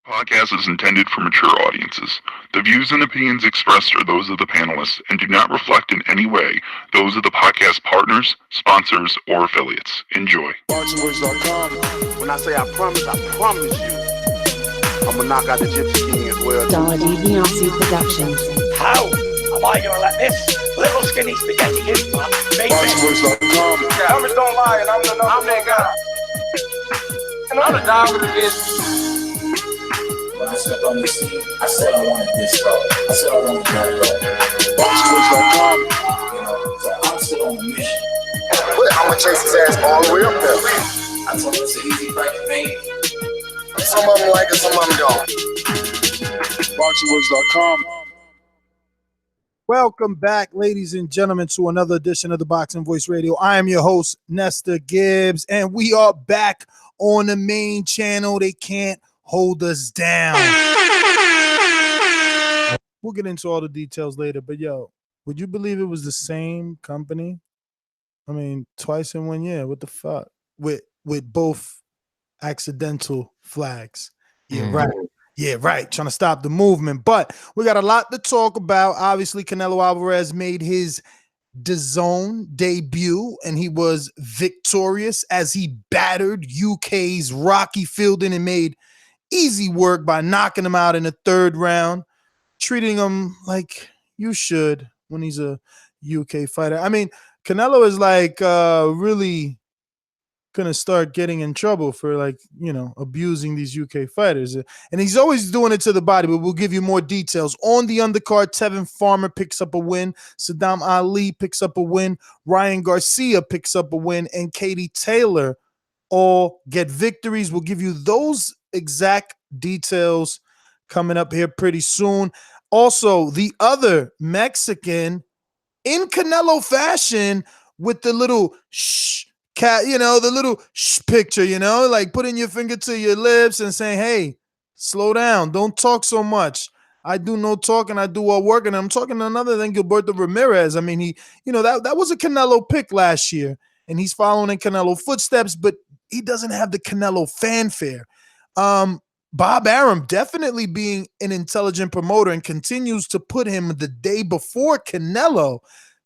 Podcast is intended for mature audiences. The views and opinions expressed are those of the panelists and do not reflect in any way those of the podcast partners, sponsors, or affiliates. Enjoy. Boxingwords.com. When I say I promise you, I'm gonna knock out the Gypsy King as well. Dazn Productions. How am I gonna let this little skinny spaghetti hit my baby? Boxingwords.com. Yeah, numbers don't lie, and I'm that guy. And I'm the dog with the bitch. When I stepped on the scene, I said I wanted this road. I said I wanted that road. Boxingwords.com. You know, so I'm still on the mission. I'm gonna chase his ass all the way up there. I told him it's an easy fight to make. Some of them like it, some of them don't. Boxingwords.com. Welcome back, ladies and gentlemen, to another edition of the Boxing Voice Radio. I am your host, Nestor Gibbs, and we are back on the main channel. They can't hold us down. We'll get into all the details later, but yo, would you believe it was the same company? I mean, twice in 1 year. What the fuck? With both accidental flags. Yeah, right. Yeah, right. Trying to stop the movement. But we got a lot to talk about. Obviously, Canelo Alvarez made his Dazn debut, and he was victorious as he battered UK's Rocky Fielding and made easy work by knocking him out in the third round, treating him like you should when he's a UK fighter. I mean, Canelo is like really gonna start getting in trouble for, like, you know, abusing these UK fighters, and he's always doing it to the body. But we'll give you more details. On the undercard, Tevin Farmer picks up a win, Sadam Ali picks up a win, Ryan Garcia picks up a win, and Katy Taylor all get victories. We'll give you those exact details coming up here pretty soon. Also, the other Mexican in Canelo fashion with the little shh cat, you know, the little shh picture, you know, like putting your finger to your lips and saying, hey, slow down. Don't talk so much. I do no talking. I do all work. And I'm talking another than Gilberto Ramirez. I mean, he, you know, that was a Canelo pick last year, and he's following in Canelo footsteps, but he doesn't have the Canelo fanfare. Bob Arum definitely being an intelligent promoter and continues to put him the day before Canelo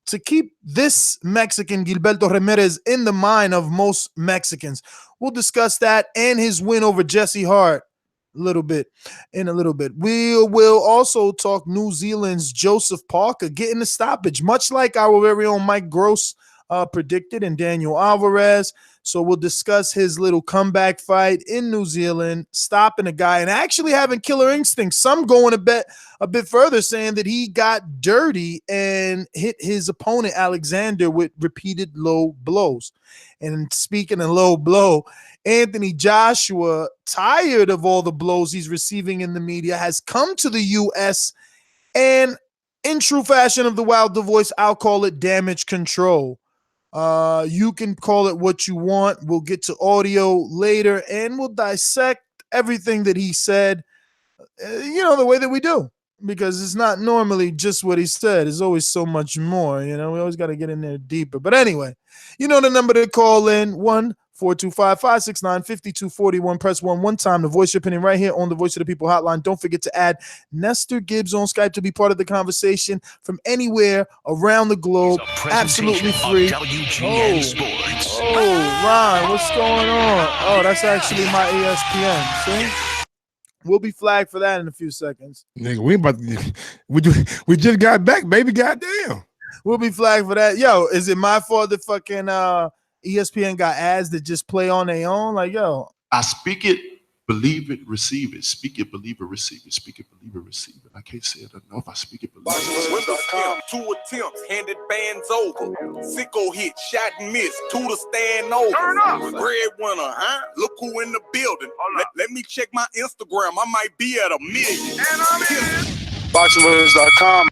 to keep this Mexican, Gilberto Ramirez, in the mind of most Mexicans. We'll discuss that and his win over Jesse Hart in a little bit. We will also talk New Zealand's Joseph Parker getting a stoppage, much like our very own Mike Gross predicted, and Daniel Alvarez. So we'll discuss his little comeback fight in New Zealand, stopping a guy and actually having killer instincts. Some going a bit further, saying that he got dirty and hit his opponent Alexander with repeated low blows. And speaking of low blow, Anthony Joshua, tired of all the blows he's receiving in the media, has come to the U.S. and, in true fashion of the Wilder voice, I'll call it damage control. You can call it what you want. We'll get to audio later, and we'll dissect everything that he said, you know, the way that we do, because it's not normally just what he said. There's always so much more, you know. We always got to get in there deeper. But anyway, you know the number to call in, 1-425-569-5241. Press 1 time to voice your opinion right here on the Voice of the People hotline. Don't forget to add Nestor Gibbs on Skype to be part of the conversation from anywhere around the globe. Absolutely free. WGN Sports. Oh, Ron, what's going on? Oh, that's actually my ESPN. See? We'll be flagged for that in a few seconds. Nigga, we just got back, baby. Goddamn. We'll be flagged for that. Yo, is it my fault that fucking ESPN got ads that just play on their own? Like, yo. I speak it, believe it, receive it. Speak it, believe it, receive it. Speak it, believe it, receive it. I can't say it enough. I speak it, believe it. Windows 2 attempts, handed bands over. Sicko hit, shot and miss, two to stand over. Turn up. Breadwinner, huh? Look who in the building. Let me check my Instagram. I might be at 1 million. And I'm in. Boxingwords.com.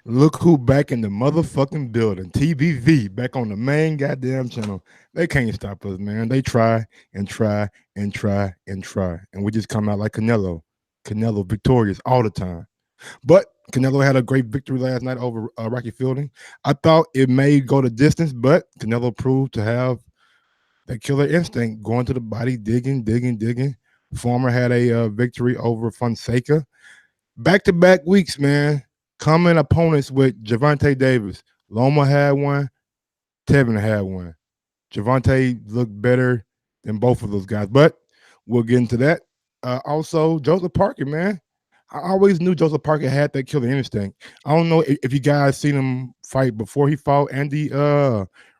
Look who back in the motherfucking building. TVV back on the main goddamn channel. They can't stop us, man. They try and try and try and try. And we just come out like Canelo. Canelo victorious all the time. But Canelo had a great victory last night over Rocky Fielding. I thought it may go the distance, but Canelo proved to have that killer instinct, going to the body, digging. Former had a victory over Fonseca. Back-to-back weeks, man. Common opponents with Gervonta Davis. Loma had one. Tevin had one. Gervonta looked better than both of those guys, but we'll get into that. Also, Joseph Parker, man. I always knew Joseph Parker had that killer instinct. I don't know if you guys seen him fight before he fought Andy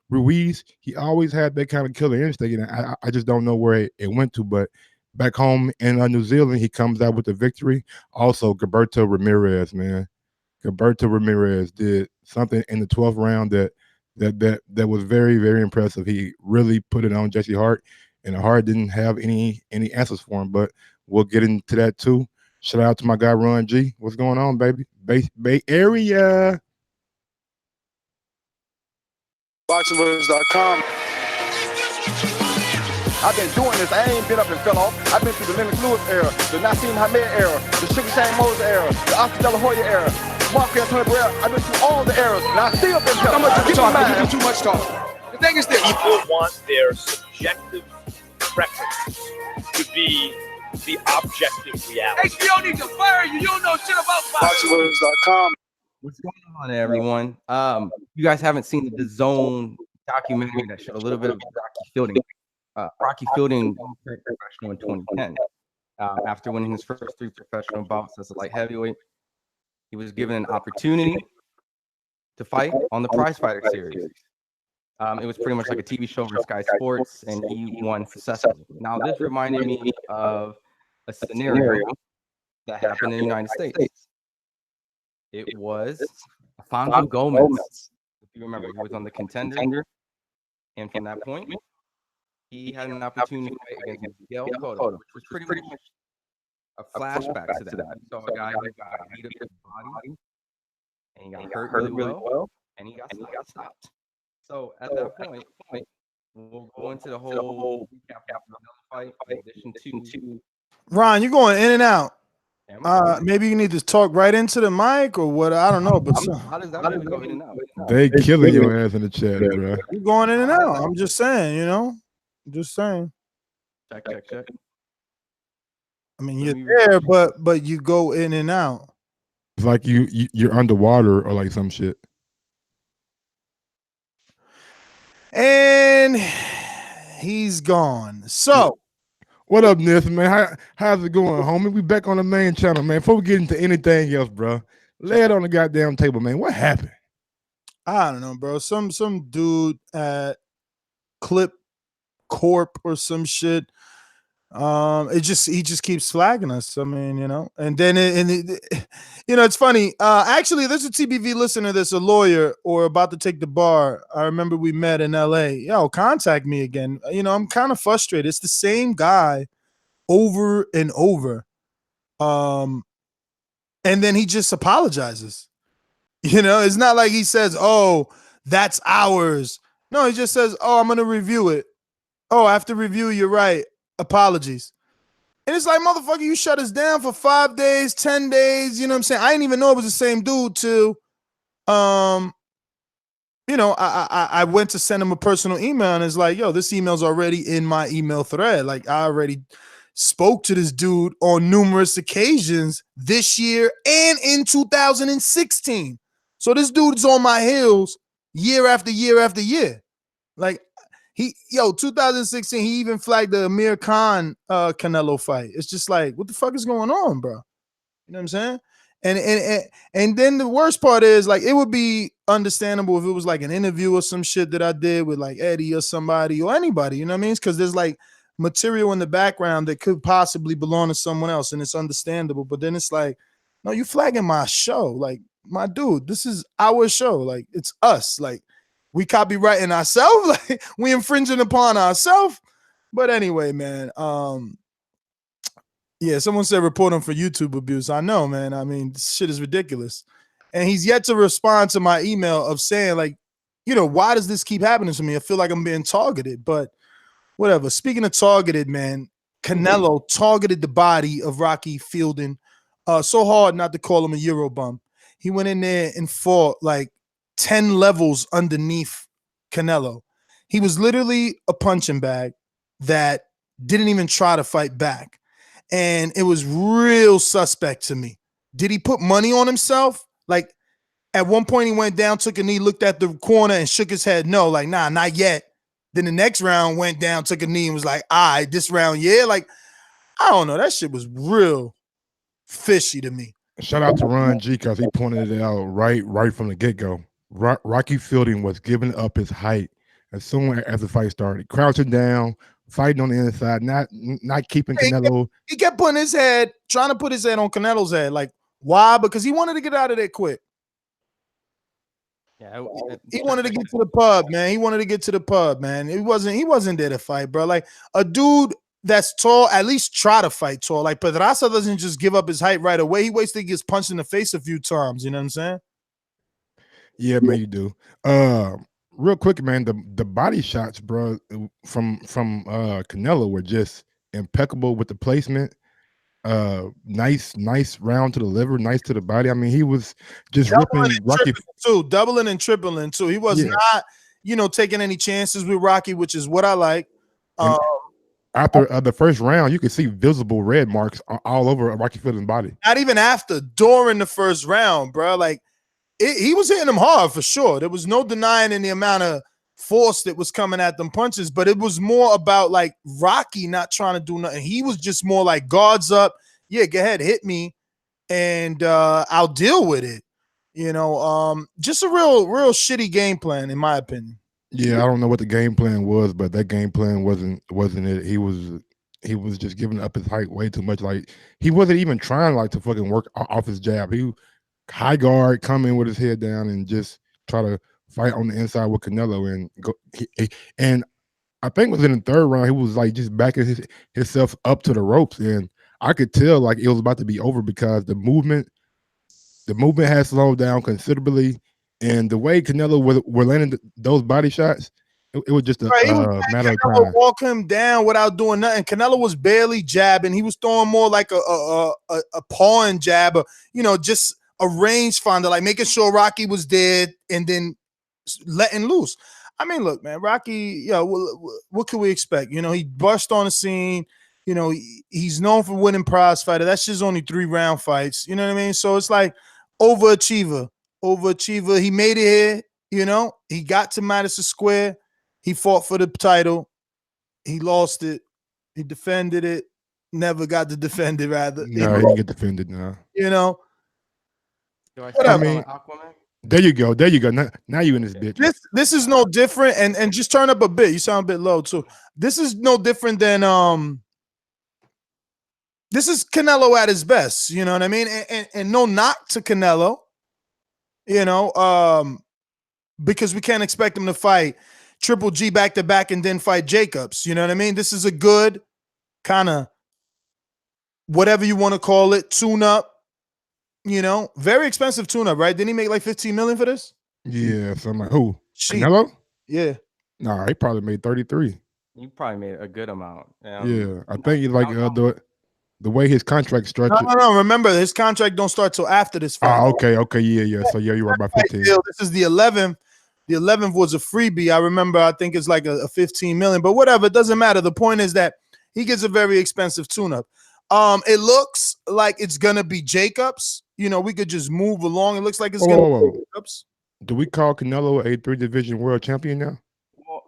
Ruiz. He always had that kind of killer instinct, and I just don't know where it went to. But back home in New Zealand, he comes out with the victory. Also, Gilberto Ramirez, man. Gilberto Ramirez did something in the 12th round that was very, very impressive. He really put it on Jesse Hart, and Hart didn't have any answers for him. But we'll get into that too. Shout out to my guy Ron G. What's going on, baby? Bay Area. BoxingWords.com. I've been doing this. I ain't been up and fell off. I've been through the Linares era, the Nassim Hamed era, the Sugar Shane Moses era, the Oscar De La Hoya era, Mark Anthony Barrera. I've been through all the eras, and I still been telling you do too much talk. The thing is this. People want their subjective preference to be the objective reality. HBO needs to fire you. You don't know shit about BoxingWords.com. What's going on, everyone? You guys haven't seen the Dazn documentary that showed a little bit of Rocky Fielding. Rocky Fielding became professional in 2010. After winning his first 3 professional bouts as a light heavyweight, he was given an opportunity to fight on the Prize Fighter series. It was pretty much like a TV show for Sky Sports, and he won successfully. Now, this reminded me of a scenario that happened in the United States. It was Afonso Gomez. If you remember, he was on the Contender, and from that point, he had an opportunity to fight against Miguel Cotto, which was pretty much a flashback to that. So a guy who got beat up in the body, and he got hurt really well, and he got stopped. So at that point, we'll go into the whole recap of the fight in addition to Ron, you're going in and out. Maybe you need to talk right into the mic or what? I don't know, but how does that go in and out? They killing your ass in the chat, bro. You're going in and out. I'm just saying, just saying. Check. I mean, you're there, but you go in and out. It's like you're underwater or like some shit. And he's gone. So, what up, Ness, man? How's it going, homie? We back on the main channel, man. Before we get into anything else, bro, lay it on the goddamn table, man. What happened? I don't know, bro. Some dude at Clip Corp or some shit. He just keeps flagging us. I mean, and then it's funny. Actually, there's a TBV listener that's a lawyer or about to take the bar. I remember we met in LA. Yo, contact me again. I'm kind of frustrated. It's the same guy over and over. And then he just apologizes. It's not like he says, "Oh, that's ours." No, he just says, "Oh, I'm gonna review it." "Oh, after review, you're right. Apologies." And it's like, motherfucker, you shut us down for 5 days, 10 days. You know what I'm saying? I didn't even know it was the same dude till, I went to send him a personal email and it's like, yo, this email's already in my email thread. Like, I already spoke to this dude on numerous occasions this year and in 2016. So this dude's on my heels year after year after year. Like, 2016, he even flagged the Amir Khan Canelo fight. It's just like, what the fuck is going on, bro? You know what I'm saying? And then the worst part is, like, it would be understandable if it was like an interview or some shit that I did with like Eddie or somebody or anybody, you know what I mean? Because there's like material in the background that could possibly belong to someone else, and it's understandable. But then it's like, no, you flagging my show. Like, my dude, this is our show. Like, it's us. Like, we copywriting ourselves, like we infringing upon ourselves. But anyway, man, someone said report him for YouTube abuse. I know, man. I mean, this shit is ridiculous. And he's yet to respond to my email of saying, like, why does this keep happening to me? I feel like I'm being targeted, but whatever. Speaking of targeted, man, Canelo targeted the body of Rocky Fielding so hard not to call him a Euro bum. He went in there and fought like 10 levels underneath Canelo. He was literally a punching bag that didn't even try to fight back. and it was real suspect to me. Did he put money on himself? Like at one point he went down, took a knee, looked at the corner and shook his head. No, like, nah, not yet. Then the next round went down, took a knee and was like, all right, this round, yeah. Like, I don't know. That shit was real fishy to me. Shout out to Ron G because he pointed it out right from the get-go. Rocky Fielding was giving up his height as soon as the fight started. Crouching down, fighting on the inside, not keeping Canelo. He kept putting his head, trying to put his head on Canelo's head. Like, why? Because he wanted to get out of there quick. Yeah, he wanted to get to the pub, man. He wanted to get to the pub, man. He wasn't there to fight, bro. Like a dude that's tall, at least try to fight tall. Like Pedraza doesn't just give up his height right away. He waits till he gets punched in the face a few times. You know what I'm saying? Yeah, man, you do. Real quick, man, the body shots, bro, from Canelo were just impeccable with the placement. Nice round to the liver, nice to the body. I mean, he was just ripping Rocky too, doubling and tripling too. He was not, taking any chances with Rocky, which is what I like. After the first round, you could see visible red marks all over Rocky Fielding's body. Not even after, during the first round, bro. Like he was hitting him hard for sure. There was no denying in the amount of force that was coming at them punches, but it was more about like Rocky not trying to do nothing. He was just more like guards up. Yeah, go ahead, hit me, and I'll deal with it. Just a real shitty game plan, in my opinion. Yeah, I don't know what the game plan was, but that game plan wasn't it. He was just giving up his height way too much. Like he wasn't even trying like to fucking work off his jab. He high guard, come in with his head down, and just try to fight on the inside with Canelo and go. And I think it was in the third round, he was like just backing himself up to the ropes, and I could tell like it was about to be over because the movement had slowed down considerably. And the way Canelo were landing those body shots, it was just a matter of time. Walk him down without doing nothing. Canelo was barely jabbing. He was throwing more like a pawing jab, just a rangefinder, like making sure Rocky was dead and then letting loose. I mean, look, man, Rocky, what can we expect? He burst on the scene. He's known for winning prize fighter. That's just only 3-round fights. You know what I mean? So it's like overachiever. He made it here, he got to Madison Square. He fought for the title. He lost it. He defended it. Never got to defend it, rather. No, he didn't get defended now. I mean, there you go. Now you in this bitch. This is no different, and just turn up a bit. You sound a bit low too. This is no different than this is Canelo at his best. You know what I mean? And no knock to Canelo. Because we can't expect him to fight Triple G back to back and then fight Jacobs. You know what I mean? This is a good kind of whatever you want to call it, tune up. Very expensive tune up, right? Didn't he make like 15 million for this? Yeah, so I'm like, who? Canelo? Yeah. Nah, he probably made 33. You probably made a good amount. Yeah, I think he like the way his contract structured. No. Remember, his contract don't start till after this fight. Okay, yeah. So yeah, you're right about 15. This is the 11th. The 11th was a freebie. I remember. I think it's like a 15 million, but whatever. It doesn't matter. The point is that he gets a very expensive tune-up. It looks like it's gonna be Jacobs. We could just move along. It looks like it's gonna be Jacobs. Do we call Canelo a 3-division world champion now?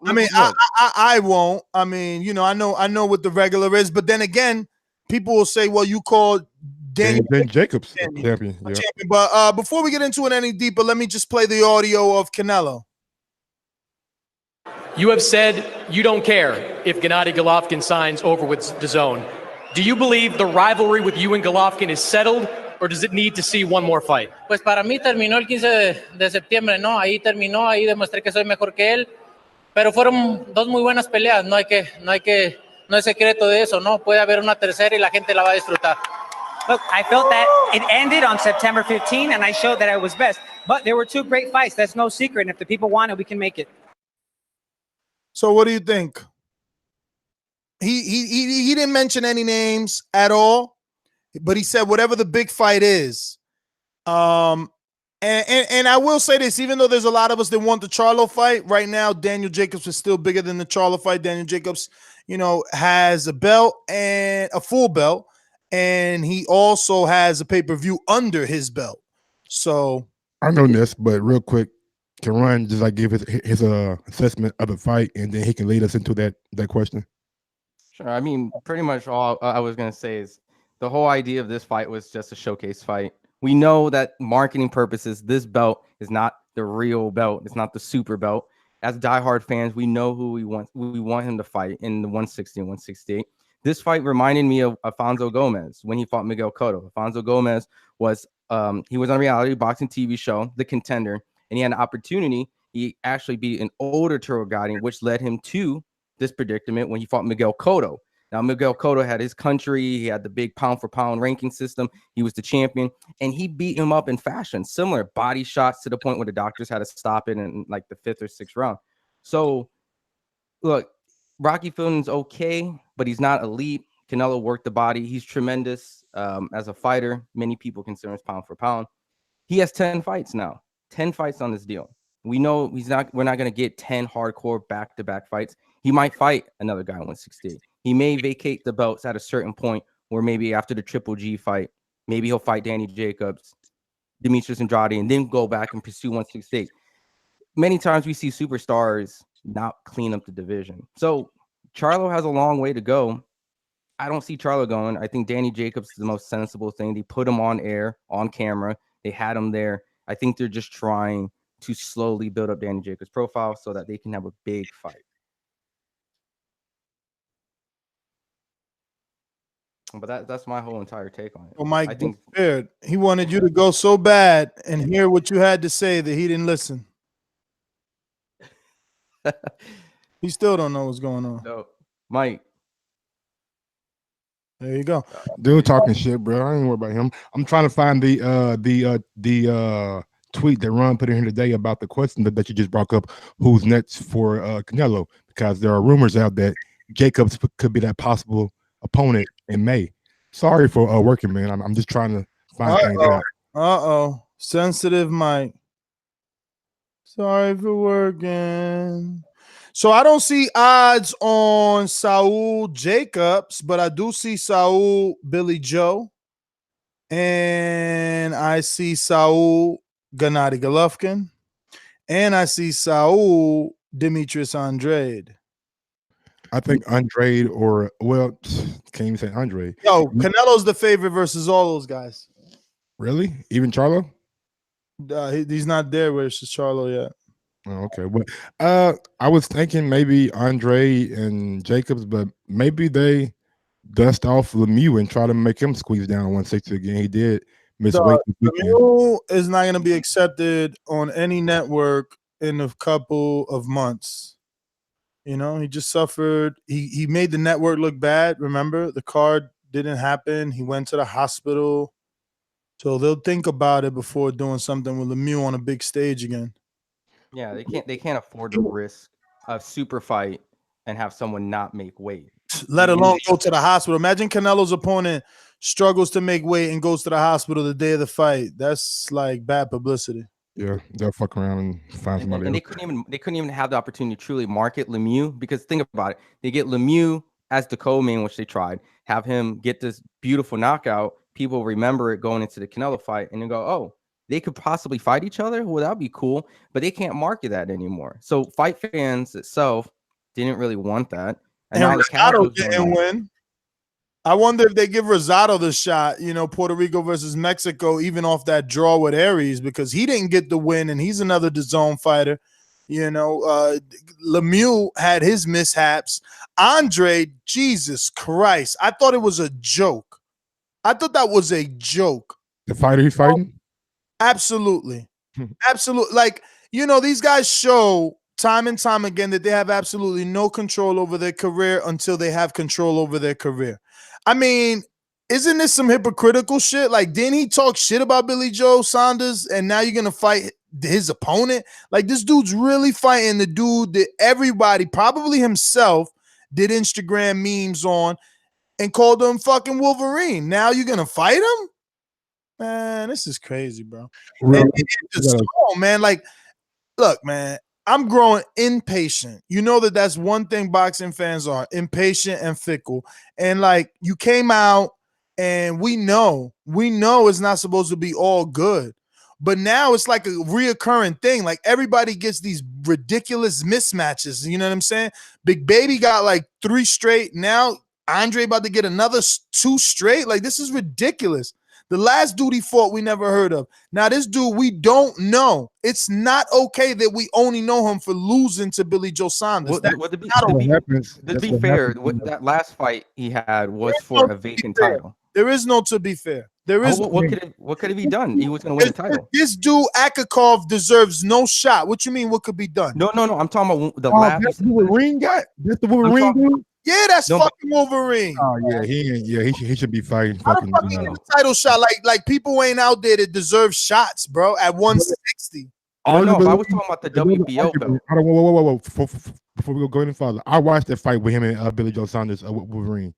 I mean, I won't. I mean, I know what the regular is, but then again, people will say, well, you called Daniel Jacobs champion. Yeah. But before we get into it any deeper, let me just play the audio of Canelo. You have said you don't care if Gennady Golovkin signs over with DAZN. Do you believe the rivalry with you and Golovkin is settled, or does it need to see one more fight? Pues para mí terminó el 15 de septiembre, ¿no? Ahí terminó, ahí demostré que soy mejor que él, pero fueron dos muy buenas peleas, no es secreto de eso, ¿no? Puede haber una tercera y la gente la va a disfrutar. Look, I felt that it ended on September 15, and I showed that I was best. But there were 2 great fights. That's no secret. And if the people want it, we can make it. So what do you think? He didn't mention any names at all, but he said whatever the big fight is. And I will say this, even though there's a lot of us that want the Charlo fight, right now Daniel Jacobs is still bigger than the Charlo fight. Daniel Jacobs, has a belt and a full belt and he also has a pay-per-view under his belt. So I know this, but real quick, can Ron just like give his assessment of the fight, and then he can lead us into that question? Sure. I mean, pretty much all I was going to say is the whole idea of this fight was just a showcase fight. We know that marketing purposes, this belt is not the real belt. It's not the super belt. As diehard fans, we know who we want. We want him to fight in the 160 and 168. This fight reminded me of Alfonso Gomez when he fought Miguel Cotto. Alfonso Gomez was he was on a reality boxing TV show, The Contender, and he had an opportunity. He actually beat an older Turogani, which led him to this predicament when he fought Miguel Cotto. Now, Miguel Cotto had his country. He had the big pound-for-pound ranking system. He was the champion, and he beat him up in fashion. Similar body shots to the point where the doctors had to stop it in like the 5th or 6th round. So, look, Rocky Fielding's okay, but he's not elite. Canelo worked the body. He's tremendous as a fighter. Many people consider him pound for pound. He has 10 fights now. 10 fights on this deal. We know we're not going to get 10 hardcore back-to-back fights. He might fight another guy 168. He may vacate the belts at a certain point where maybe after the Triple G fight, maybe he'll fight Danny Jacobs, Demetrius Andrade, and then go back and pursue 168. Many times we see superstars not clean up the division. So Charlo has a long way to go. I don't see Charlo going. I think Danny Jacobs is the most sensible thing. They put him on air, on camera. They had him there. I think they're just trying to slowly build up Danny Jacobs' profile so that they can have a big fight. But that's my whole entire take on it. Well, Mike, I think he wanted you to go so bad and hear what you had to say that he didn't listen. He still don't know what's going on. No, Mike. There you go. Dude talking shit, bro. I ain't worried about him. I'm trying to find the tweet that Ron put in here today about the question that you just brought up. Who's next for Canelo? Because there are rumors out that Jacobs could be that possible opponent in May. Sorry for working, man. I'm just trying to find things out. Sensitive Mike. Sorry for working. So I don't see odds on Saul Jacobs, but I do see Saul Billy Joe. And I see Saul Gennady Golovkin. And I see Saul Demetrius Andrade. I think Andrade can't even say Andrade. Yo, Canelo's the favorite versus all those guys. Really? Even Charlo? He's not there versus Charlo yet. Oh, okay. Well, I was thinking maybe Andrade and Jacobs, but maybe they dust off Lemieux and try to make him squeeze down 160 again. He did miss weight this weekend. Lemieux is not going to be accepted on any network in a couple of months. You know, he just suffered. He made the network look bad. Remember, the card didn't happen. He went to the hospital. So they'll think about it before doing something with Lemieux on a big stage again. Yeah, they can't afford to risk a super fight and have someone not make weight. Let alone go to the hospital. Imagine Canelo's opponent struggles to make weight and goes to the hospital the day of the fight. That's like bad publicity. Yeah, they'll fuck around and find somebody. And they couldn't even have the opportunity to truly market Lemieux, because think about it. They get Lemieux as the co-main, which they tried, have him get this beautiful knockout. People remember it going into the Canelo fight and then go, oh, they could possibly fight each other. Well, that'd be cool, but they can't market that anymore. So fight fans itself didn't really want that. And now the Rosado didn't win. I wonder if they give Rosado the shot, you know, Puerto Rico versus Mexico, even off that draw with Aries, because he didn't get the win and he's another DAZN fighter. You know, Lemieux had his mishaps. Andrade, Jesus Christ. I thought it was a joke. I thought that was a joke. The fighter he's fighting? Absolutely. Absolutely. Like, you know, these guys show time and time again that they have absolutely no control over their career until they have control over their career. I mean, isn't this some hypocritical shit? Like, didn't he talk shit about Billy Joe Saunders and now you're going to fight his opponent? Like, this dude's really fighting the dude that everybody, probably himself, did Instagram memes on and called him fucking Wolverine. Now you're going to fight him? Man, this is crazy, bro. Really? Man, like, look, man, I'm growing impatient. You know that's one thing boxing fans are, impatient and fickle. And like, you came out and we know it's not supposed to be all good. But now it's like a reoccurring thing. Like everybody gets these ridiculous mismatches. You know what I'm saying? Big Baby got like 3 straight. Now Andre about to get another 2 straight. Like this is ridiculous. The last dude he fought, we never heard of. Now this dude, we don't know. It's not okay that we only know him for losing to Billy Joe Saunders. To be fair, that last fight he had was for a vacant title. There is no to be fair. There is what could it be done? He was going to win the title. This dude Akavov deserves no shot. What you mean? What could be done? No. I'm talking about the last. That's the Wolverine guy. That's the Wolverine dude. Yeah, that's fucking Wolverine. Oh yeah, he should be fighting How fucking. the fuck he get a title shot? Like people ain't out there that deserve shots, bro. At 160. Oh no, I was talking about the WBO though. Whoa. Before we go any further, I watched that fight with him and Billy Joe Saunders, Wolverine.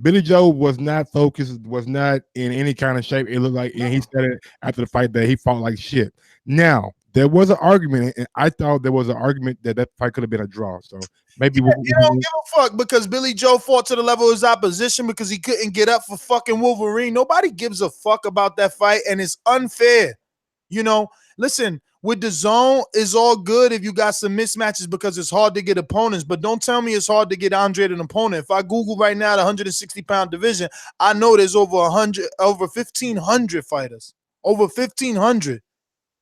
Billy Joe was not focused, was not in any kind of shape. It looked like, and he said it after the fight that he fought like shit. Now, there was an argument, and I thought there was an argument that fight could have been a draw. So maybe you don't give a fuck because Billy Joe fought to the level of his opposition because he couldn't get up for fucking Wolverine. Nobody gives a fuck about that fight, and it's unfair. You know, listen, with the zone, it's all good if you got some mismatches because it's hard to get opponents, but don't tell me it's hard to get Andrade an opponent. If I Google right now the 160-pound division, I know there's over 1,500 fighters. Over 1,500.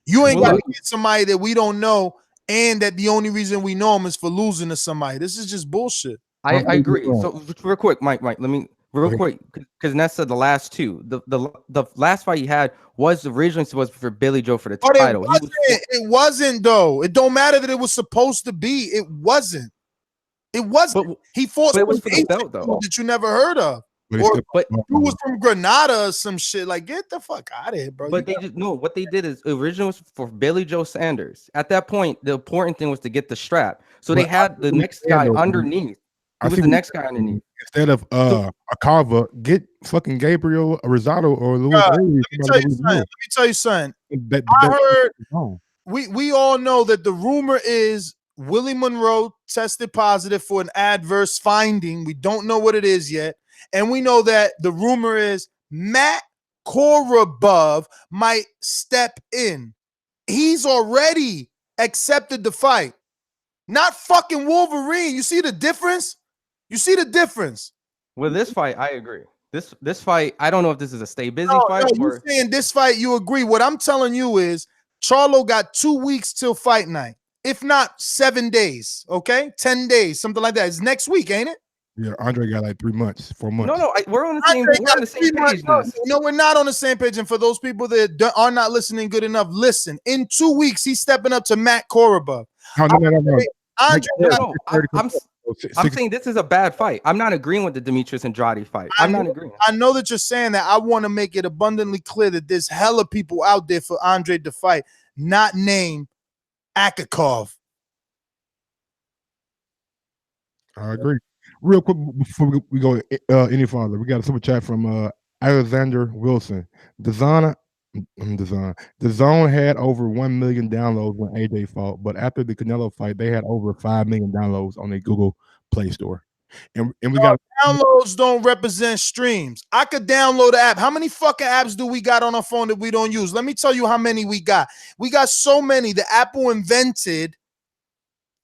You ain't got to get somebody that we don't know and that the only reason we know him is for losing to somebody. This is just bullshit. I agree. So real quick, Mike, let me real quick, because Nessa, the last two, the last fight he had was originally supposed to be for Billy Joe for the title. It wasn't though. It don't matter that it was supposed to be. It wasn't. It wasn't. He fought it was for the belt though that you never heard of. But who was from Granada or some shit? Like, get the fuck out of here, bro. But what they did is originally was for Billy Joe Sanders. At that point, the important thing was to get the strap. So they had the next guy underneath. Who was the next guy underneath? Instead of Akavov, get fucking Gabriel Rosado or Louis. Let me tell you something. I heard we all know that the rumor is Willie Monroe tested positive for an adverse finding. We don't know what it is yet. And we know that the rumor is Matt Koborov might step in. He's already accepted the fight. Not fucking Wolverine. You see the difference? You see the difference? With this fight, I agree. This fight, I don't know if this is a stay busy fight. No, you're saying this fight, you agree. What I'm telling you is Charlo got 2 weeks till fight night. If not 7 days, okay? 10 days, something like that. It's next week, ain't it? Yeah, Andre got like 3 months, 4 months. No, we're on the same page. No, we're not on the same page. And for those people that are not listening good enough, listen. In 2 weeks, he's stepping up to Matt Koborov. No. I'm saying this is a bad fight. I'm not agreeing with the Demetrius Andrade fight. I'm not agreeing. I know that you're saying that. I want to make it abundantly clear that there's hella people out there for Andre to fight, not named Akavov. I agree. Real quick before we go any farther, we got a super chat from Alexander Wilson. The Zone had over 1 million downloads when AJ fought, but after the Canelo fight, they had over 5 million downloads on their Google Play Store. And we got downloads don't represent streams. I could download the app. How many fucking apps do we got on our phone that we don't use? Let me tell you how many we got. We got so many that Apple invented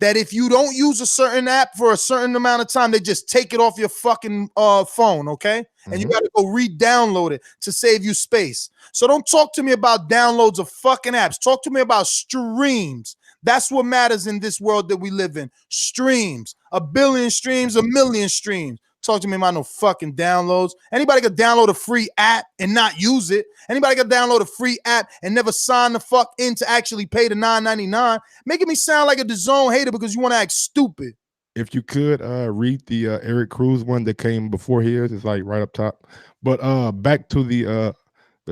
that if you don't use a certain app for a certain amount of time, they just take it off your fucking phone, okay? And you got to go re-download it to save you space. So don't talk to me about downloads of fucking apps. Talk to me about streams. That's what matters in this world that we live in. Streams. 1 billion streams, 1 million streams. Talk to me about no fucking downloads. Anybody can download a free app and not use it. Anybody can download a free app and never sign the fuck in to actually pay the $9.99. Making me sound like a DAZN hater because you want to act stupid. If you could read the Eric Cruz one that came before his, it's like right up top. But back to the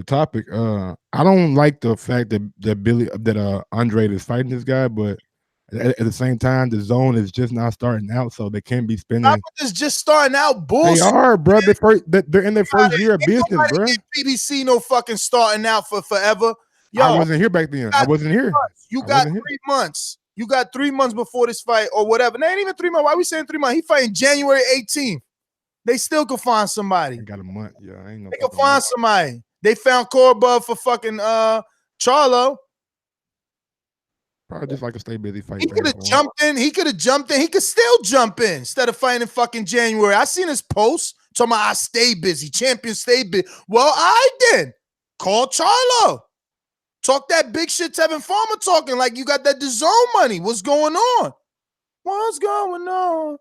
topic. I don't like the fact that Andrade is fighting this guy, but at the same time, the Zone is just not starting out, so they can't be spending. It's just starting out bullshit. They are, bro. They're in their first year of business, bro. PBC no fucking starting out for forever. Yo, I wasn't here back then. I wasn't here. You got 3 months. You got 3 months before this fight or whatever. It ain't even 3 months. Why are we saying 3 months? He fighting January 18th. They still could find somebody. I got a month. Yeah, I ain't no. They could find somebody. They found Koborov for fucking Charlo. Probably just like a stay busy fight. He could have jumped in. He could have jumped in. He could still jump in instead of fighting in fucking January. I seen his post talking about I stay busy. Champion stay busy. Well, I did. Call Charlo. Talk that big shit Tevin Farmer talking like you got that DAZN money. What's going on? What's going on?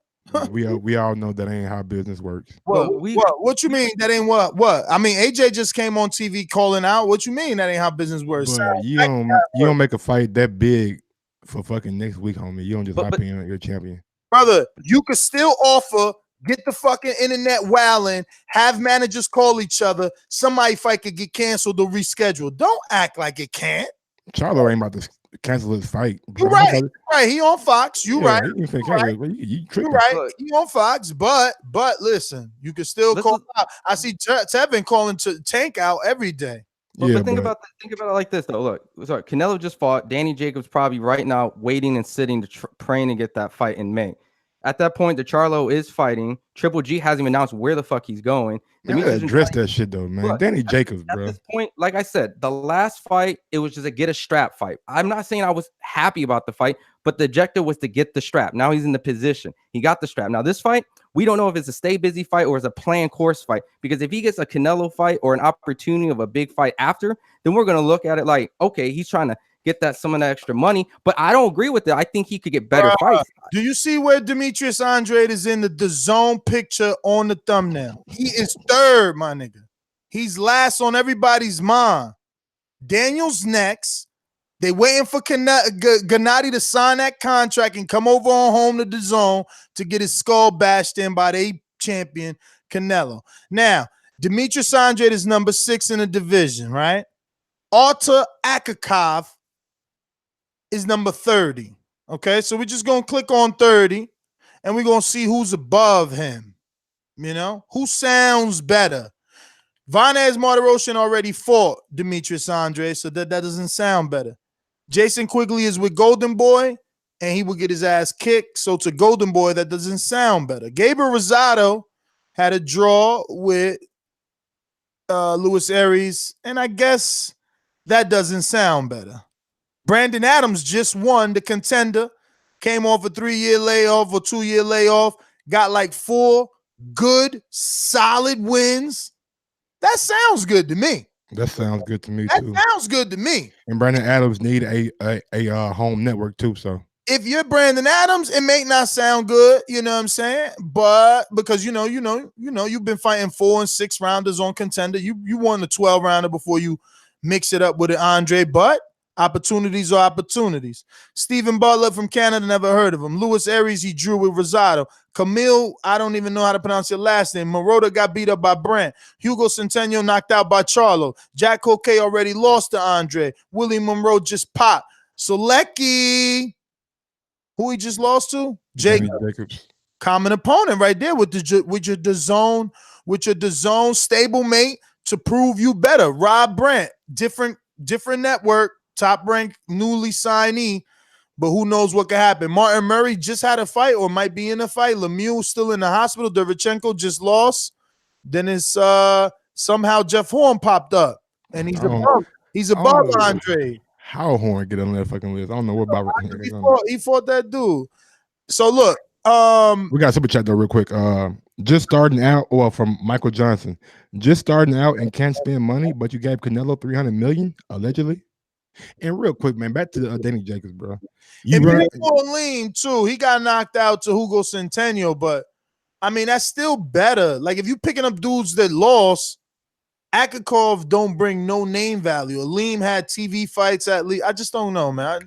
we all know that ain't how business works. What you mean that ain't what? What? I mean, AJ just came on TV calling out. What you mean that ain't how business works? But you don't make a fight that big for fucking next week, homie. You don't just hop in your champion. Brother, you could still offer, get the fucking internet wailing, have managers call each other. Somebody fight could get canceled or rescheduled. Don't act like it can't. Charlo ain't about to cancel his fight. You right. He on Fox. You right. You right. He on Fox. But listen, you can still call out. I see Tevin calling to Tank out every day. But think about it like this though. Look, sorry, Canelo just fought. Danny Jacobs probably right now waiting and sitting to praying to get that fight in May. At that point, the Charlo is fighting. Triple G hasn't even announced where the fuck he's going. You gotta address that shit though, man. Look, Danny Jacobs, bro. At this point, like I said, the last fight, it was just a get a strap fight. I'm not saying I was happy about the fight, but the objective was to get the strap. Now he's in the position. He got the strap. Now this fight, we don't know if it's a stay busy fight or it's a planned course fight. Because if he gets a Canelo fight or an opportunity of a big fight after, then we're gonna look at it like, okay, he's trying to get some of that extra money, but I don't agree with it. I think he could get better fights. Do you see where Demetrius Andrade is in the DAZN picture on the thumbnail? He is third, my nigga. He's last on everybody's mind. Daniel's next. They waiting for Gennady to sign that contract and come over on home to DAZN to get his skull bashed in by the champion Canelo. Now, Demetrius Andrade is number 6 in the division, right? Artur Akavov is number 30. Okay, so we're just gonna click on 30 and we're gonna see who's above him. You know, who sounds better? Vanez Martirosyan already fought Demetrius Andrade, so that doesn't sound better. Jason Quigley is with Golden Boy, and he will get his ass kicked. So to Golden Boy, that doesn't sound better. Gabriel Rosado had a draw with Luis Aries, and I guess that doesn't sound better. Brandon Adams just won the Contender, came off a 3-year layoff or 2-year layoff, got like 4 good, solid wins. That sounds good to me. That sounds good to me too. That sounds good to me. And Brandon Adams need a home network too. So if you're Brandon Adams, it may not sound good, you know what I'm saying? But because you know, you've been fighting 4 and 6 rounders on Contender. You won the 12 rounder before you mix it up with an Andre, but opportunities are opportunities. Stephen Butler from Canada, never heard of him. Luis Aries, he drew with Rosado. Camille, I don't even know how to pronounce your last name. Marotta got beat up by Brandt. Hugo Centeno knocked out by Charlo. Jack Coquet already lost to Andre. Willie Monroe just popped. Selecki, who he just lost to? Jacobs. Common opponent right there with your DAZN stablemate to prove you better. Rob Brandt, different network. Top ranked, newly signee, but who knows what could happen. Martin Murray just had a fight or might be in a fight. Lemieux still in the hospital. Derevchenko just lost. Then it's somehow Jeff Horn popped up, and he's above Andre. How Horn get on that fucking list? I don't know what about he fought that dude. So look, we got a super chat though, real quick. Just starting out, from Michael Johnson. Just starting out and can't spend money, but you gave Canelo $300 million allegedly. And real quick, man, back to Danny Jacobs, bro. Lean too. He got knocked out to Hugo Centeno, but I mean that's still better. Like if you picking up dudes that lost, Akavov don't bring no name value. Aleem had TV fights at least. I just don't know, man.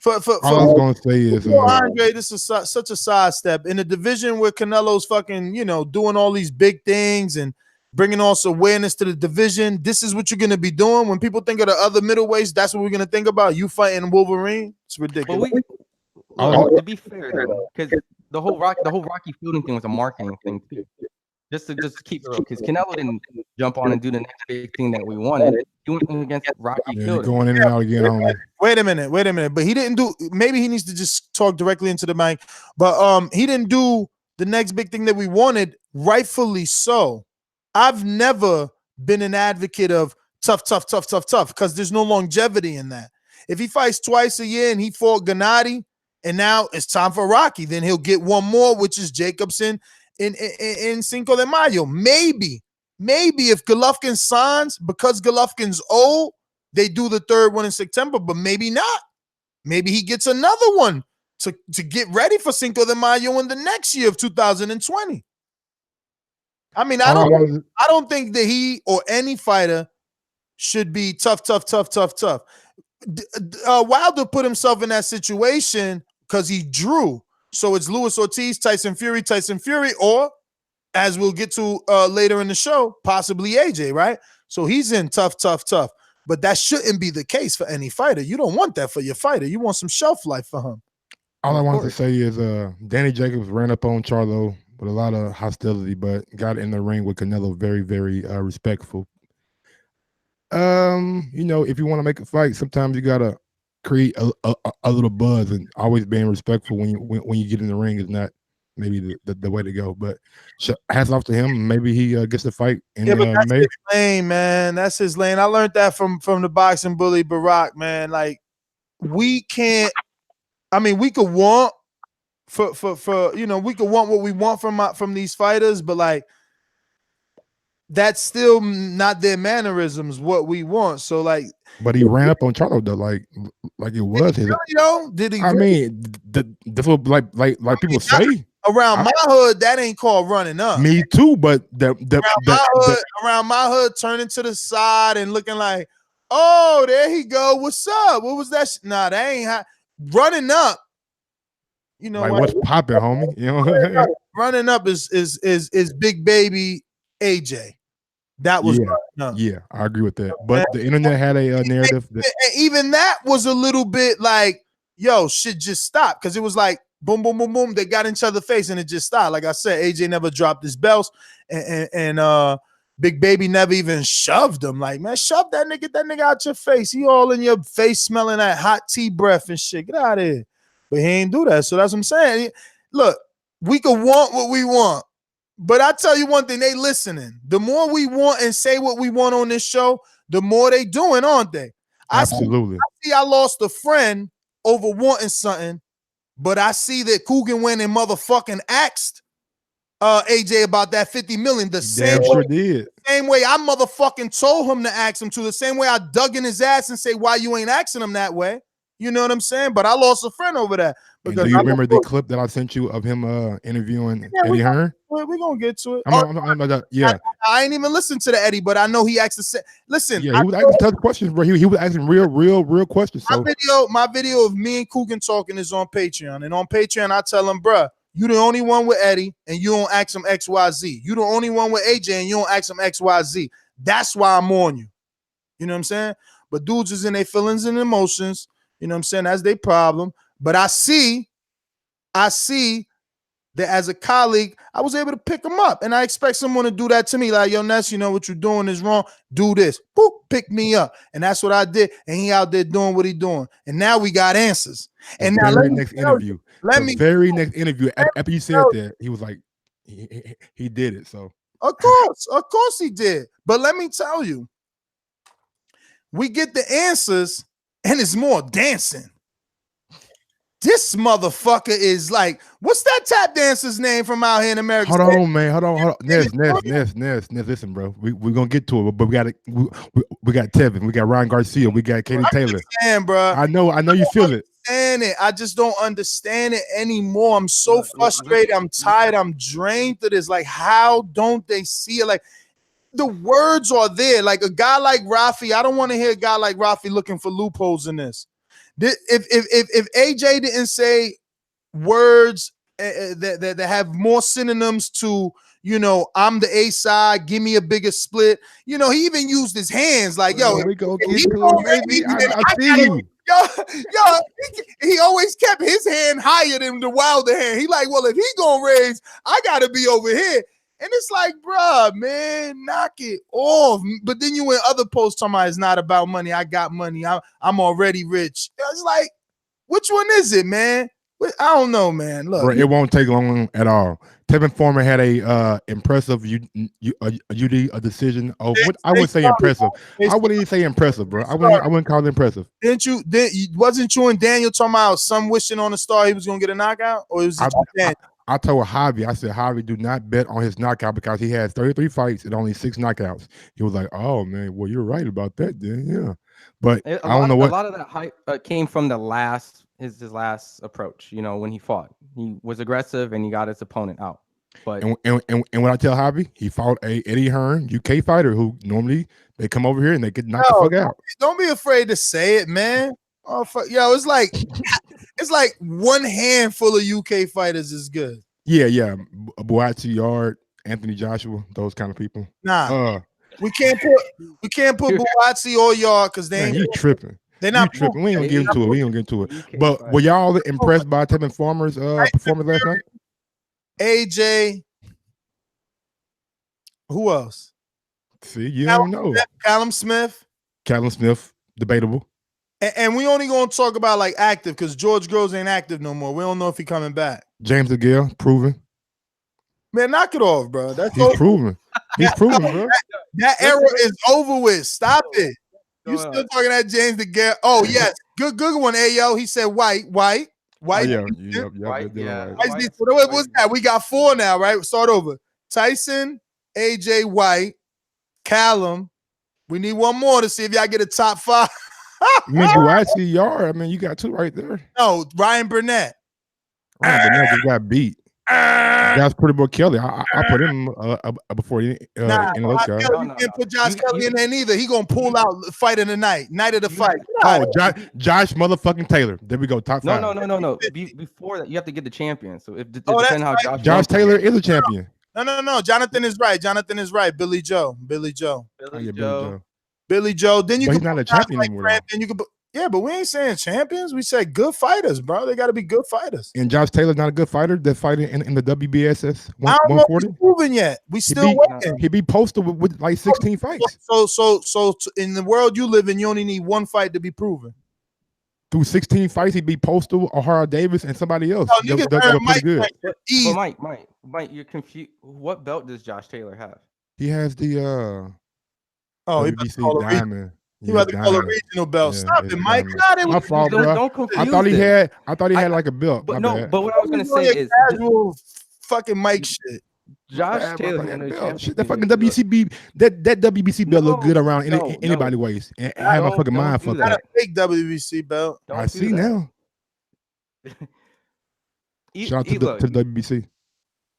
All I was gonna say is Andre, this is such a sidestep in a division where Canelo's fucking, doing all these big things and bringing also awareness to the division. This is what you're going to be doing. When people think of the other middleweights, that's what we're going to think about. You fighting Wolverine? It's ridiculous. To be fair, though, because the whole Rocky Fielding thing was a marketing thing, too. Just to keep it real, because Canelo didn't jump on and do the next big thing that we wanted. He went against Rocky Fielding. Going in and out again. Wait a minute. But he didn't do – maybe he needs to just talk directly into the mic. But he didn't do – the next big thing that we wanted, rightfully so. I've never been an advocate of tough, because there's no longevity in that. If he fights twice a year and he fought Gennady, and now it's time for Rocky, then he'll get one more, which is Jacobson in Cinco de Mayo. Maybe if Golovkin signs, because Golovkin's old, they do the third one in September, but maybe not. Maybe he gets another one to get ready for Cinco de Mayo in the next year of 2020. I mean, I don't think that he or any fighter should be tough. Wilder put himself in that situation because he drew. So it's Luis Ortiz, Tyson Fury, or as we'll get to later in the show, possibly AJ, right? So he's in tough. But that shouldn't be the case for any fighter. You don't want that for your fighter. You want some shelf life for him. All I wanted to say is Danny Jacobs ran up on Charlo with a lot of hostility, but got in the ring with Canelo very, very respectful. You know, if you want to make a fight, sometimes you gotta create a little buzz, and always being respectful when you get in the ring is not maybe the way to go. But hats off to him. Maybe he gets the fight in that's May. his lane, man. That's his lane. I learned that from the boxing bully Barack, man. Like, we can't. I mean, we could want for you know, we could want what we want from these fighters, but like, that's still not their mannerisms what we want. So like, but he ran up on Charlo though, like it was his. Did he? I mean, that's what like people say. Around my hood, that ain't called running up. Me too, but around my hood, turning to the side and looking like, oh, there he go. What's up? What was that? Nah, that ain't running up. You know, like what's popping, homie? You know, running up is Big Baby AJ. That was yeah, I agree with that. But the internet had a narrative that even that was a little bit like, yo, shit just stopped, because it was like boom, boom, boom, boom. They got each other face and it just stopped. Like I said, AJ never dropped his belts, and Big Baby never even shoved him. Like, man, shove that nigga out your face. He all in your face, smelling that hot tea breath and shit. Get out of here. But he ain't do that. So that's what I'm saying. Look, we can want what we want. But I tell you one thing, they listening. The more we want and say what we want on this show, the more they doing, aren't they? Absolutely. I lost a friend over wanting something, but I see that Coogan went and motherfucking asked AJ about that 50 million. The same way I motherfucking told him to ask him to, the same way I dug in his ass and say, why you ain't asking him that way? You know what I'm saying? But I lost a friend over that. Do you remember the clip that I sent you of him interviewing Eddie Hearn? We're going to get to it. I ain't even listened to the Eddie, but I know he asked the same. Listen. Yeah, he was asking tough questions, bro. He was asking real questions. So. My video of me and Coogan talking is on Patreon. And on Patreon, I tell him, bruh, you the only one with Eddie, and you don't ask him XYZ. You the only one with AJ, and you don't ask him XYZ. That's why I'm on you. You know what I'm saying? But dudes is in their feelings and emotions. You know what I'm saying? That's their problem. But I see that as a colleague, I was able to pick him up. And I expect someone to do that to me. Like, yo, Ness, you know what you're doing is wrong. Do this. Boop, pick me up. And that's what I did. And he out there doing what he doing. And now we got answers. And now very next interview after you said that, he was like, he did it. So of course he did. But let me tell you, we get the answers, and it's more dancing. This motherfucker is like, what's that tap dancer's name from out here in America? Hold on, man. Hold on. Ness, listen, bro. We're gonna get to it, but we got Tevin, we got Ryan Garcia, we got Katy Taylor. Bro. I know you feel it. I just don't understand it anymore. I'm so frustrated. I'm tired. I'm drained to this. Like, how don't they see it? Like, the words are there. Like, a guy like Rafi, I don't want to hear a guy like Rafi looking for loopholes in this. If AJ didn't say words that have more synonyms to, you know, I'm the A side, give me a bigger split. You know, he even used his hands. Like, yo, we go get to it, I see you. Yo, he always kept his hand higher than the Wilder hand. He like, well, if he gonna raise, I gotta be over here. And it's like, bruh, man, knock it off. But then you in other posts talking about it's not about money. I got money. I'm already rich. It's like, which one is it, man? I don't know, man. Look, bro, it won't take long at all. Tevin Farmer had a impressive a decision. Oh, I wouldn't say impressive. I wouldn't even say impressive, bro. I wouldn't call it impressive. Wasn't you and Daniel talking about some wishing on the star he was gonna get a knockout, or was it I told Javi, I said, Javi, do not bet on his knockout because he has 33 fights and only 6 knockouts. He was like, oh man, well, you're right about that, then, yeah. But I don't know what. A lot of that hype came from his last approach. You know, when he fought, he was aggressive and he got his opponent out. But and when I tell Javi, he fought a Eddie Hearn UK fighter who normally they come over here and they get knocked the fuck out. Don't be afraid to say it, man. Oh fuck, yo, it's like one handful of UK fighters is good. Yeah. Boatsy Yard, Anthony Joshua, those kind of people. Nah, we can't put Boatsy or Yard because they ain't. You tripping? They're not tripping. We ain't gonna get into it. But were y'all impressed by Tevin Farmer's performance last night? AJ, who else? See, you don't know. Callum Smith, debatable. And we only gonna talk about like active because George Groves ain't active no more. We don't know if he coming back. James DeGale, proven. Man, knock it off, bro. He's proven. He's proven, bro. That era is over with. Stop it. You still talking that James DeGale? Oh yes, good one. Ayo, he said white. Oh, yeah. What was that? We got 4 now, right? Start over. Tyson, AJ White, Callum. We need one more to see if y'all get a top 5. I see Yard. I mean, you got 2 right there. No, Ryan Burnett. Ryan Burnett just got beat. That's pretty much Kelly. I put him before any of those guys. You can't put Josh Kelly in there neither. He gonna pull out fight of the night of the fight. Oh, Josh motherfucking Taylor. There we go. Top 5. No. Before that, you have to get the champion. So if depending how Josh Taylor is a champion. No. Jonathan is right. Billy Joe. Billy Joe. Then you. But he's not a champion anymore. Then you could. Yeah, but we ain't saying champions. We said good fighters, bro. They got to be good fighters. And Josh Taylor's not a good fighter. They're fighting in the WBSS 140. I don't know if he's proven yet. We still waiting. He'd be posted with like 16 fights. So in the world you live in, you only need 1 fight to be proven. Through 16 fights, he'd be posted with O'Hara Davis and somebody else. They're pretty good. But Mike, you're confused. What belt does Josh Taylor have? He has the WBC Diamond. You have to call a regional belt. Stop it, Mike. My fault, bro. Don't confuse I thought he had like a belt. But what I was gonna say is casual fucking Mike shit. Josh Taylor, that fucking WBC that WBC belt look good around anybody waist. And I have my fucking mind fucked up. Not a fake WBC belt. I see now. Shout out to the WBC.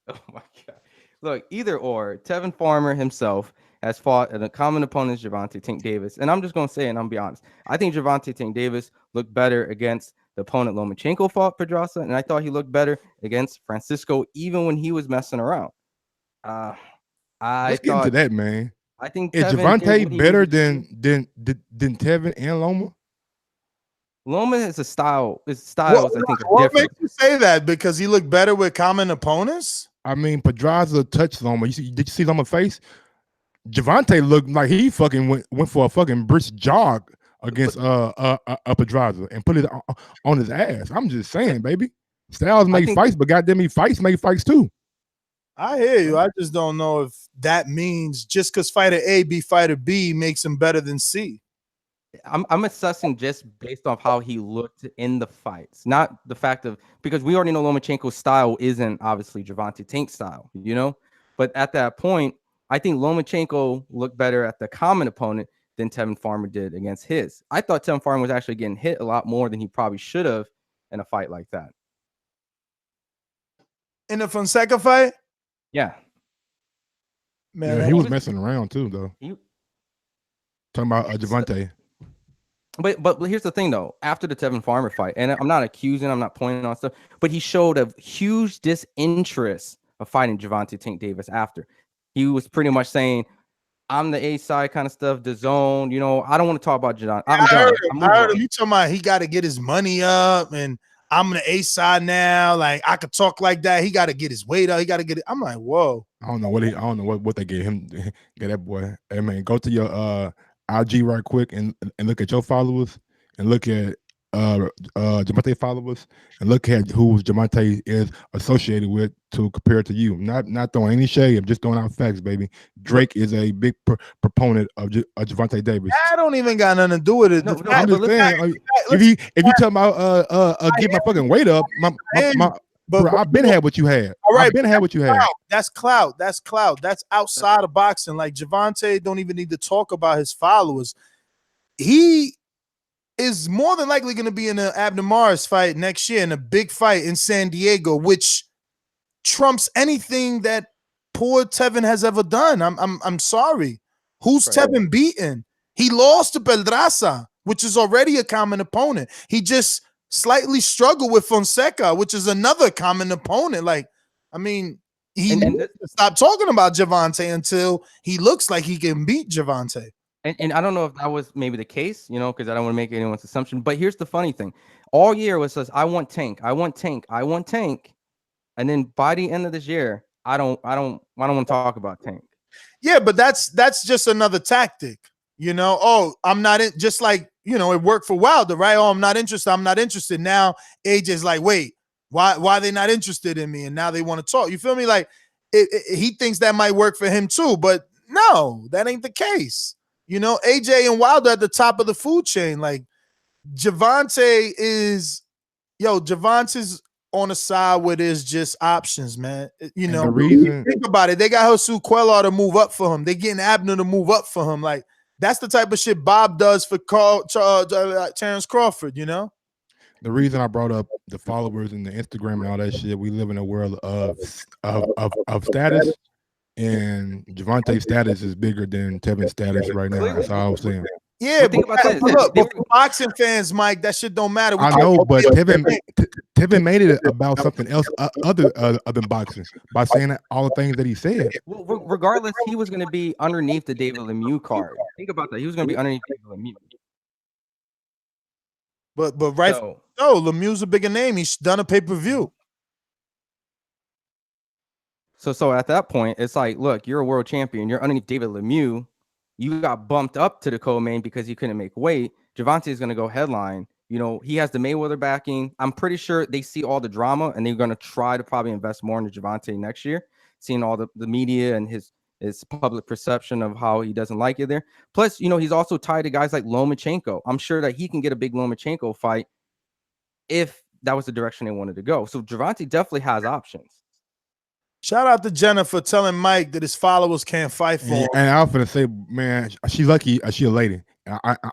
Oh my god! Look, either or. Tevin Farmer himself has fought a common opponent, Gervonta Tank Davis. And I'm just going to say, and I'm going to be honest, I think Gervonta Tank Davis looked better against the opponent Lomachenko fought Pedraza, and I thought he looked better against Francisco, even when he was messing around. Let's get into that, man. I think is Gervonta better than Tevin and Loma? Loma is a style. His styles, I think, are what different. makes you say that? Because he looked better with common opponents? I mean, Pedraza touched Loma. Did you see Loma's face? Gervonta looked like he fucking went for a fucking brisk jog against Pedraza and put it on his ass. I'm just saying, baby. Styles make fights, but goddamn, he make fights too. I hear you. I just don't know if that means just because fighter A beat fighter B makes him better than C. I'm assessing just based off how he looked in the fights, not the fact of, because we already know Lomachenko's style isn't obviously Gervonta Tank's style, you know. But at that point, I think Lomachenko looked better at the common opponent than Tevin Farmer did against his. I thought Tevin Farmer was actually getting hit a lot more than he probably should have in a fight like that. In the Fonseca fight? Yeah. Man, yeah, he was messing around too, though. Talking about Gervonta. But here's the thing, though. After the Tevin Farmer fight, and I'm not accusing, I'm not pointing on stuff, but he showed a huge disinterest of fighting Gervonta Tank Davis after. He was pretty much saying, I'm the A side kind of stuff, the zone. You know, I don't want to talk about Gervonta. I heard him. You talking about he got to get his money up, and I'm the A side now. Like, I could talk like that. He got to get his weight up. He got to get it. I'm like, whoa. I don't know what they gave him. Get that boy. Hey man, go to your IG right quick and look at your followers and look at Javante followers and look at who Javante is associated with to compare to you. Not throwing any shade. I'm just throwing out facts, baby. Drake is a big proponent of Javante Davis. I don't even got nothing to do with it. I'm just saying. If you tell me get my fucking weight up, bro, I've been had what you had. All right, I've been had what you had. That's clout. That's clout. That's outside of boxing. Like Javante don't even need to talk about his followers. He is more than likely going to be in an Abner Mares fight next year, in a big fight in San Diego, which trumps anything that poor Tevin has ever done. I'm sorry. Who's Tevin beaten? He lost to Pedraza, which is already a common opponent. He just slightly struggled with Fonseca, which is another common opponent. Like, I mean, he needs to stop talking about Javante until he looks like he can beat Javante. And I don't know if that was maybe the case, you know, because I don't want to make anyone's assumption. But here's the funny thing. All year was says, I want Tank, I want Tank, I want Tank. And then by the end of this year, I don't want to talk about Tank. Yeah, but that's just another tactic. You know, oh, I'm not in, just like, you know, it worked for Wilder, right? Oh, I'm not interested. I'm not interested. Now AJ's like, wait, why are they not interested in me? And now they want to talk. You feel me? Like he thinks that might work for him too, but no, that ain't the case. You know, AJ and Wilder at the top of the food chain. Like Javante's on the side where there's just options, man. You know, think about it. They got Josu Cuellar to move up for him. They getting Abner to move up for him. Like that's the type of shit Bob does for Terrence Crawford, you know? The reason I brought up the followers and the Instagram and all that shit, we live in a world of status. And Javante's status is bigger than Tevin's status right now. That's all I'm saying. Yeah, but for boxing fans, Mike, that shit don't matter. I know, but Tevin made it about something else other than boxing by saying all the things that he said. Well, regardless, he was going to be underneath the David Lemieux card. Think about that. He was going to be underneath David Lemieux. But right, Lemieux's a bigger name. He's done a pay-per-view. So at that point, it's like, look, you're a world champion. You're underneath David Lemieux. You got bumped up to the co-main because you couldn't make weight. Javante is going to go headline. You know, he has the Mayweather backing. I'm pretty sure they see all the drama and they're going to try to probably invest more into Javante next year, seeing all the media and his public perception of how he doesn't like it there. Plus, you know, he's also tied to guys like Lomachenko. I'm sure that he can get a big Lomachenko fight if that was the direction they wanted to go. So Javante definitely has options. Shout out to Jenna for telling Mike that his followers can't fight for him. And I'm gonna say, man, she's lucky. She a lady.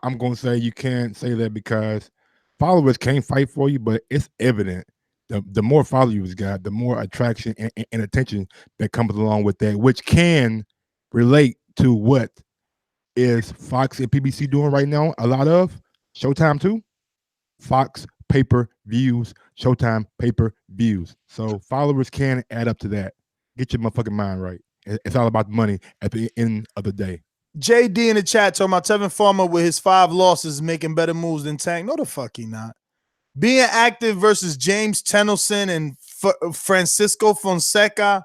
I'm gonna say you can't say that because followers can't fight for you, but it's evident. The more followers you got, the more attraction and attention that comes along with that, which can relate to what is Fox and PBC doing right now. A lot of Showtime too. Fox pay-per-views, Showtime pay-per-views. So followers can add up to that. Get your motherfucking mind right. It's all about money at the end of the day. JD in the chat talking about Tevin Farmer with his 5 losses making better moves than Tank. No, the fuck he not. Being active versus James Tennyson and Francisco Fonseca,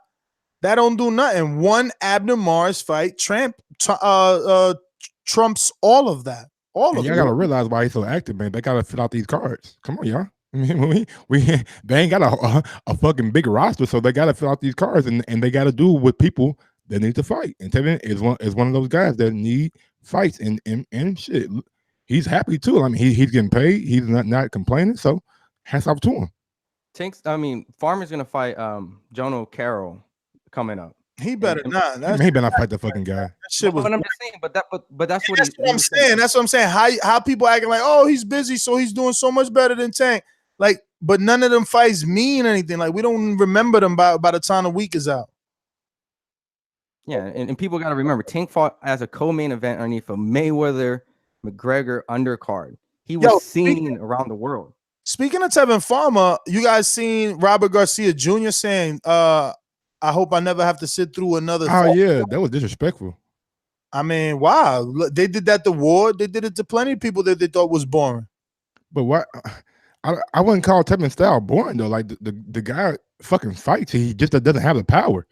that don't do nothing. One Abner Mares fight trumps all of that. All of y'all gotta realize why he's so active, man. They gotta fill out these cards. Come on, y'all. I mean, they ain't got a fucking big roster, so they gotta fill out these cards, and they gotta do with people that need to fight. And Tevin is one of those guys that need fights, and shit. He's happy too. I mean, he's getting paid. He's not complaining. So hats off to him. Farmer's gonna fight Jono Carroll coming up. He better not. He better not fight the fucking guy. That shit was. But I'm just saying. But that's what I'm saying. That's what I'm saying. How people acting like, oh, he's busy, so he's doing so much better than Tank. Like, but none of them fights mean anything. Like, we don't remember them by the time the week is out. Yeah, and people got to remember, Tank fought as a co-main event underneath a Mayweather McGregor undercard. He was seen around the world. Speaking of Tevin Farmer, you guys seen Robert Garcia Jr. saying, I hope I never have to sit through another. Oh, yeah, that was disrespectful. I mean, wow. They did that to Ward. They did it to plenty of people that they thought was boring. But what? I wouldn't call Tevin style boring, though. Like, the guy fucking fights. He just doesn't have the power.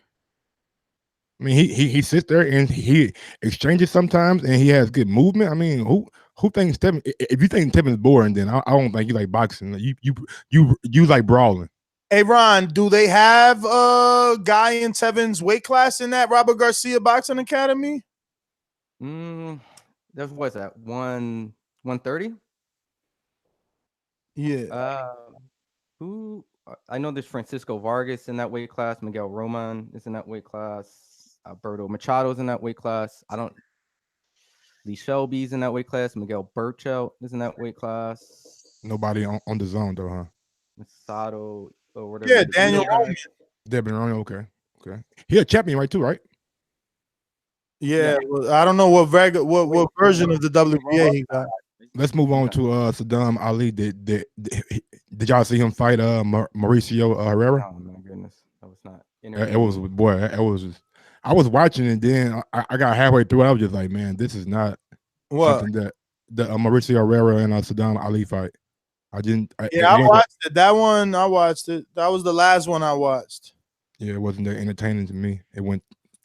I mean, he sits there and he exchanges sometimes, and he has good movement. I mean, Who thinks Tevin? If you think Tevin's boring, then I don't think you like boxing. You like brawling. Hey Ron, do they have a guy in Tevin's weight class in that Robert Garcia Boxing Academy? What's that? 130? Yeah. Who? I know there's Francisco Vargas in that weight class. Miguel Roman is in that weight class. Alberto Machado's in that weight class. Lee Shelby's in that weight class. Miguel Burchell is in that weight class. Nobody on the zone though, huh? Masato or whatever. Yeah, Daniel. Devin Roman, okay. He a champion, right? Too, right? Yeah. Well, I don't know what version of the WBA he got. Let's move on to Sadam Ali. Did y'all see him fight Mauricio Herrera? Oh my goodness, that was not. It was boy. It was. I was watching and then I got halfway through. I was just like, man, this is not something that the Mauricio Herrera and Sadam Ali fight. I watched it. That one I watched it. That was the last one I watched. Yeah, it wasn't that entertaining to me. It went.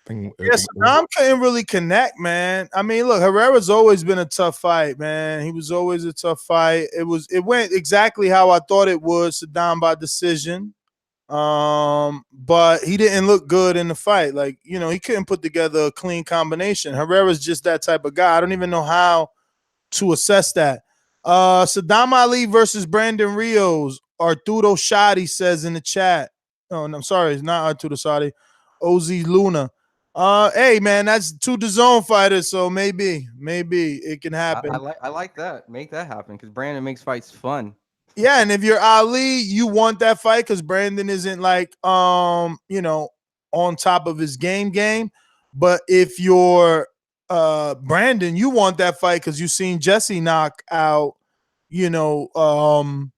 Sadam couldn't really connect, man. I mean, look, Herrera's always been a tough fight, man. He was always a tough fight. It went exactly how I thought it would. Sadam by decision. But he didn't look good in the fight. Like, he couldn't put together a clean combination. Herrera's just that type of guy. I don't even know how to assess that. Sadam Ali versus Brandon Rios. Arturo Shadi says in the chat. Oh, no, I'm sorry, it's not Arturo Shadi. OZ Luna. Hey man, that's 2 DAZN fighters, so maybe it can happen. I like that. Make that happen because Brandon makes fights fun. Yeah, and if you're Ali, you want that fight because Brandon isn't like on top of his game. But if you're Brandon, you want that fight because you've seen Jesse knock out Sadam,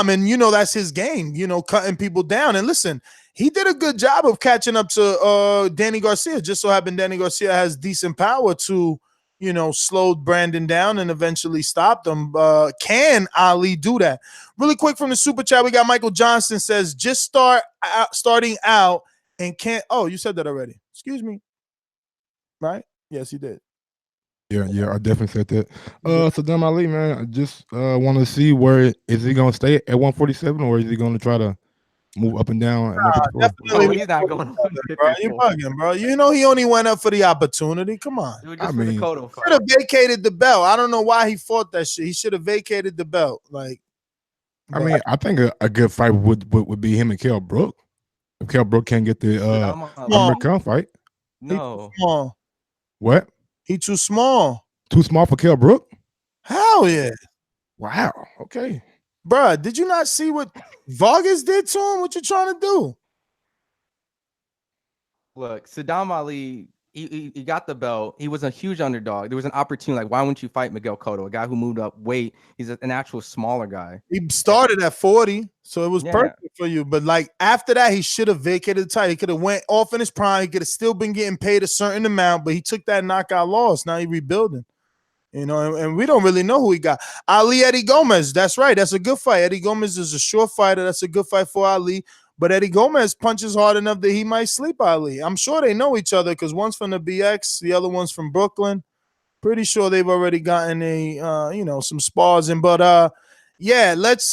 and that's his game, cutting people down. And listen, he did a good job of catching up to Danny Garcia. Just so happened Danny Garcia has decent power to slowed Brandon down and eventually stopped him. Can Ali do that? Really quick from the super chat, we got Michael Johnson says, just starting out and can't. Oh, you said that already. Excuse me. Right? Yes, you did. Yeah, I definitely said that. Sadam Ali, man, I just want to see where is he going to stay at 147 or is he going to try to move up and down? Definitely. He's not going bro. You're bugging, bro. He only went up for the opportunity. Come on. Dude, I mean, should have vacated the belt. I don't know why he fought that shit. He should have vacated the belt. Like, I mean, I think a good fight would be him and Kell Brook. If Kell Brook can't get the American fight. No. Small. What? He too small. Too small for Kell Brook? Hell yeah. Wow. Okay. Bruh, did you not see what Vargas did to him? What you trying to do? Look, Sadam Ali, he got the belt. He was a huge underdog. There was an opportunity. Like, why wouldn't you fight Miguel Cotto, a guy who moved up weight? He's an actual smaller guy. He started at 40, so it was perfect for you. But like after that, he should have vacated the title. He could have went off in his prime. He could have still been getting paid a certain amount, but he took that knockout loss. Now he rebuilding. And we don't really know who he got. Ali Eddie Gomez. That's right. That's a good fight. Eddie Gomez is a short fighter. That's a good fight for Ali. But Eddie Gomez punches hard enough that he might sleep Ali. I'm sure they know each other because one's from the BX, the other one's from Brooklyn. Pretty sure they've already gotten some spars in. But yeah, let's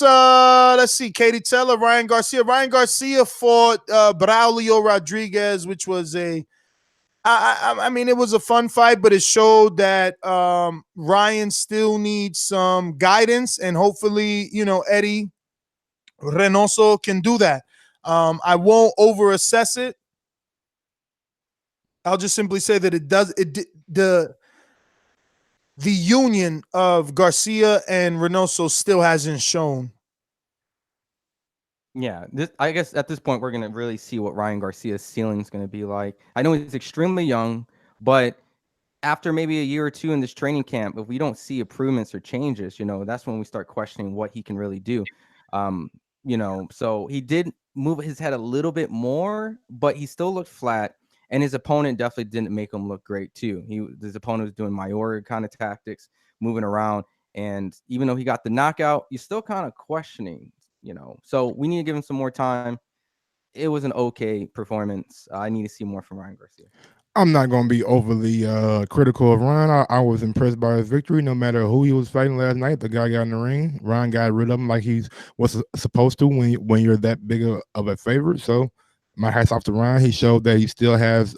see. Katy Taylor, Ryan Garcia. Ryan Garcia fought Braulio Rodriguez, which was I mean, it was a fun fight, but it showed that Ryan still needs some guidance, and hopefully, Eddie Reynoso can do that. I won't overassess it. I'll just simply say that the union of Garcia and Reynoso still hasn't shown. Yeah, I guess at this point, we're going to really see what Ryan Garcia's ceiling is going to be like. I know he's extremely young, but after maybe a year or two in this training camp, if we don't see improvements or changes, that's when we start questioning what he can really do. So he did move his head a little bit more, but he still looked flat. And his opponent definitely didn't make him look great, too. His opponent was doing Mayor kind of tactics, moving around. And even though he got the knockout, you're still kind of questioning. So we need to give him some more time. It was an okay performance. I need to see more from Ryan Garcia. I'm not going to be overly critical of Ryan. I was impressed by his victory. No matter who he was fighting last night, the guy got in the ring. Ryan got rid of him like he was supposed to when you're that big of a favorite. So my hat's off to Ryan. He showed that he still has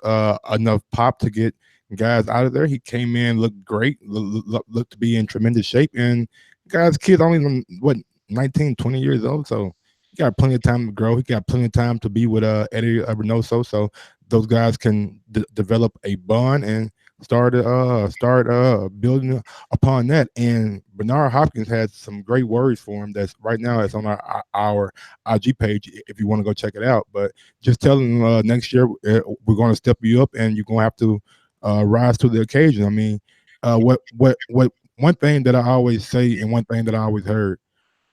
enough pop to get guys out of there. He came in, looked great, looked to be in tremendous shape. And guys, kid only, 19, 20 years old. So he got plenty of time to grow. He got plenty of time to be with Eddie Reynoso. So those guys can develop a bond and start building upon that. And Bernard Hopkins had some great words for him. That's right now. It's on our IG page if you want to go check it out. But just tell him next year we're going to step you up and you're going to have to rise to the occasion. I mean, what one thing that I always say and one thing that I always heard.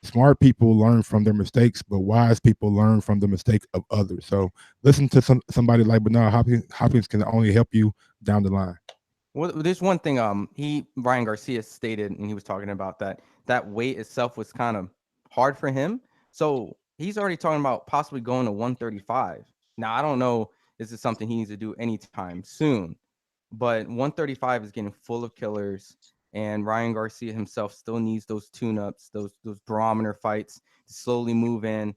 Smart people learn from their mistakes, but wise people learn from the mistake of others. So listen to somebody like Bernard Hopkins can only help you down the line. Well, there's one thing Ryan Garcia stated, and he was talking about that weight itself was kind of hard for him. So he's already talking about possibly going to 135. Now, I don't know this is something he needs to do anytime soon, but 135 is getting full of killers. And Ryan Garcia himself still needs those tune-ups, those barometer fights to slowly move in.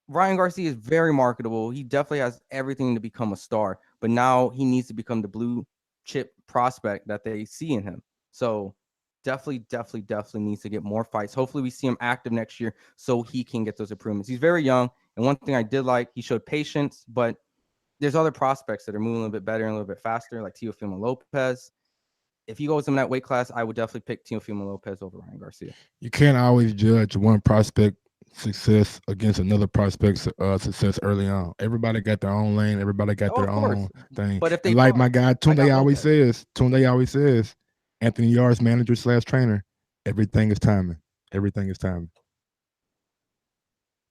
Ryan Garcia is very marketable. He definitely has everything to become a star, but now he needs to become the blue chip prospect that they see in him. So definitely needs to get more fights. Hopefully we see him active next year so he can get those improvements. He's very young, and one thing I did like, he showed patience, but there's other prospects that are moving a little bit better and a little bit faster, like Teofimo Lopez. If he goes in that weight class, I would definitely pick Teofimo Lopez over Ryan Garcia. You can't always judge one prospect success against another prospect's success early on. Everybody got their own lane. Everybody got their own thing. But if they like my guy Tunde always says, Anthony Yar's manager / trainer, everything is timing. Everything is timing.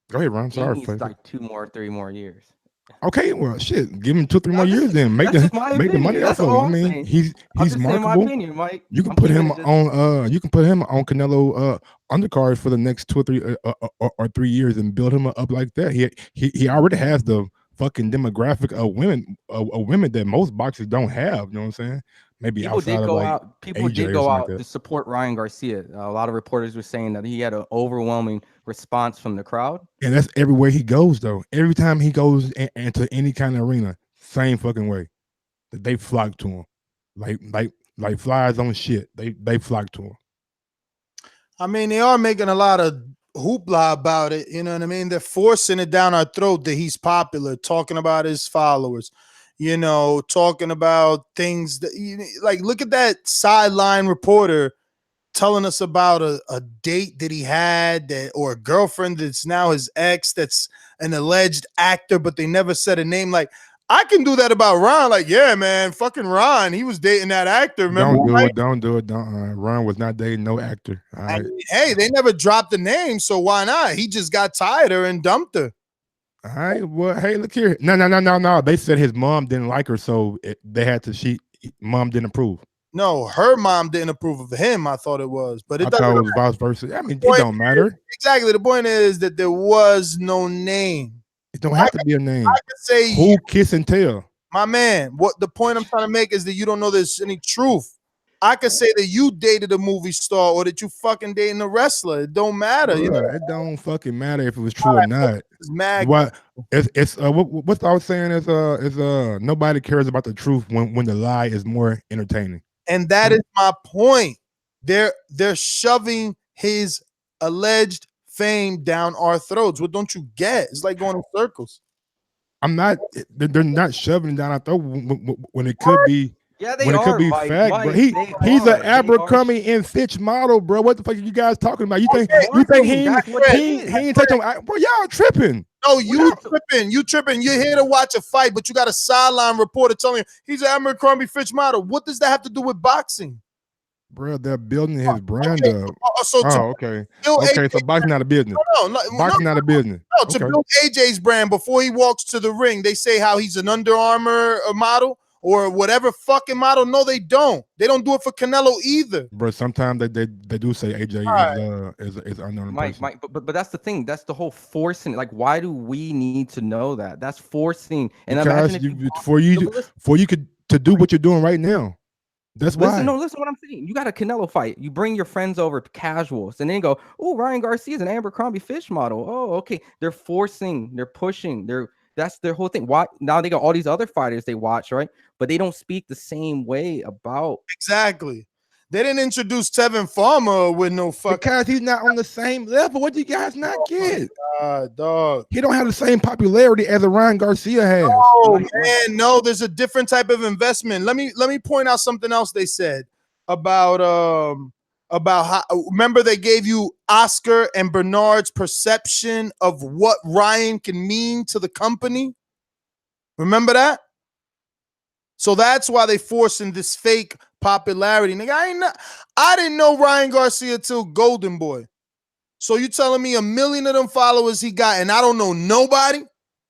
Go ahead, Ron. Sorry. He needs like 3 more years. Okay, well, shit. Give him 2-3 more years, then make the money off of him. I mean, he's marketable. Opinion, Mike. You can put him on. You can put him on Canelo undercard for the next 2 or 3 years and build him up like that. He already has the fucking demographic of women that most boxers don't have. You know what I'm saying? Maybe people did go out to support Ryan Garcia. A lot of reporters were saying that he had an overwhelming response from the crowd. And that's everywhere he goes, though. Every time he goes into any kind of arena, same fucking way. They flock to him, like flies on shit. They flock to him. I mean, they are making a lot of hoopla about it. You know what I mean? They're forcing it down our throat that he's popular, talking about his followers. You know, talking about things that, like, look at that sideline reporter telling us about a date that he had or a girlfriend that's now his ex that's an alleged actor, but they never said a name. Like, I can do that about Ron. Like, yeah, man, fucking Ron. He was dating that actor. Remember? Don't do it. Ron was not dating no actor. All right. I mean, hey, they never dropped the name, so why not? He just got tired of her and dumped her. All right. Well, hey, look here. No. They said his mom didn't like her, so they had to. Mom didn't approve. No, her mom didn't approve of him. I thought it was, but it thought it was vice versa. I mean, it don't matter. Exactly. The point is that there was no name. It don't have to be a name. I could say who, kiss and tell. My man, what the point I'm trying to make is that you don't know there's any truth. I could say that you dated a movie star or that you fucking dating a wrestler. It don't matter. Yeah, you know? It don't fucking matter if it was true or not. It's mad. What I was saying is nobody cares about the truth when the lie is more entertaining. And that is my point. They're shoving his alleged fame down our throats. What don't you get? It's like going in circles. They're not shoving it down our throat when it could be. Yeah, they when are. It could be fact, bro. He's an Abercrombie and Fitch model, bro. What the fuck are you guys talking about? You think he ain't touching? Bro, y'all tripping. No, you tripping. You tripping. You're here to watch a fight, but you got a sideline reporter telling you he's an Abercrombie Fitch model. What does that have to do with boxing? Bro, they're building his brand up. Okay. Okay, so boxing not a business. Boxing not a business. No, to build AJ's brand before he walks to the ring, they say how he's an Under Armour model or whatever fucking model. No, they don't. They don't do it for Canelo either. Bro, sometimes they do say AJ is unknown. Mike, but that's the thing. That's the whole forcing. Like, why do we need to know that? That's forcing. And because before you could to do what you're doing right now. That's why. Listen what I'm saying. You got a Canelo fight. You bring your friends over, casuals, and then go, oh, Ryan Garcia is an Abercrombie fish model. Oh, okay. They're pushing. That's their whole thing. Why now they got all these other fighters they watch, right? But they don't speak the same way about exactly. They didn't introduce Tevin Farmer with no fucking because he's not on the same level. What do you guys not get? Dog. He don't have the same popularity as a Ryan Garcia has. Oh man, no, there's a different type of investment. Let me point out something else they said about how remember they gave you Oscar and Bernard's perception of what Ryan can mean to the company. Remember that? So that's why they forcing this fake popularity. Nigga, I didn't know Ryan Garcia till Golden Boy. So you telling me 1 million of them followers he got and I don't know nobody?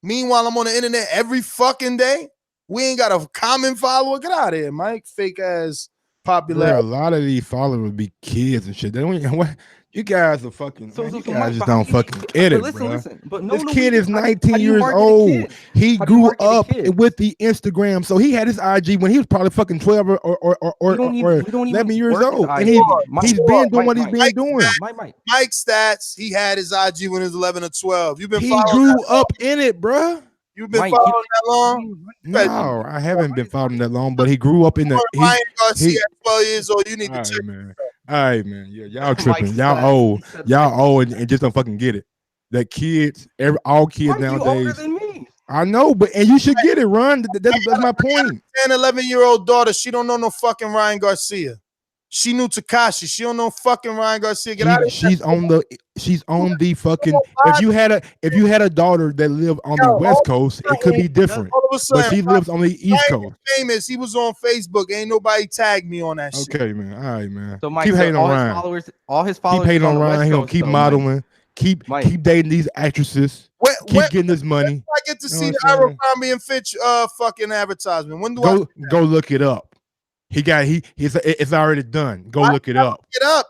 Meanwhile, I'm on the internet every fucking day. We ain't got a common follower. Get out of here, Mike. Fake ass popularity. A lot of these followers be kids and shit. They don't even, what you guys are fucking. You guys just don't fucking get it, bro. This kid is 19 years old. He grew up with the Instagram, so he had his IG when he was probably fucking 12 or 11 years old, and he's been doing what he's been doing. Mike stats. He had his IG when he was 11 or 12. You've been. He grew up in it, bro. You've been following that long? No, I haven't been following that long, but he grew up in the. Ryan Garcia, 12 years old. You need to check. Man. All right, man. Yeah, y'all tripping. Y'all old. Y'all old and just don't fucking get it. That kids, all kids nowadays. Older than me. I know, but and you should get it, Ron. That's my point. 10, 11-year-old daughter. She don't know no fucking Ryan Garcia. She knew Takashi. She don't know fucking Ryan Garcia. Get out of here. She's on the fucking. If you had a daughter that lived on the West Coast, it could be different. But she lives on the East Coast. Famous. He was on Facebook. Ain't nobody tagged me on that shit. Okay, man. All right, man. So Mike, keep hating on Ryan. All his followers. Keep hating on Ryan. He gonna keep modeling. Keep dating these actresses. Keep getting this money. I get to see the Abercrombie and Fitch fucking advertisement. When do go look it up? It's already done. Go look it up. Look it up.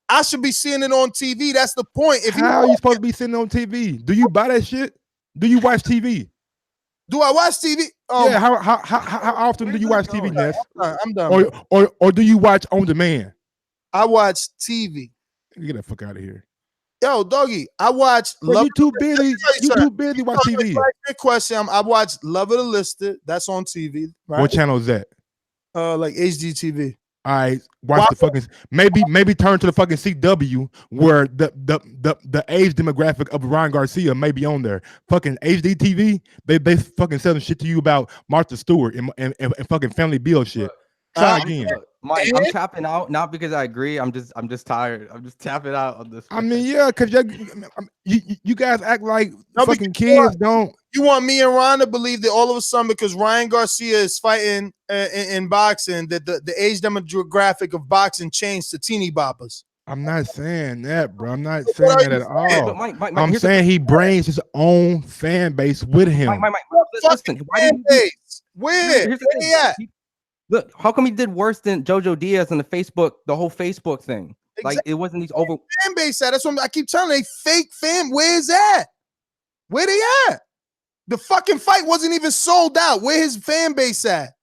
I should be seeing it on TV. That's the point. How are you supposed to be seeing it on TV? Do you buy that shit? Do you watch TV? Do I watch TV? Yeah. How often do you watch TV, Ness? I'm done. Or do you watch on demand? I watch TV. Get the fuck out of here. Yo, doggy, I watch. You too busy. You too busy watch TV. Good question. I watch Love of the Listed. That's on TV. Right? What channel is that? Like HGTV. All right, watch the fucking maybe turn to the fucking CW where the age demographic of Ryan Garcia may be on there. Fucking HDTV, they fucking selling shit to you about Martha Stewart and fucking Family Bill shit. Try again. Mike, I'm tapping out not because I agree. I'm just tired. I'm just tapping out on this. I mean, yeah, because you guys act like fucking kids don't. You want me and Ron to believe that all of a sudden because Ryan Garcia is fighting in boxing that the age demographic of boxing changed to teeny boppers? I'm not saying that, bro. I'm not saying that at all. Mike, I'm saying he brings his own fan base with him. Mike, listen. Where? Where he at? Look, how come he did worse than JoJo Diaz on the whole Facebook thing? Like it wasn't these over fan base at. That's what I keep telling you. Fake fan. Where's that? Where they at? The fucking fight wasn't even sold out. Where his fan base at?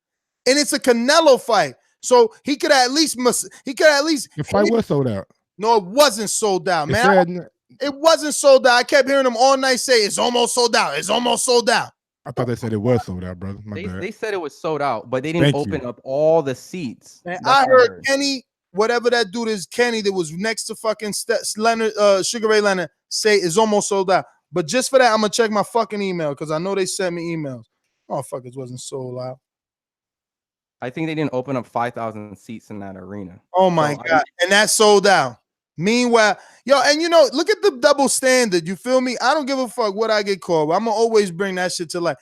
And it's a Canelo fight. So he could at least the fight was sold out. No, it wasn't sold out, man. It wasn't sold out. I kept hearing him all night say it's almost sold out. It's almost sold out. I thought they said it was sold out, brother. They said it was sold out, but they didn't open up all the seats. Man, I heard Kenny, whatever that dude is, Kenny that was next to fucking Leonard, Sugar Ray Leonard, say it's almost sold out. But just for that, I'm gonna check my fucking email because I know they sent me emails. Motherfuckers wasn't sold out. I think they didn't open up 5,000 seats in that arena. Oh my God. And that's sold out. Meanwhile, and look at the double standard. You feel me? I don't give a fuck what I get called. I'm gonna always bring that shit to life.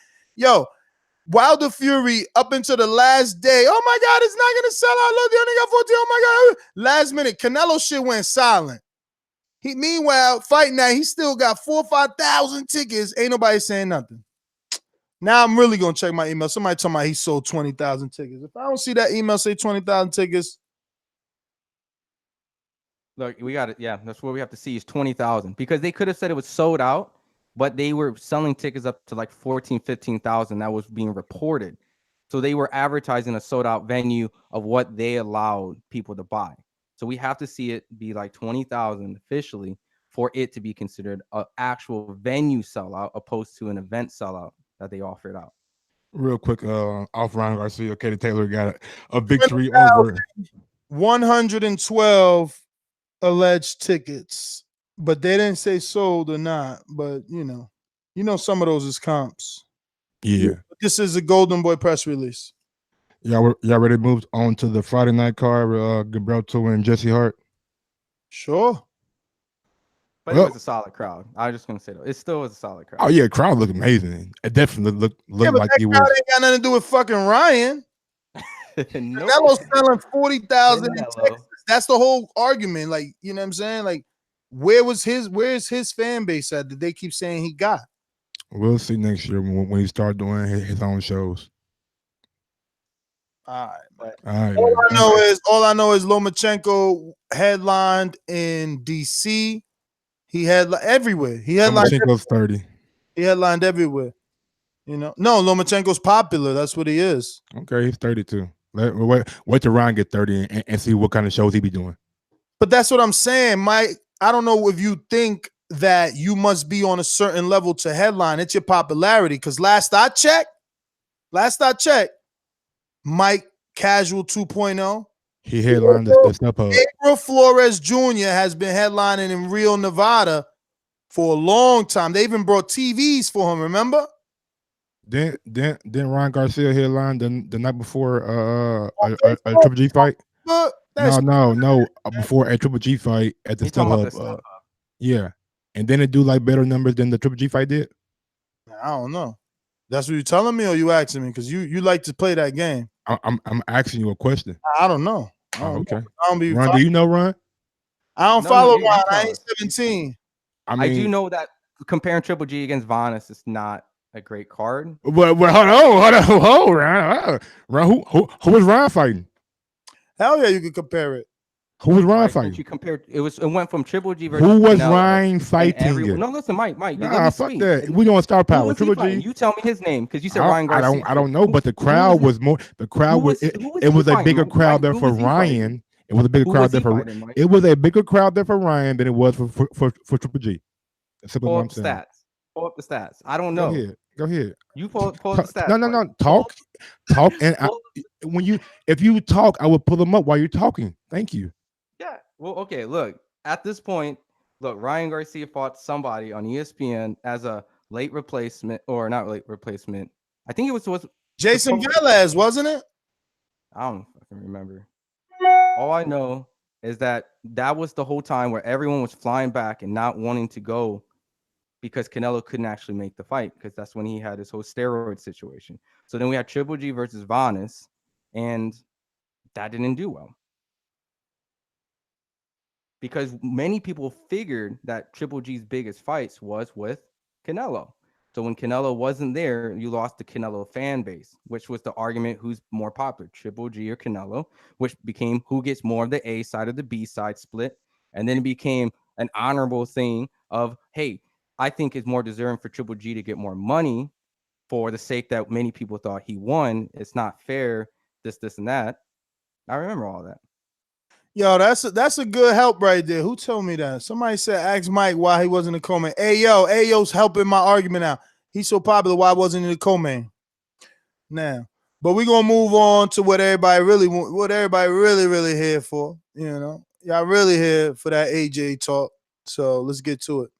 Wilder Fury up until the last day. Oh my God, it's not gonna sell out. Look, they only got 14. Oh my God. Last minute, Canelo shit went silent. Meanwhile, fighting that, he still got 4,000 or 5,000 tickets. Ain't nobody saying nothing. Now I'm really gonna check my email. Somebody told me he sold 20,000 tickets. If I don't see that email say 20,000 tickets. Look, we got it. Yeah, that's what we have to see is 20,000 because they could have said it was sold out, but they were selling tickets up to like 14,000, 15,000. That was being reported. So they were advertising a sold out venue of what they allowed people to buy. So we have to see it be like 20,000 officially for it to be considered an actual venue sellout opposed to an event sellout that they offered out. Real quick, off Ryan Garcia, Katy Taylor got a victory over 112 alleged tickets, but they didn't say sold or not. But you know, some of those is comps. Yeah. This is a Golden Boy press release. Y'all ready to move on to the Friday night card with Gilberto and Jesse Hart? Sure. But it was a solid crowd. I was just gonna say though, it still was a solid crowd. Oh yeah, crowd looked amazing. It definitely looked But like that he crowd was. ain't got nothing to do with fucking Ryan. Canelo's selling 40,000 in Texas. That's the whole argument. Like, you know what I'm saying? Like, where's his fan base at that they keep saying he got? We'll see next year when he start doing his own shows. All right. All I know is Lomachenko headlined in DC. He headlined everywhere. Lomachenko's 30. He headlined everywhere. You know, no, Lomachenko's popular. That's what he is. Okay, he's 32. Wait till Ryan get 30 and see what kind of shows he be doing. But that's what I'm saying, Mike. I don't know if you think that you must be on a certain level to headline. It's your popularity. Because last I checked, Mike Casual 2.0. He headlined the Step Hub. April Flores Jr. has been headlining in Rio, Nevada for a long time. They even brought TVs for him, remember? Then Ryan Garcia headlined the night before a Triple G fight. No. Before a Triple G fight at the Step Hub. Yeah. And then it do like better numbers than the Triple G fight did? I don't know. That's what you're telling me or you asking me? Because you like to play that game. I'm asking you a question. I don't know. Okay. I don't be Ron, do you know Ron? I don't follow Ron. I ain't 17. I do know that comparing Triple G against Vanis is not a great card. But hold on, Ron. Who was Ron fighting? Hell yeah, you can compare it. Who was Ryan fighting? You compared it went from Triple G versus who was Canelo Ryan fighting? No, listen, Mike. Nah, fuck that. We on Star Power. Triple G. You tell me his name because you said Ryan Garcia. I don't know, but the crowd was more. The crowd was. It was a bigger crowd there for Ryan. It was a bigger crowd there for. It was a bigger crowd there for Ryan than it was for Triple G. That's simply what I'm saying. Stats. Pull up the stats. I don't know. Go ahead. You pull up the stats. No. Talk, and if you talk, I will pull them up while you're talking. Thank you. Yeah. Well, okay. Look, at this point, Ryan Garcia fought somebody on ESPN as a late replacement, or not late replacement. I think it was Jason Velez, wasn't it? I don't fucking remember. All I know is that was the whole time where everyone was flying back and not wanting to go because Canelo couldn't actually make the fight because that's when he had his whole steroid situation. So then we had Triple G versus Vanis, and that didn't do well. Because many people figured that Triple G's biggest fights was with Canelo. So when Canelo wasn't there, you lost the Canelo fan base, which was the argument who's more popular, Triple G or Canelo, which became who gets more of the A side or the B side split. And then it became an honorable thing of, hey, I think it's more deserving for Triple G to get more money for the sake that many people thought he won. It's not fair, this, and that. I remember all that. Yo, that's a good help right there. Who told me that? Somebody said, ask Mike why he wasn't a co-main. Ayo's helping my argument out. He's so popular, why wasn't he a co-main? Now, but we're gonna move on to what everybody really here for. You know, y'all really here for that AJ talk. So let's get to it.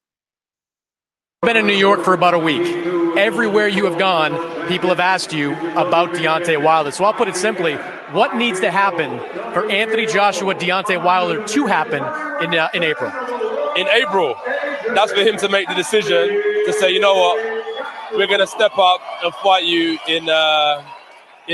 Been in New York for about a week. Everywhere you have gone, people have asked you about Deontay Wilder. So I'll put it simply, what needs to happen for Anthony Joshua, Deontay Wilder to happen in April? In April, that's for him to make the decision to say, you know what, we're going to step up and fight you in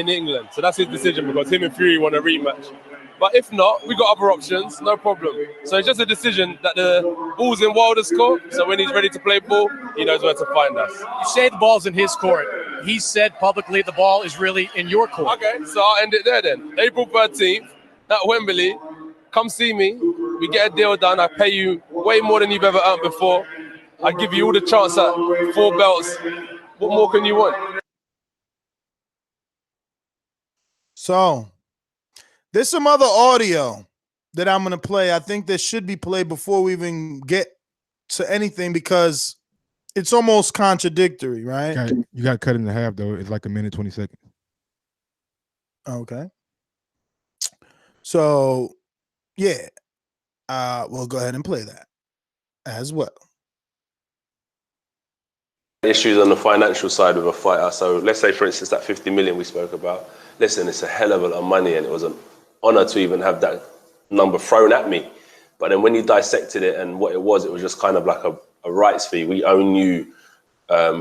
England. So that's his decision because him and Fury want a rematch. But if not, we got other options, no problem. So it's just a decision that the ball's in Wilder's court. So when he's ready to play ball, he knows where to find us. You say the ball's in his court. He said publicly the ball is really in your court. Okay, so I'll end it there then. April 13th at Wembley. Come see me. We get a deal done. I pay you way more than you've ever earned before. I give you all the chance at 4 belts. What more can you want? So there's some other audio that I'm gonna play. I think that should be played before we even get to anything because it's almost contradictory, right? You got cut in half though. It's like a minute 20 seconds. Okay. So yeah, we'll go ahead and play that as well. Issues on the financial side of a fighter. So let's say, for instance, that 50 million we spoke about. Listen, it's a hell of a lot of money, and it was an honor to even have that number thrown at me. But then when you dissected it and what it was just kind of like a rights fee. We own you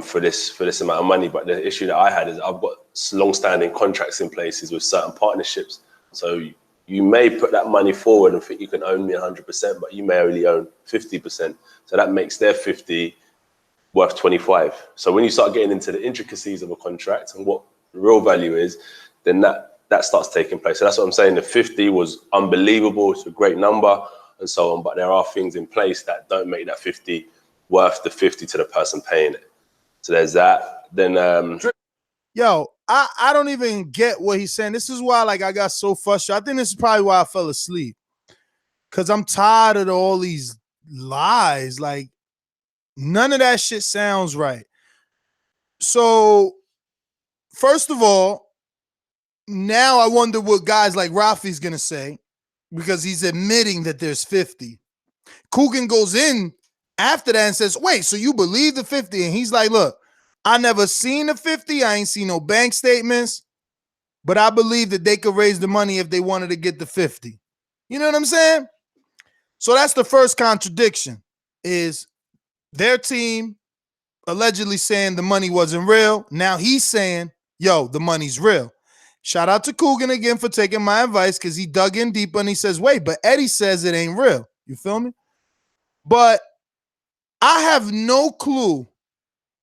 for this amount of money. But the issue that I had is I've got long-standing contracts in places with certain partnerships. So you may put that money forward and think you can own me 100%, but you may only own 50%. So that makes their 50 worth 25. So when you start getting into the intricacies of a contract and what the real value is, then that starts taking place. So that's what I'm saying. The 50 was unbelievable. It's a great number and so on. But there are things in place that don't make that 50 worth the 50 to the person paying it. So there's that. Then yo, I don't even get what he's saying. This is why I got so frustrated. I think this is probably why I fell asleep. Cause I'm tired of all these lies. Like none of that shit sounds right. So first of all, now I wonder what guys like Rafi's gonna say because he's admitting that there's 50. Coogan goes in after that and says, wait, so you believe the 50? And he's like, look, I never seen the 50. I ain't seen no bank statements, but I believe that they could raise the money if they wanted to get the 50. You know what I'm saying? So that's the first contradiction is their team allegedly saying the money wasn't real. Now he's saying, yo, the money's real. Shout out to Coogan again for taking my advice because he dug in deeper and he says, wait, but Eddie says it ain't real. You feel me? But I have no clue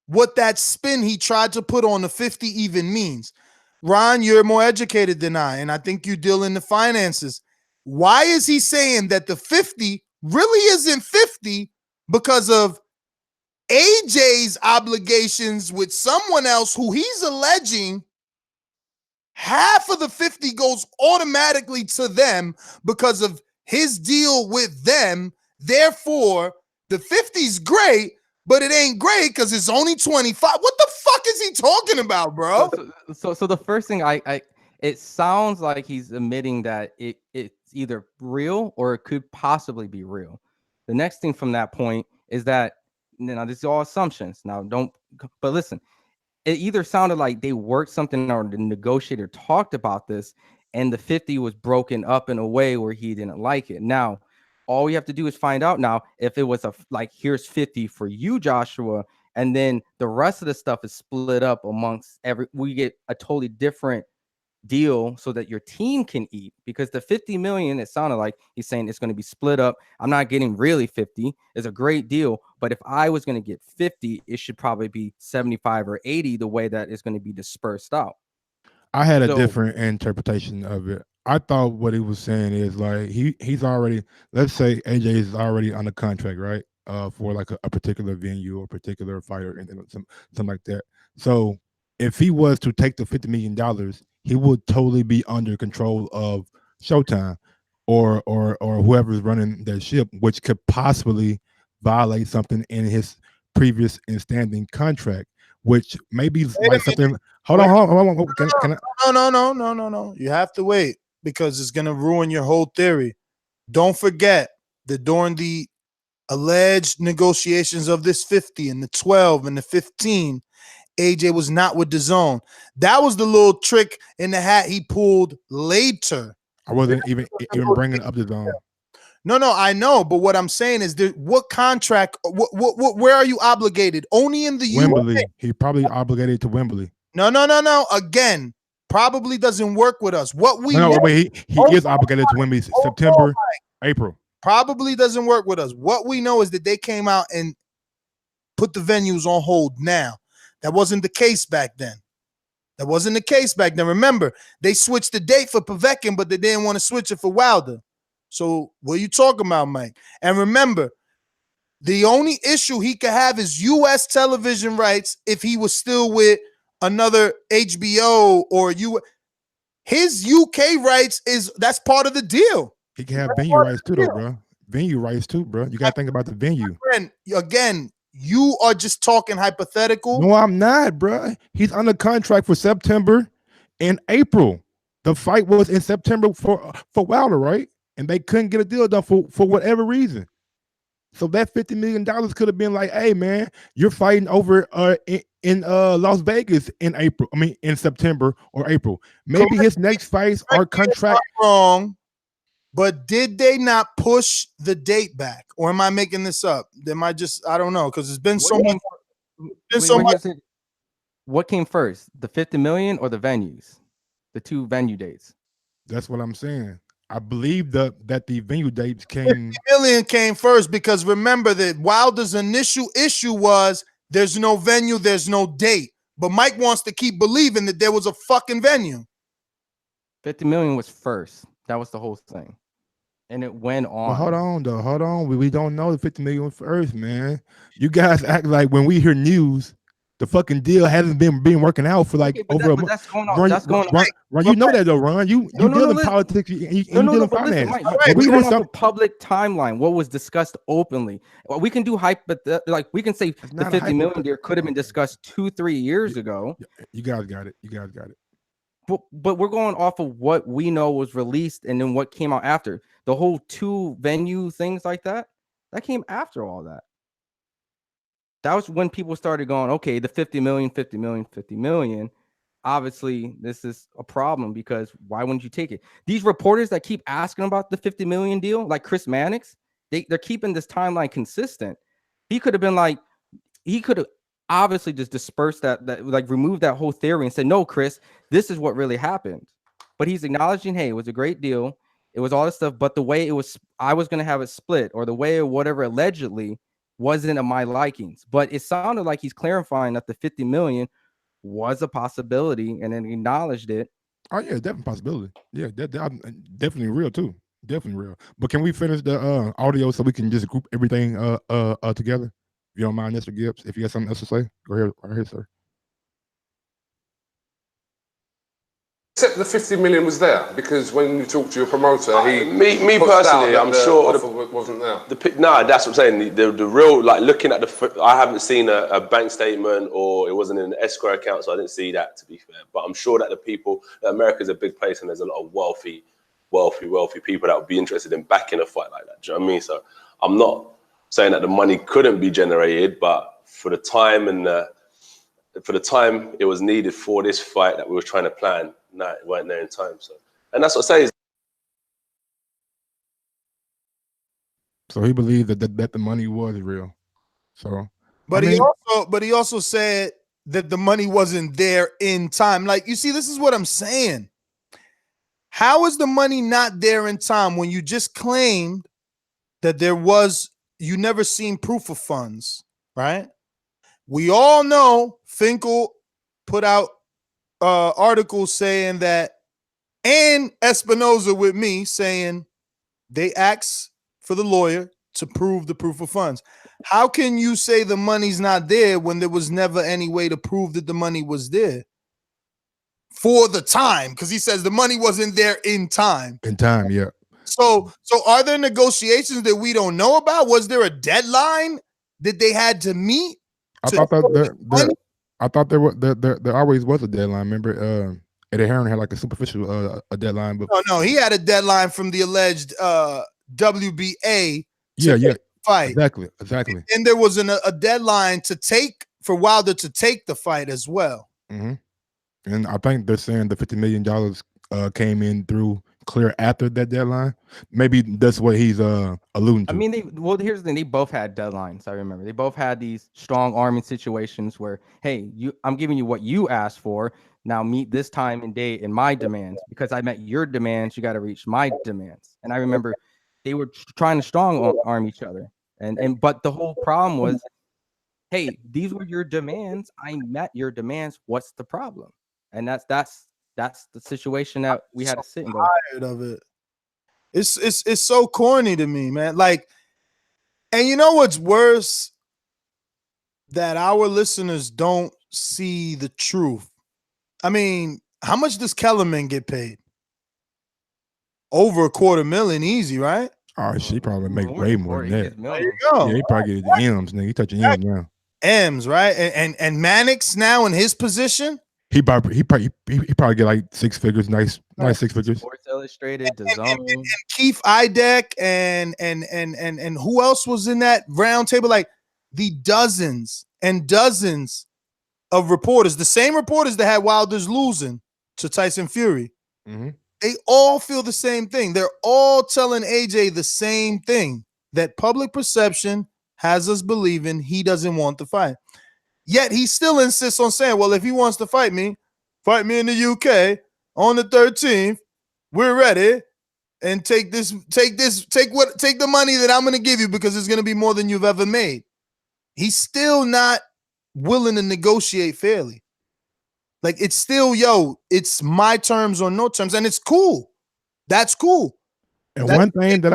what that spin he tried to put on the 50 even means. Ron, you're more educated than I, and I think you deal in the finances. Why is he saying that the 50 really isn't 50 because of AJ's obligations with someone else who he's alleging half of the 50 goes automatically to them because of his deal with them. Therefore, the 50's great, but it ain't great because it's only 25. What the fuck is he talking about, bro? So the first thing it sounds like he's admitting that it's either real or it could possibly be real. The next thing from that point is that this is all assumptions. But listen, it either sounded like they worked something or the negotiator talked about this and the 50 was broken up in a way where he didn't like it. Now, all we have to do is find out now if it was here's 50 for you, Joshua, and then the rest of the stuff is split up amongst we get a totally different deal so that your team can eat, because the 50 million, it sounded like he's saying it's going to be split up. I'm not getting really 50. It's a great deal, but if I was going to get 50, it should probably be 75 or 80 the way that it's going to be dispersed out. I had a different interpretation of it. I thought what he was saying is like he's already, let's say AJ is already under contract, right? For like a particular venue or particular fighter and something like that. So if he was to take the $50 million, he would totally be under control of Showtime or whoever's running that ship, which could possibly violate something in his previous and standing contract, which maybe like something. Hold on. Can I? No. You have to wait because it's gonna ruin your whole theory. Don't forget that during the alleged negotiations of this 50 and the 12 and the 15, AJ was not with DAZN. That was the little trick in the hat he pulled later. I wasn't even bringing up DAZN. No, I know, but what I'm saying is, what contract? Where are you obligated? Only in the Wembley. USA. He probably obligated to Wembley. No. Again, probably doesn't work with us. What we he is obligated to Wembley September, April. Probably doesn't work with us. What we know is that they came out and put the venues on hold now. That wasn't the case back then. Remember, they switched the date for Povetkin, but they didn't want to switch it for Wilder. So what are you talking about, Mike? And remember, the only issue he could have is U.S. television rights if he was still with another HBO or His UK rights that's part of the deal. He can have venue rights too, though, bro. Venue rights too, bro. You got to think about the venue. And again, you are just talking hypothetical. No, I'm not, bro. He's under contract for September and April. The fight was in September for Wilder, right? And they couldn't get a deal done for whatever reason. So that $50 million could have been like, hey, man, you're fighting over in Las Vegas in April. I mean, in September or April. Maybe his next fights are contract. Wrong. But did they not push the date back? Or am I making this up? They might just, I don't know, because it's been so much. What came first, the 50 million or the venues? The two venue dates. That's what I'm saying. I believe that the venue dates came. 50 million came first because remember that Wilder's initial issue was there's no venue, there's no date. But Mike wants to keep believing that there was a fucking venue. 50 million was first. That was the whole thing. And it went on. Well, hold on, though. Hold on. We don't know the 50 million was first, man. You guys act like when we hear news, the fucking deal hasn't been working out for like over a month. That's going on. That's going on. Ron, you know that though, Ron. You deal in politics. You deal in finance. We hear some public timeline. What was discussed openly? Well, we can do hype, but we can say the 50 million there could have been discussed 2-3 years ago. You guys got it. You guys got it. But we're going off of what we know was released and then what came out after. The whole 2 venue things like that came after all that. That was when people started going, okay, the 50 million. Obviously, this is a problem because why wouldn't you take it? These reporters that keep asking about the 50 million deal, like Chris Mannix, they're keeping this timeline consistent. He could have been like, he could have obviously just dispersed that like removed that whole theory and said, no, Chris, this is what really happened. But he's acknowledging, hey, it was a great deal. It was all this stuff, but the way it was, I was going to have it split, or the way or whatever allegedly wasn't of my likings. But it sounded like he's clarifying that the 50 million was a possibility and then acknowledged it. Oh yeah, definitely possibility. Yeah, that definitely real too. Definitely real. But can we finish the audio so we can just group everything together? If you don't mind, Mr. Gibbs, if you got something else to say, go ahead, right here, sir. Except the 50 million was there because when you talk to your promoter, me personally, I'm sure wasn't there. That's what I'm saying. The real, like looking at I haven't seen a bank statement or it wasn't in an escrow account, so I didn't see that, to be fair. But I'm sure that the people, America's a big place and there's a lot of wealthy people that would be interested in backing a fight like that. Do you know what I mean? So I'm not saying that the money couldn't be generated, but for the time it was needed for this fight that we were trying to plan, no, it weren't there in time. So, and that's what I say. So he believed that the money was real. So, but he also said that the money wasn't there in time. Like, you see, this is what I'm saying. How is the money not there in time when you just claimed that you never seen proof of funds, right? We all know Finkel put out articles saying that, and Espinoza with me saying they asked for the lawyer to prove the proof of funds. How can you say the money's not there when there was never any way to prove that the money was there for the time? Because he says the money wasn't there in time. In time, yeah. So are there negotiations that we don't know about? Was there a deadline that they had to meet? I thought there always was a deadline. Remember, Eddie Herring had like a superficial a deadline, but no, he had a deadline from the alleged WBA. Fight exactly. And there was a deadline for Wilder to take the fight as well. Mm-hmm. And I think they're saying the $50 million came in through clear after that deadline. Maybe that's what he's alluding to. I mean, here's the thing. They both had deadlines. I remember they both had these strong arming situations where, hey, I'm giving you what you asked for. Now meet this time and date and my demands. Because I met your demands, you got to reach my demands. And I remember they were trying to strong arm each other. But the whole problem was, hey, these were your demands. I met your demands. What's the problem? And that's the situation that we had to sit and go. Tired of it. It's so corny to me, man. Like, and you know what's worse? That our listeners don't see the truth. I mean, How much does Kellerman get paid? Over $250,000 easy, right? Oh, she probably make way more than that. There you go. Yeah, he probably get the M's, nigga. He touching M's now. M's, right? And Mannix now in his position. He probably get like 6 figures, nice 6 figures. Sports Illustrated, DAZN. And Keith Idek and who else was in that round table? Like the dozens and dozens of reporters, the same reporters that had Wilder's losing to Tyson Fury. Mm-hmm. They all feel the same thing. They're all telling AJ the same thing, that public perception has us believing he doesn't want the fight. Yet he still insists on saying, well, if he wants to fight me in the UK on the 13th, we're ready, and take the money that I'm going to give you because it's going to be more than you've ever made. He's still not willing to negotiate fairly. Like, it's still, it's my terms or no terms, and it's cool. That's cool. And one thing that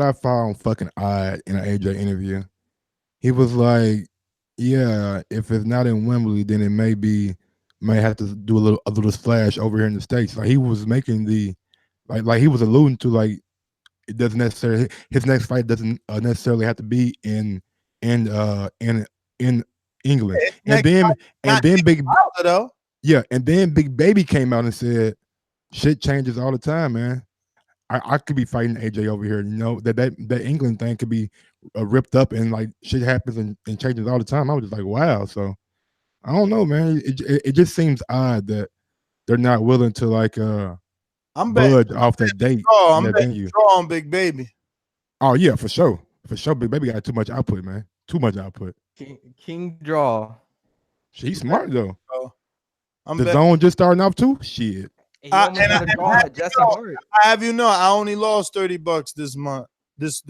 I found fucking odd in an AJ interview, he was like, yeah, if it's not in Wembley, then it may have to do a little splash over here in the States. Like, he was making the like he was alluding to, like, it doesn't necessarily, his next fight doesn't necessarily have to be in England. And then Big Baby came out and said, shit changes all the time, man. I could be fighting AJ over here, that England thing could be ripped up, and like shit happens and changes all the time. I was just like, wow. So I don't know, man. It just seems odd that they're not willing to like budge off that date. I'm betting draw on Big Baby. Oh yeah, for sure. Big Baby got too much output, man. Too much output. King draw. She's smart though. The zone just starting off too. Shit. I have you know, I only lost $30 this month, this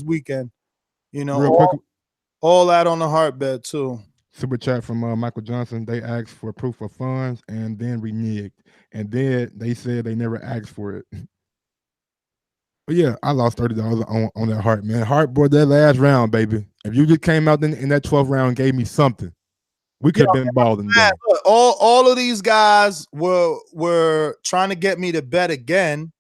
weekend. Real quick, all that on the heart bet too. Super chat from Michael Johnson. They asked for proof of funds and then reneged, and then they said they never asked for it. But yeah, I lost $30 on that heart, man. Heart brought that last round, baby. If you just came out in that 12th round and gave me something, we could have been balling. All of these guys were trying to get me to bet again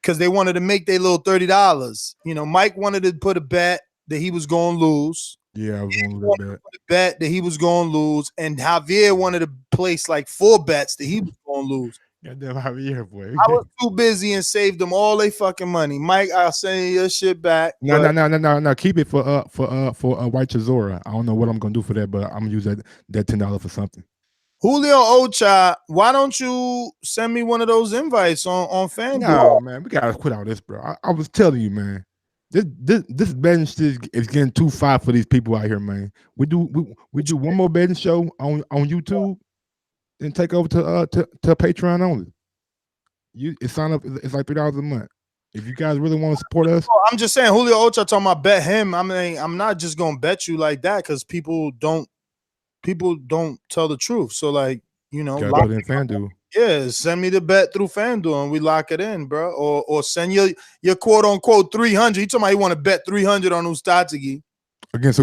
because they wanted to make their little $30. Mike wanted to put a bet that he was going to lose. Yeah, I was going to bet that he was going to lose, and Javier wanted to place like 4 bets that he was going to lose. Goddamn Javier, boy. I was too busy and saved them all their fucking money. Mike, I'll send you your shit back. No. Keep it for White Chizora. I don't know what I'm gonna do for that, but I'm gonna use that $10 for something. Julio Ocha, why don't you send me one of those invites on FanDuel? No, man, we gotta quit all this, bro. I was telling you, man. This betting shit is getting too far for these people out here, man. We do one more betting show on YouTube, then take over to Patreon only. It's sign up. It's like $3 a month. If you guys really want to support us, I'm just saying, Julio Ocha talking about bet him. I mean, I'm not just gonna bet you like that because people don't tell the truth. So like, gotta put it in FanDuel. Yeah, send me the bet through FanDuel and we lock it in, bro. Or send your quote unquote 300. He talking about he want to bet 300 on Ustatsigi against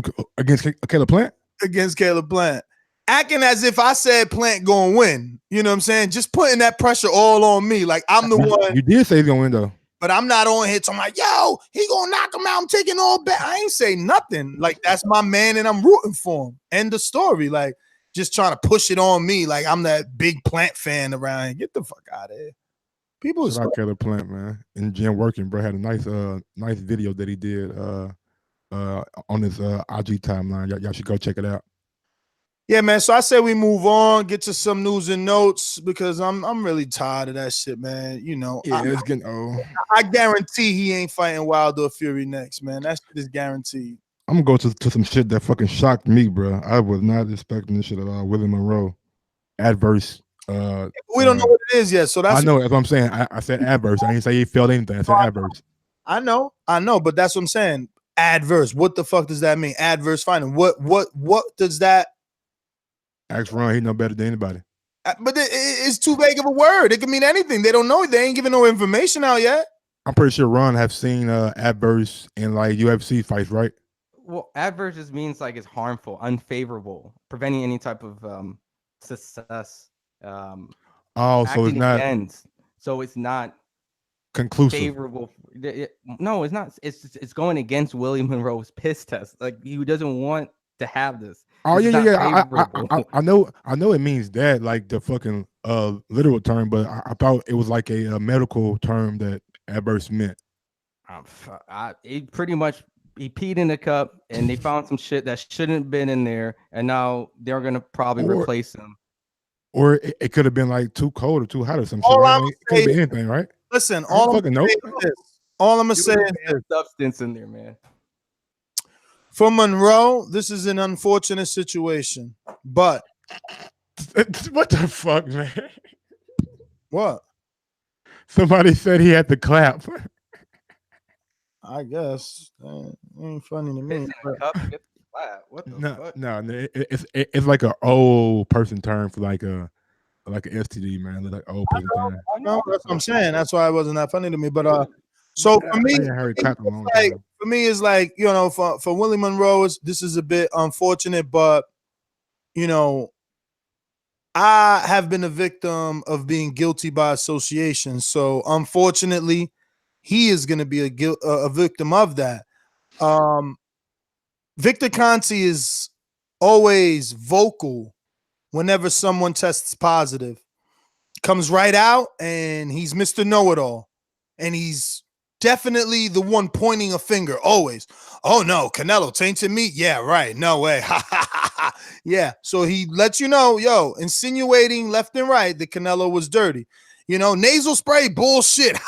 Caleb Plant. Against Caleb Plant, acting as if I said Plant gonna win. You know what I'm saying? Just putting that pressure all on me, like I'm the one. You did say he's gonna win though. But I'm not on here talking like, yo, he gonna knock him out. I'm taking all bet. I ain't say nothing. Like, that's my man and I'm rooting for him. End of story. Like, just trying to push it on me like I'm that big Plant fan around here. Get the fuck out of here. People Shout out Caleb Plant, man. And Jim Working, bro, had a nice video that he did on his IG timeline. Y'all should go check it out. Yeah, man. So I say we move on, get to some news and notes because I'm really tired of that shit, man. Yeah, it's getting old. I guarantee he ain't fighting Wilder Fury next, man. That shit is guaranteed. I'm gonna go to some shit that fucking shocked me, bro. I was not expecting this shit at all. Willie Monroe, adverse. We don't know what it is yet, so that's. I know. That's what I'm saying. I said adverse. I didn't say he failed anything. I said adverse. I know, but that's what I'm saying. Adverse. What the fuck does that mean? Adverse finding. What does that? Ask Ron. He know better than anybody. But it's too vague of a word. It can mean anything. They don't know. They ain't giving no information out yet. I'm pretty sure Ron have seen adverse in like UFC fights, right? Well, adverse just means like it's harmful, unfavorable, preventing any type of success So it's acting not against. So it's not conclusive. favorable. No, it's not. It's going against Willie Monroe's piss test. Like he doesn't want to have this. Oh This is yeah. not favorable. I know it means that, like the fucking literal term, but I thought it was like a medical term that adverse meant. It pretty much he peed in the cup and they found some shit that shouldn't have been in there, and now they're gonna probably replace him. Or it could have been like too cold or too hot or something. All Right? I'm It could saying- be anything, right? Listen, I don't fucking know. All I'm gonna say is this. Substance in there, man. For Monroe, this is an unfortunate situation, but what the fuck, man? What? Somebody said he had to clap. I guess ain't funny to me. What the fuck? No, it's like an old person term for like an STD, man. Like old person term. No, that's what I'm saying. That's why it wasn't that funny to me. But so for me, it's like, you know, for Willie Monroe, this is a bit unfortunate, but you know, I have been a victim of being guilty by association. So unfortunately, he is going to be a victim of that. Victor Conti is always vocal whenever someone tests positive. Comes right out and he's Mr. Know-It-All. And he's definitely the one pointing a finger always. Oh no, Canelo tainted me? Yeah, right. No way. Yeah. So he lets you know, insinuating left and right that Canelo was dirty. You know, nasal spray, bullshit.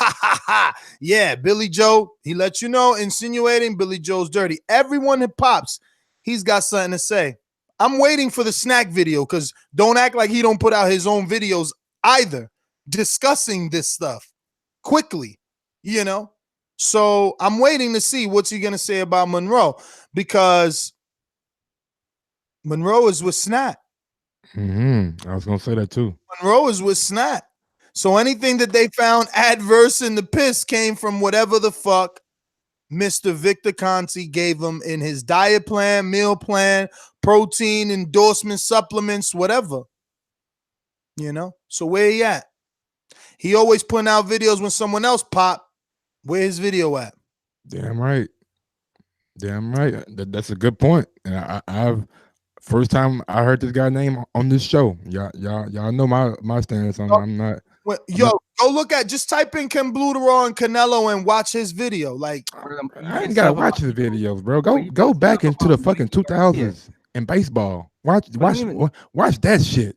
Yeah, Billy Joe, he lets you know, insinuating Billy Joe's dirty. Everyone that pops, he's got something to say. I'm waiting for the snack video because don't act like he don't put out his own videos either discussing this stuff quickly, you know? So I'm waiting to see what's he going to say about Monroe, because Monroe is with Snap. I was going to say that too. Monroe is with Snap. So anything that they found adverse in the piss came from whatever the fuck Mr. Victor Conti gave him in his diet plan, meal plan, protein, endorsement, supplements, whatever. You know? So where he at? He always putting out videos when someone else pop. Where his video at? Damn right. That's a good point. And I've first time I heard this guy's name on this show. Y'all know my stance on. I'm not. Well, go look at. Just type in Ken Bluterall and Canelo and watch his video. Like I ain't gotta watch his videos, bro. Go back into the fucking 2000s in baseball. Watch that shit.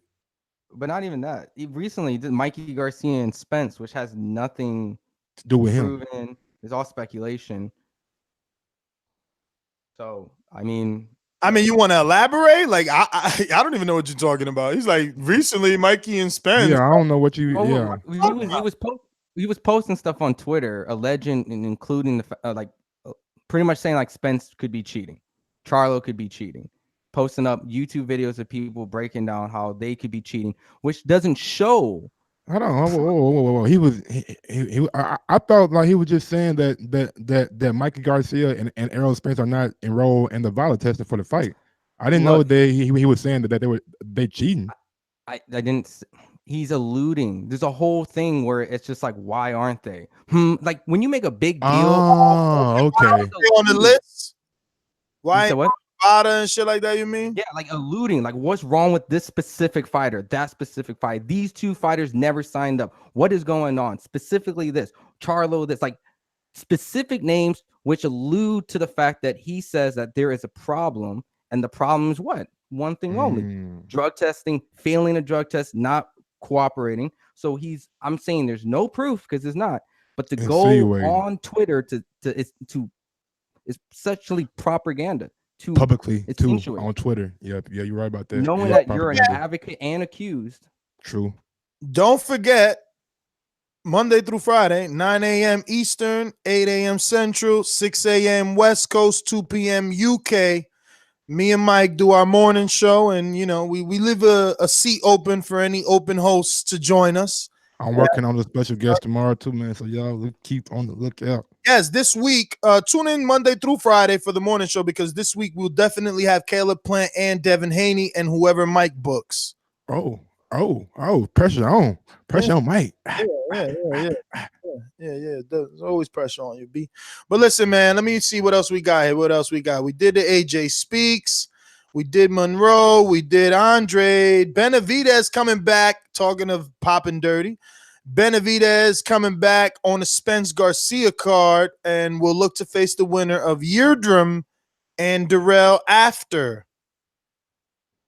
But not even that. He recently did Mikey Garcia and Spence, which has nothing to do with him. Proven. It's all speculation. So I mean, you want to elaborate? Like I don't even know what you're talking about. He's like recently Mikey and Spence. Yeah, I don't know what you. He was posting stuff on Twitter, alleging and including the pretty much saying like Spence could be cheating, Charlo could be cheating, posting up YouTube videos of people breaking down how they could be cheating, which doesn't show. Hold on, whoa. I thought like he was just saying that Mikey Garcia and Errol Spence are not enrolled in the Vada testing for the fight. I didn't know that he was saying that they cheating. I didn't. He's alluding. There's a whole thing where it's just like, why aren't they? Like when you make a big deal. Oh, okay. On the list. Why? What? Vada and shit like that, you mean? Yeah, like alluding, like what's wrong with this specific fighter, that specific fight? These two fighters never signed up. What is going on? Specifically this, Charlo, this, like specific names which allude to the fact that he says that there is a problem, and the problem is what? One thing only. Drug testing, failing a drug test, not cooperating. So I'm saying there's no proof because it's not, but to go on Twitter is essentially propaganda. Publicly too on Twitter. Yeah, you're right about that. Knowing that you're an advocate and accused. True. Don't forget, Monday through Friday, 9 a.m. Eastern, 8 a.m. Central, 6 a.m. West Coast, 2 p.m. UK. Me and Mike do our morning show, and you know we leave a seat open for any open hosts to join us. I'm working on a special guest tomorrow too, man. So y'all keep on the lookout. Yes, this week, tune in Monday through Friday for the morning show, because this week we'll definitely have Caleb Plant and Devin Haney and whoever Mike books. Oh, Pressure on Mike. Yeah. There's always pressure on you, B. But listen, man, let me see what else we got here. We did the AJ Speaks. We did Monroe. We did Andrade. Benavidez coming back, talking of popping dirty. Benavidez coming back on the Spence Garcia card, and we'll look to face the winner of Yirdim and Dirrell after.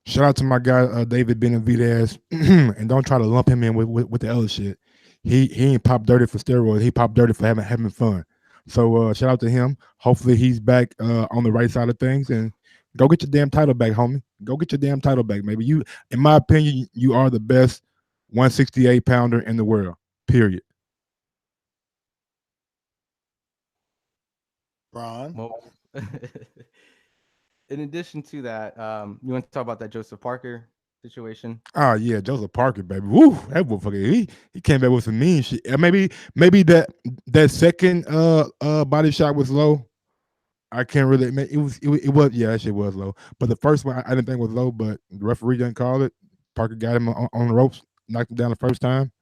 Shout out to my guy David Benavidez, and don't try to lump him in with the other shit. He ain't pop dirty for steroids. He pop dirty for having fun. So shout out to him. Hopefully he's back on the right side of things, and go get your damn title back, homie. Go get your damn title back, maybe. You, in my opinion, you are the best 168 pounder in the world. Period. Ron. Well, in addition to that, you want to talk about that Joseph Parker situation? Oh yeah, Joseph Parker, baby. Woo, that motherfucker. He came back with some mean shit. Maybe that second body shot was low. I can't really. It was yeah, that shit was low. But the first one I didn't think was low, but the referee didn't call it. Parker got him on the ropes, knocked him down the first time.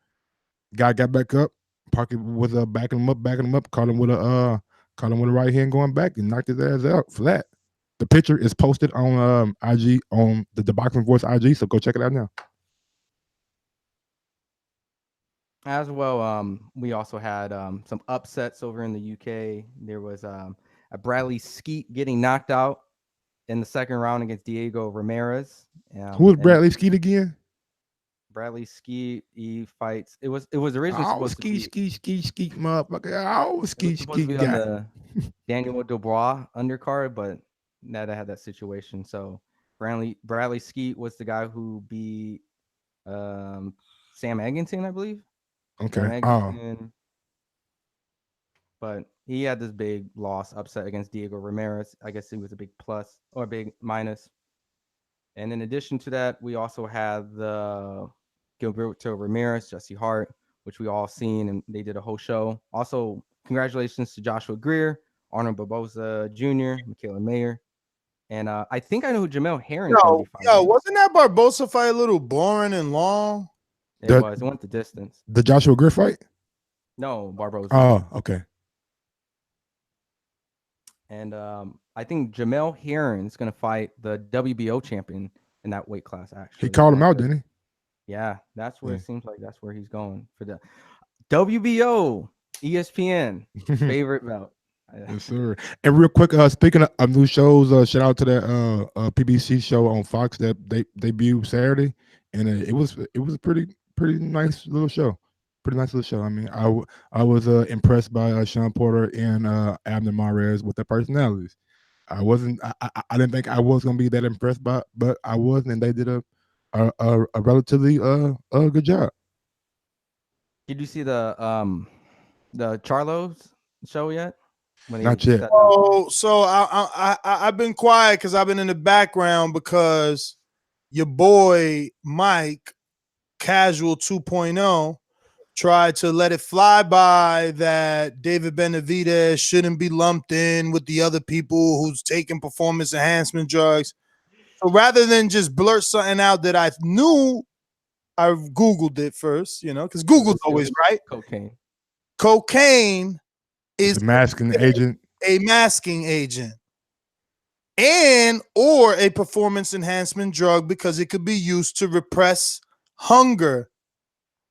Guy got back up. Parker was backing him up, caught him with a right hand going back and knocked his ass out flat. The picture is posted on IG on the Boxing Voice IG, so go check it out now. As well, we also had some upsets over in the UK. There was a Bradley Skeet getting knocked out in the second round against Diego Ramirez. Who was Bradley Skeet again? Bradley Skeet, he fights. It was originally supposed to be Skeet, motherfucker. Skeet on the Daniel Dubois undercard, but now they had that situation. So Bradley Skeet was the guy who beat Sam Egginton, I believe. Okay. But he had this big loss upset against Diego Ramirez. I guess it was a big plus or a big minus. And in addition to that, we also had the Gilberto Ramirez, Jesse Hart, which we all seen, and they did a whole show. Also, congratulations to Joshua Greer, Arnold Barboza Jr., Mikaela Mayer. And I think I know who Jamel Herring is going to be fighting. Yo, wasn't that Barboza fight a little boring and long? It was. It went the distance. The Joshua Greer fight? No, Barboza. Oh, okay. And I think Jamel Herring is going to fight the WBO champion in that weight class, actually. He called him out, didn't he? Yeah, that's where it seems like that's where he's going for the WBO, ESPN favorite belt. Yes, sir. And real quick, speaking of new shows, shout out to that PBC show on Fox that they debuted Saturday, and it was a pretty nice little show. Pretty nice little show. I mean, I was impressed by Sean Porter and Abner Mares with their personalities. I didn't think I was gonna be that impressed by, but I was, and they did a relatively good job. Did you see the Charlo's show yet? Not yet. So I've been quiet because I've been in the background because your boy Mike, Casual 2.0, tried to let it fly by that David Benavidez shouldn't be lumped in with the other people who's taking performance enhancement drugs. So rather than just blurt something out that I knew, I Googled it first, because Google's always right. Cocaine is a masking agent. A masking agent. And or a performance enhancement drug because it could be used to repress hunger,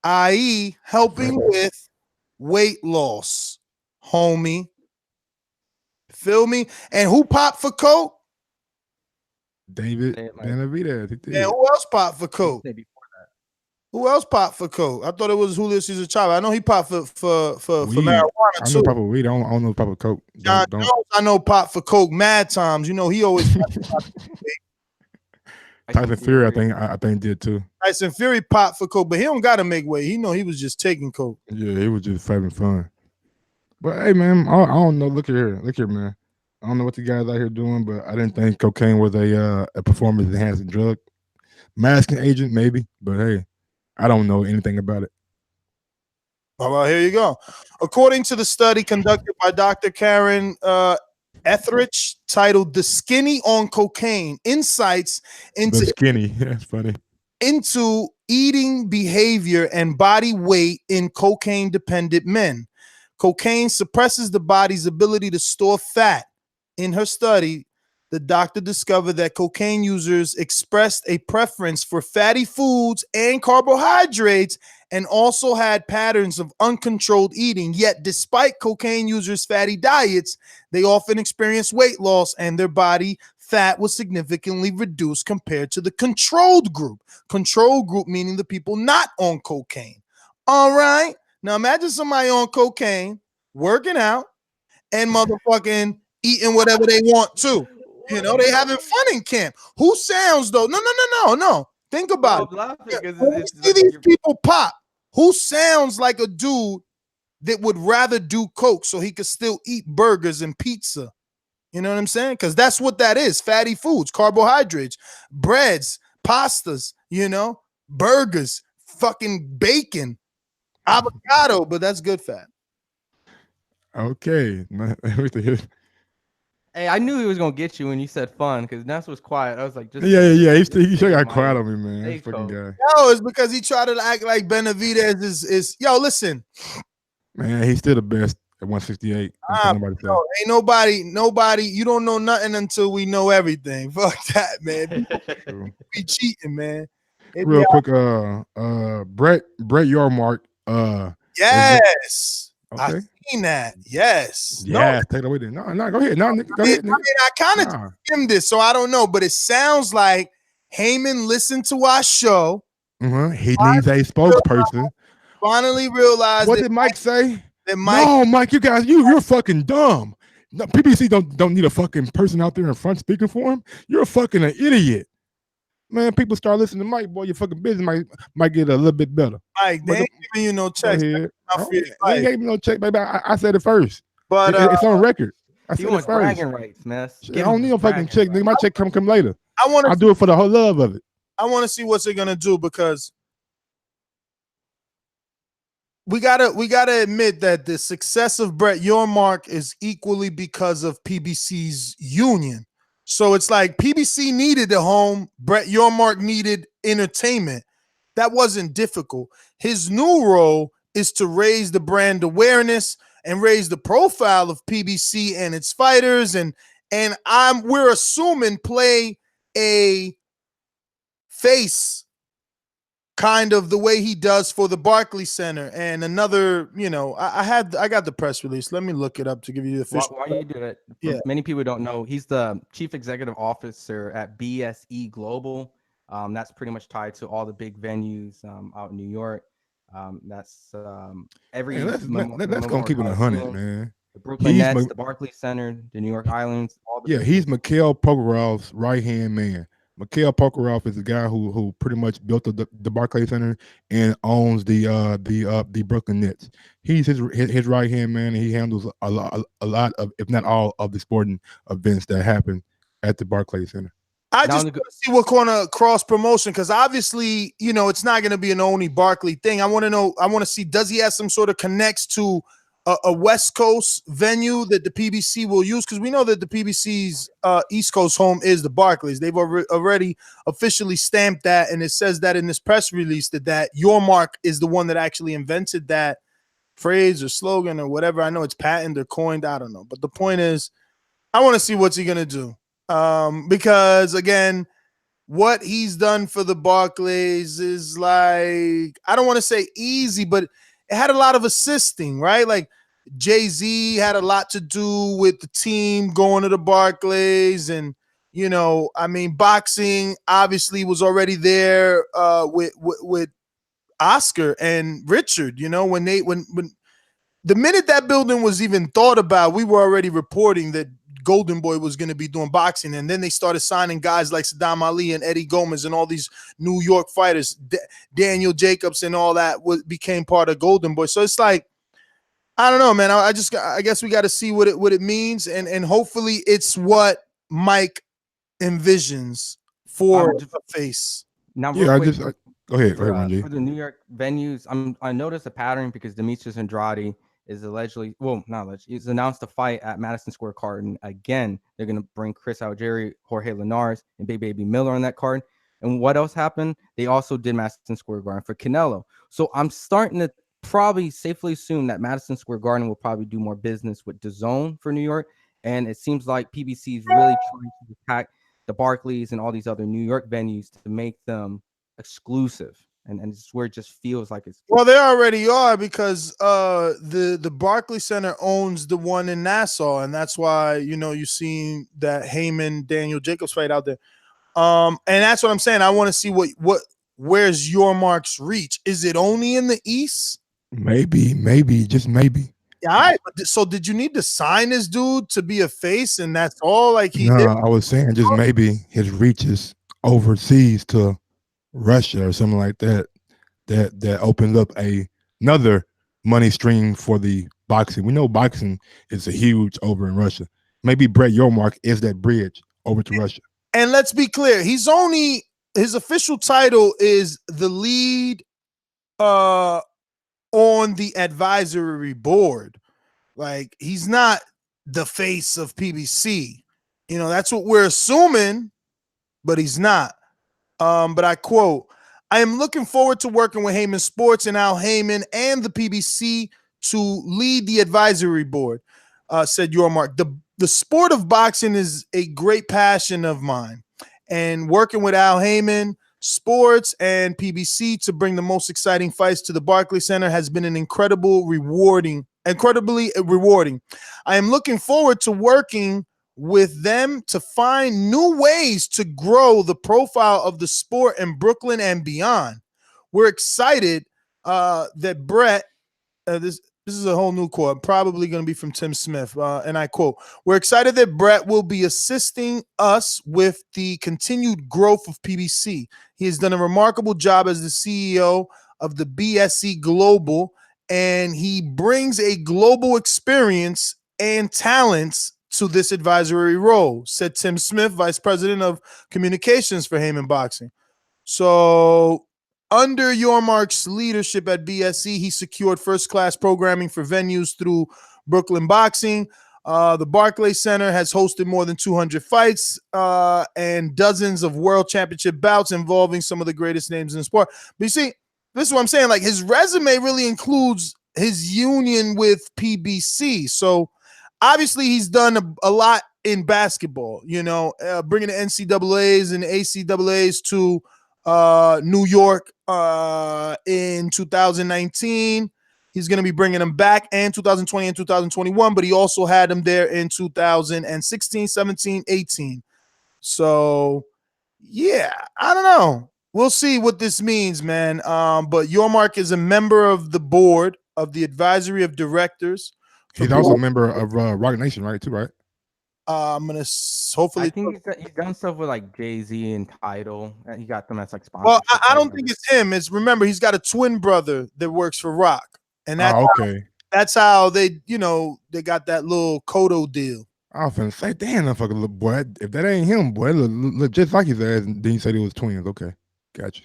i.e. helping with weight loss, homie. Feel me? And who popped for coke? David Benavidez. Yeah, who else popped for coke? Who else popped for coke? I thought it was Julio Cesar Chavez. I know he popped for marijuana I too. know pop for weed. I don't know pop for coke. John Jones, I know popped for coke mad times. He always Tyson Fury, I think did too. Tyson Fury popped for coke, but he don't gotta make weight. He was just taking coke. Yeah, he was just having fun. But hey, man, I don't know. Look here, man. I don't know what the guys out here doing, but I didn't think cocaine was a performance enhancing drug. Masking agent, maybe, but hey, I don't know anything about it. All right, here you go. According to the study conducted by Dr. Karen Etheridge, titled "The Skinny on Cocaine: Insights into the skinny." That's funny. Into eating behavior and body weight in cocaine-dependent men. Cocaine suppresses the body's ability to store fat. In her study, the doctor discovered that cocaine users expressed a preference for fatty foods and carbohydrates and also had patterns of uncontrolled eating. Yet, despite cocaine users' fatty diets, they often experience weight loss and their body fat was significantly reduced compared to the controlled group. Control group meaning the people not on cocaine. All right. Now imagine somebody on cocaine working out and motherfucking eating whatever they want to. You know, they having fun in camp. Who sounds though? No. Think about it. When we see these people pop, who sounds like a dude that would rather do coke so he could still eat burgers and pizza? You know what I'm saying? Because that's what that is. Fatty foods, carbohydrates, breads, pastas, you know, burgers, fucking bacon, avocado, but that's good fat. Okay. Hey, I knew he was gonna get you when you said fun because Ness was quiet. I was like, just yeah. He sure got quiet on me, man. That fucking guy. Yo, it's because he tried to act like Benavidez is. Yo, listen, man, he's still the best at 168. Ain't nobody. You don't know nothing until we know everything. Fuck that, man. Be cheating, man. Real quick, Brett Yormark. Yes. Okay. I seen that. Yes. Yeah, take it away then. No, go ahead. Go ahead. I kind of skimmed this, so I don't know, but it sounds like Haymon listened to our show. He needs a spokesperson. Finally realized. What did Mike say? That Mike, no, Mike, you guys, you're fucking dumb. No, PBC don't need a fucking person out there in front speaking for him. You're fucking an idiot. Man, people start listening to Mike, boy, your fucking business might get a little bit better. Mike, they ain't giving you no checks. They gave me no check, baby. I said it first. But it's on record. I said you it want first. bragging rights, man. I don't need no fucking check. My check come later. I'll do it for the whole love of it. I want to see what's it gonna do because we gotta admit that the success of Brett Yormark is equally because of PBC's union. So it's like PBC needed a home, Brett Yormark needed entertainment. That wasn't difficult. His new role is to raise the brand awareness and raise the profile of PBC and its fighters, and we're assuming play a face kind of the way he does for the Barclays Center. And another, you know, I got the press release. Let me look it up to give you the official. Why you do that? Yeah. Many people don't know he's the chief executive officer at BSE Global. That's pretty much tied to all the big venues out in New York. That's every. Let's gonna keep it 100, man. The Brooklyn Nets, the Barclays Center, the New York Islands. All the he's Mikhail Koborov's right hand man. Mikhail Koborov is the guy who pretty much built the Barclays Center and owns the Brooklyn Nets. He's his right hand man, and he handles a lot of, if not all, of the sporting events that happen at the Barclays Center. I just want to see what kind of cross promotion, because obviously, you know, it's not going to be an only Barclay thing. I want to see, does he have some sort of connects to a West Coast venue that the PBC will use? Because we know that the PBC's East Coast home is the Barclays. They've already officially stamped that, and it says that in this press release that Yormark is the one that actually invented that phrase or slogan or whatever. I know it's patented or coined. I don't know. But the point is, I want to see what's he going to do. Because again, what he's done for the Barclays is like, I don't want to say easy, but it had a lot of assisting, right? Like Jay-Z had a lot to do with the team going to the Barclays, and you know, I mean, boxing obviously was already there with Oscar and Richard. You know, when the minute that building was even thought about, we were already reporting that Golden Boy was going to be doing boxing, and then they started signing guys like Sadam Ali and Eddie Gomez and all these New York fighters, Daniel Jacobs and all that became part of Golden Boy. So it's like, I don't know, man. I guess we got to see what it means, and hopefully it's what Mike envisions for the face. Now, go ahead. For the New York venues, I noticed a pattern because Demetrius Andrade is he's announced a fight at Madison Square Garden again. They're going to bring Chris Algieri, Jorge Linares, and Big Baby Miller on that card. And what else happened? They also did Madison Square Garden for Canelo. So I'm starting to probably safely assume that Madison Square Garden will probably do more business with DAZN for New York. And it seems like PBC is really trying to attack the Barclays and all these other New York venues to make them exclusive. And it's where it just feels like it's. Well, they already are because the Barclays Center owns the one in Nassau, and that's why you're seeing that Haymon Daniel Jacobs fight out there. And that's what I'm saying. I want to see where's Yormark's reach. Is it only in the East? Maybe, just maybe. Yeah, all right. So did you need to sign this dude to be a face, and that's all? Like he did? I was saying just maybe his reach is overseas to Russia or something like that. That opens up another money stream for the boxing. We know boxing is a huge over in Russia. Maybe Brett Yormark is that bridge over to Russia. And let's be clear, his official title is the lead on the advisory board. Like, he's not the face of PBC. That's what we're assuming, but he's not. But I quote, "I am looking forward to working with Haymon Sports and Al Haymon and the PBC to lead the advisory board," said Yormark. The sport of boxing is a great passion of mine, and working with Al Haymon Sports and PBC to bring the most exciting fights to the Barclays Center has been incredibly rewarding. I am looking forward to working with them to find new ways to grow the profile of the sport in Brooklyn and beyond. We're excited that Brett, this is a whole new quote, probably going to be from Tim Smith, and I quote, "We're excited that Brett will be assisting us with the continued growth of PBC. He has done a remarkable job as the CEO of the BSC Global, and he brings a global experience and talents to this advisory role," said Tim Smith, Vice President of Communications for Haymon Boxing. So under Yormark's leadership at BSC, he secured first-class programming for venues through Brooklyn Boxing. The Barclays Center has hosted more than 200 fights and dozens of world championship bouts involving some of the greatest names in the sport. But you see, this is what I'm saying. Like, his resume really includes his union with PBC. So obviously he's done a lot in basketball, bringing the NCAAs and the ACAAs to New York in 2019. He's going to be bringing them back in 2020 and 2021, but he also had them there in 2016, 17, 18. So, yeah, I don't know. We'll see what this means, man. But Yormark is a member of the board of the advisory of directors. He's also a member of Rock Nation, right? Too, right? I'm gonna hopefully. I think he's done stuff with like Jay-Z and Tidal. He got them as like sponsors. Well, I don't think it's him. Remember, he's got a twin brother that works for Rock, and that's how they, they got that little Kodo deal. I was finna say, damn, that fucking little boy. If that ain't him, boy, look just like his ass. And then he said he was twins. Okay, gotcha.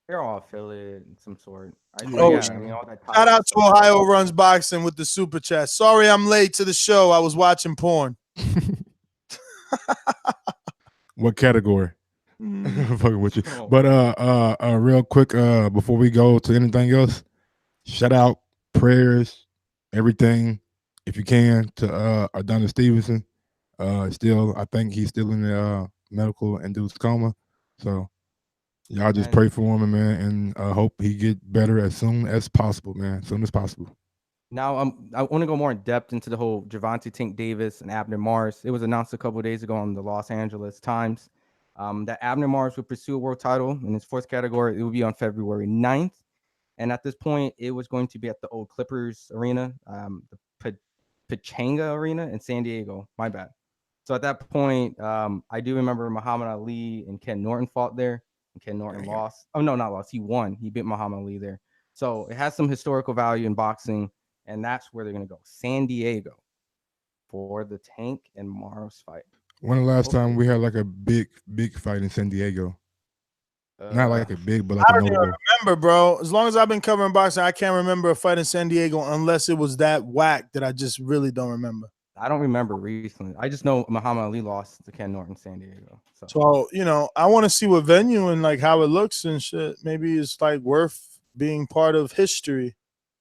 They're all affiliate in some sort. Shout out to Ohio Runs Boxing with the super chat. Sorry I'm late to the show. I was watching porn. What category? Fucking with you. But real quick, before we go to anything else, shout out, prayers, everything, if you can, to Adonis Stevenson. I think he's still in the medical induced coma. So y'all just pray for him, man, and hope he get better as soon as possible, man. As soon as possible. Now, I want to go more in depth into the whole Gervonta Tank Davis and Abner Mares. It was announced a couple of days ago on the Los Angeles Times that Abner Mares would pursue a world title in his fourth category. It would be on February 9th. And at this point, it was going to be at the old Clippers Arena, the Pechanga Arena in San Diego. My bad. So at that point, I do remember Muhammad Ali and Ken Norton fought there. And Ken Norton lost. Oh, no, not lost. He won. He beat Muhammad Ali there. So it has some historical value in boxing. And that's where they're going to go. San Diego for the Tank and Mares fight. When the last time we had like a big fight in San Diego? Not like a big, but like I a don't even notable. remember, bro. As long as I've been covering boxing, I can't remember a fight in San Diego unless it was that whack that I just really don't remember. I don't remember recently. I just know Muhammad Ali lost to Ken Norton, San Diego. So, I want to see what venue and like how it looks and shit. Maybe it's like worth being part of history.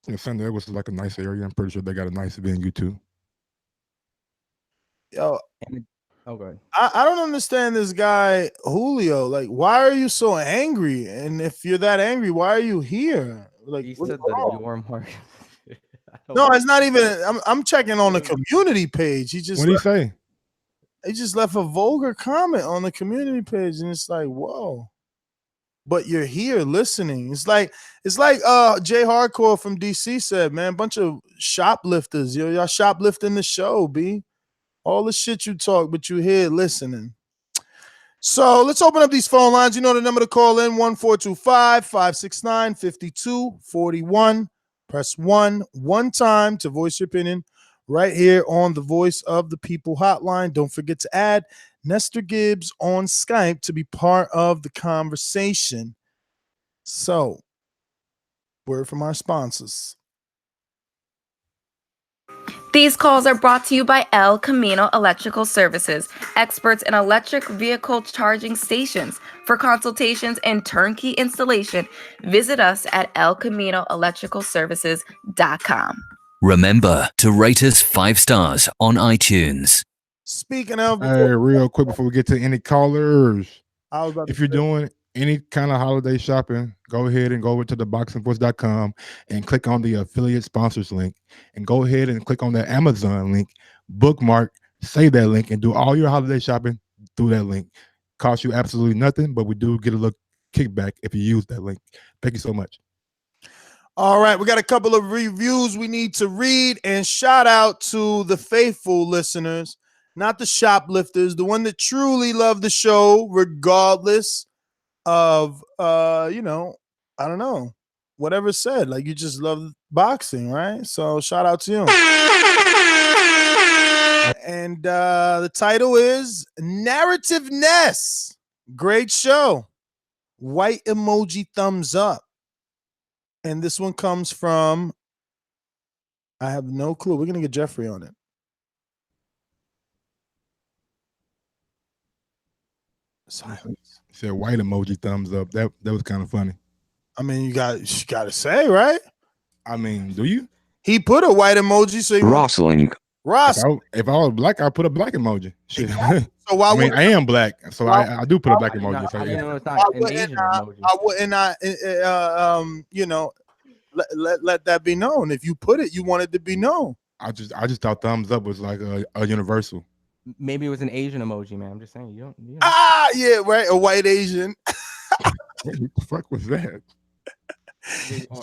Yeah, San Diego was like a nice area. I'm pretty sure they got a nice venue too. Yo, oh, good. I don't understand this guy, Julio. Like, why are you so angry? And if you're that angry, why are you here? Like, He what's said the wrong? Yormark. No, it's not even. I'm checking on the community page. What did he say? He just left a vulgar comment on the community page, and it's like, whoa. But you're here listening. It's like Jay Hardcore from DC said, man, bunch of shoplifters. Y'all shoplifting the show, B. All the shit you talk, but you here listening. So let's open up these phone lines. You know the number to call in, 1-425-569-5241. Press 1 time to voice your opinion right here on the Voice of the People hotline. Don't forget to add Nestor Gibbs on Skype to be part of the conversation. So, word from our sponsors. These calls are brought to you by El Camino Electrical Services, experts in electric vehicle charging stations. For consultations and turnkey installation, visit us at elcaminoelectricalservices.com. Remember to rate us 5 stars on iTunes. Speaking of, hey, real quick before we get to any callers, if you're say, doing any kind of holiday shopping, go ahead and go over to theboxingvoice.com and click on the affiliate sponsors link, and go ahead and click on the Amazon link, bookmark, save that link, and do all your holiday shopping through that link. Costs you absolutely nothing, but we do get a little kickback if you use that link. Thank you so much. All right, we got a couple of reviews we need to read, and shout out to the faithful listeners, not the shoplifters, the one that truly love the show regardless of I don't know, whatever said. Like, you just love boxing, right? So shout out to you. And the title is Narrativeness. Great show. White emoji thumbs up. And this one comes from, I have no clue. We're gonna get Jeffrey on it. Silence. He said white emoji thumbs up. That was kind of funny. I mean, you got to say, right? I mean, do you? He put a white emoji, so Ross. If I was black, I'd put a black emoji. Shit. So why I am black, so I do put a black emoji. So yeah. It's not an Asian emoji. I wouldn't let that be known. If you put it, you want it to be known. I just thought thumbs up was like a universal. Maybe it was an Asian emoji, man. I'm just saying. You don't. Yeah, right. A white Asian. What the fuck was that?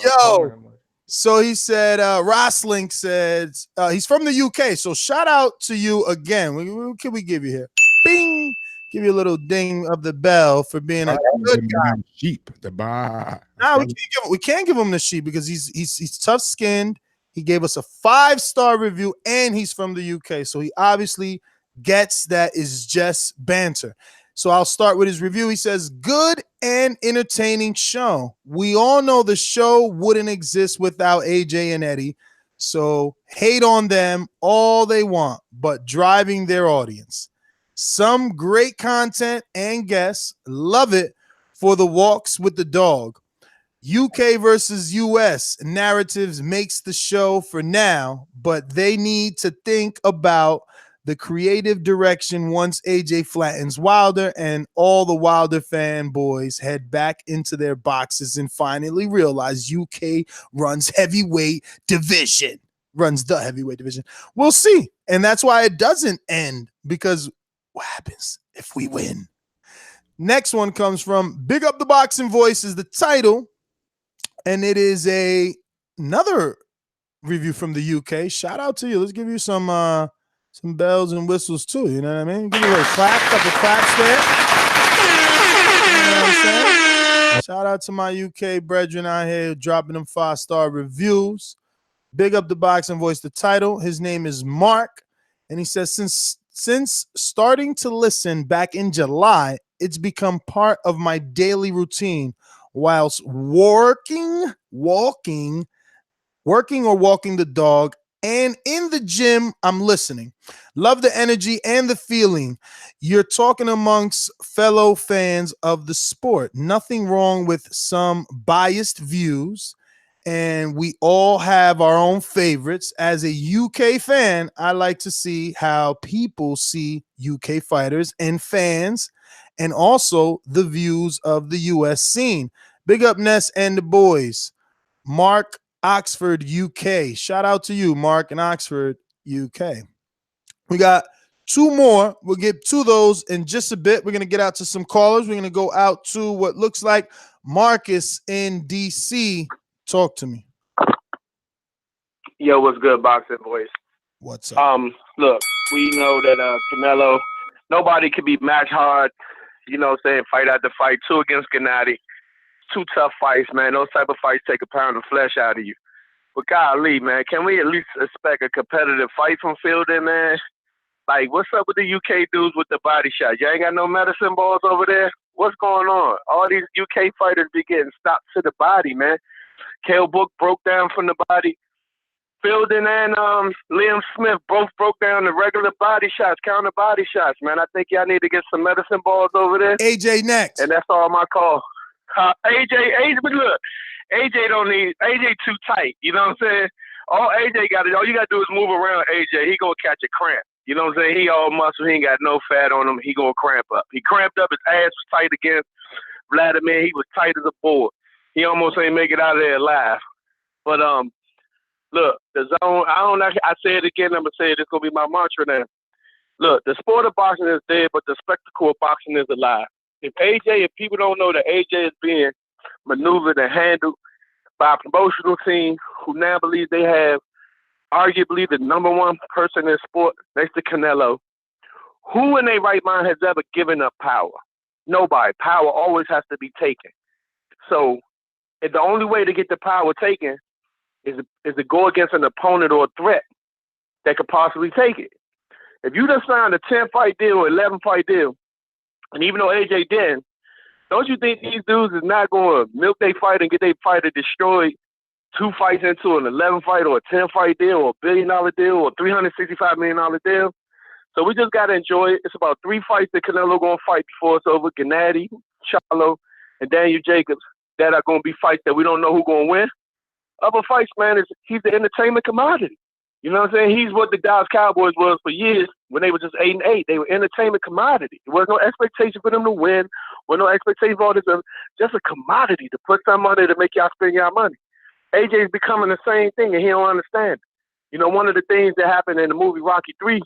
Yo. So he said, Roslink said, he's from the UK. So shout out to you again. What can we give you here? Bing. Give you a little ding of the bell for being a good guy. Sheep. The bar. No, we can't give him the sheep because he's tough skinned. He gave us a 5-star review and he's from the UK. So he obviously gets that is just banter. So I'll start with his review. He says, good and entertaining show. We all know the show wouldn't exist without AJ and Eddie. So hate on them all they want, but driving their audience. Some great content and guests. Love it for the walks with the dog. UK versus US narratives makes the show for now, but they need to think about the creative direction once AJ flattens Wilder and all the Wilder fanboys head back into their boxes and finally realize UK runs the heavyweight division. We'll see. And that's why it doesn't end, because what happens if we win? Next one comes from Big Up the Boxing Voice is the title, and it is another review from the UK. Shout out to you. Let's give you some bells and whistles too. You know what I mean? Give you a little clap, couple claps there. You know what I'm saying? Shout out to my UK brethren out here dropping them 5-star reviews. Big Up the Boxing Voice, the title. His name is Mark, and he says, since starting to listen back in July, it's become part of my daily routine whilst walking the dog and in the gym, I'm listening. Love the energy and the feeling. You're talking amongst fellow fans of the sport. Nothing wrong with some biased views, and we all have our own favorites. As a UK fan, I like to see how people see UK fighters and fans, and also the views of the US scene. Big up Ness and the boys. Mark, Oxford, UK. Shout out to you, Mark, in Oxford, UK. We got two more. We'll get to those in just a bit. We're going to get out to some callers. We're going to go out to what looks like Marcus in DC. Talk to me. Yo, what's good, boxing boys? What's up? Look, we know that Canelo, nobody can be match hard, you know what I'm saying, fight after fight, 2 against Gennady. 2 tough fights, man. Those type of fights take a pound of flesh out of you. But golly, man, can we at least expect a competitive fight from Fielding, man? Like, what's up with the UK dudes with the body shot? You ain't got no medicine balls over there? What's going on? All these UK fighters be getting stopped to the body, man. Cale Book broke down from the body. Fielding and Liam Smith both broke down the regular body shots, counter body shots, man. I think y'all need to get some medicine balls over there. AJ next. And that's all my call. AJ, but look, AJ too tight. You know what I'm saying? All you gotta do is move around AJ. He gonna catch a cramp. You know what I'm saying? He all muscle. He ain't got no fat on him. He gonna cramp up. He cramped up. His ass was tight against Vladimir. He was tight as a board. He almost ain't make it out of there alive. But look, the zone. I say it again. I'm gonna say it. It's gonna be my mantra now. Look, the sport of boxing is dead, but the spectacle of boxing is alive. If people don't know that AJ is being maneuvered and handled by a promotional team who now believe they have arguably the #1 person in sport next to Canelo, who in their right mind has ever given up power? Nobody. Power always has to be taken. So if the only way to get the power taken is to go against an opponent or a threat that could possibly take it. If you just signed a 10-fight deal or 11-fight deal, and even though AJ didn't, don't you think these dudes is not going to milk their fight and get their fighter destroyed 2 fights into an 11-fight or a 10-fight deal or a $1 billion deal or a $365 million deal? So we just got to enjoy it. It's about 3 fights that Canelo going to fight before it's over. Gennady, Charlo, and Daniel Jacobs that are going to be fights that we don't know who's going to win. Other fights, man, he's the entertainment commodity. You know what I'm saying? He's what the Dallas Cowboys was for years when they were just 8-8. They were entertainment commodity. There was no expectation for them to win. There was no expectation for all this. Just a commodity to put some on there to make y'all spend y'all money. AJ's becoming the same thing, and he don't understand it. You know, one of the things that happened in the movie Rocky 3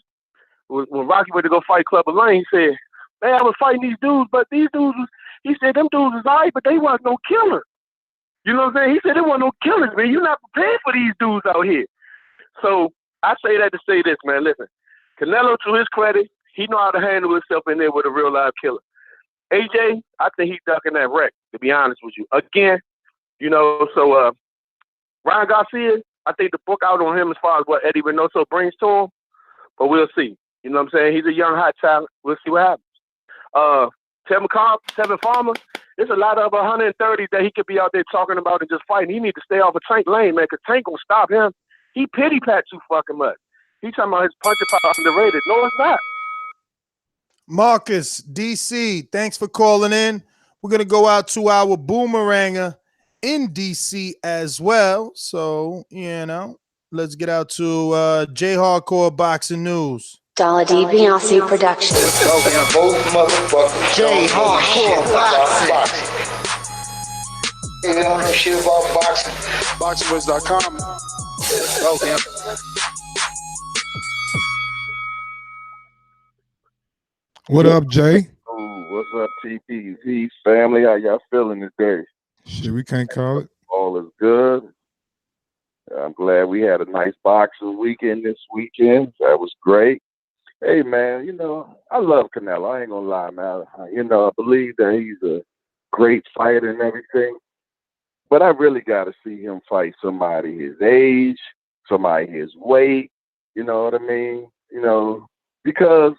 was when Rocky went to go fight Clubber Lang, he said, man, I was fighting these dudes, but these dudes, he said, them dudes was all right, but they wasn't no killer. You know what I'm saying? He said, there wasn't no killers, man. You're not prepared for these dudes out here. So I say that to say this, man. Listen, Canelo, to his credit, he know how to handle himself in there with a real live killer. AJ, I think he's ducking that wreck, to be honest with you. Again, you know, so Ryan Garcia, I think the book out on him as far as what Eddie Reynoso brings to him, but we'll see. You know what I'm saying? He's a young, hot talent. We'll see what happens. Tevin Farmer, there's a lot of 130s that he could be out there talking about and just fighting. He need to stay off of Tank lane, man, because Tank gonna stop him. He pity pat too fucking much. He's talking about his punching power underrated. No, it's not. Marcus, DC, thanks for calling in. We're going to go out to our boomeranger in DC as well. So, you know, let's get out to J Hardcore Boxing News. Dollar D Beyonce Productions. J Hardcore Boxing. You don't know shit about boxing. Boxingwiz.com. Okay. What up, Jay? Ooh, what's up, TPZ family? How y'all feeling today? Shit, we can't call it. All is good. I'm glad we had a nice boxing weekend this weekend. That was great. Hey, man, you know, I love Canelo. I ain't gonna lie, man. You know, I believe that he's a great fighter and everything. But I really got to see him fight somebody his age, somebody his weight. You know what I mean? You know, because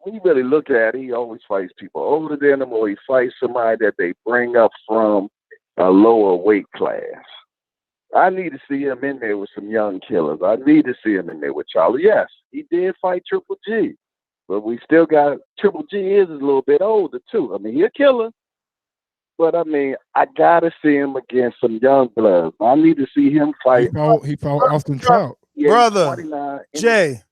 when you really look at it, he always fights people older than him, or he fights somebody that they bring up from a lower weight class. I need to see him in there with some young killers. I need to see him in there with Charlo. Yes, he did fight Triple G, but we still got Triple G is a little bit older too. I mean, he's a killer, but I mean, I gotta see him against some young bloods. I need to see him fight. He fought Austin Trout. Yeah, Brother, Jay,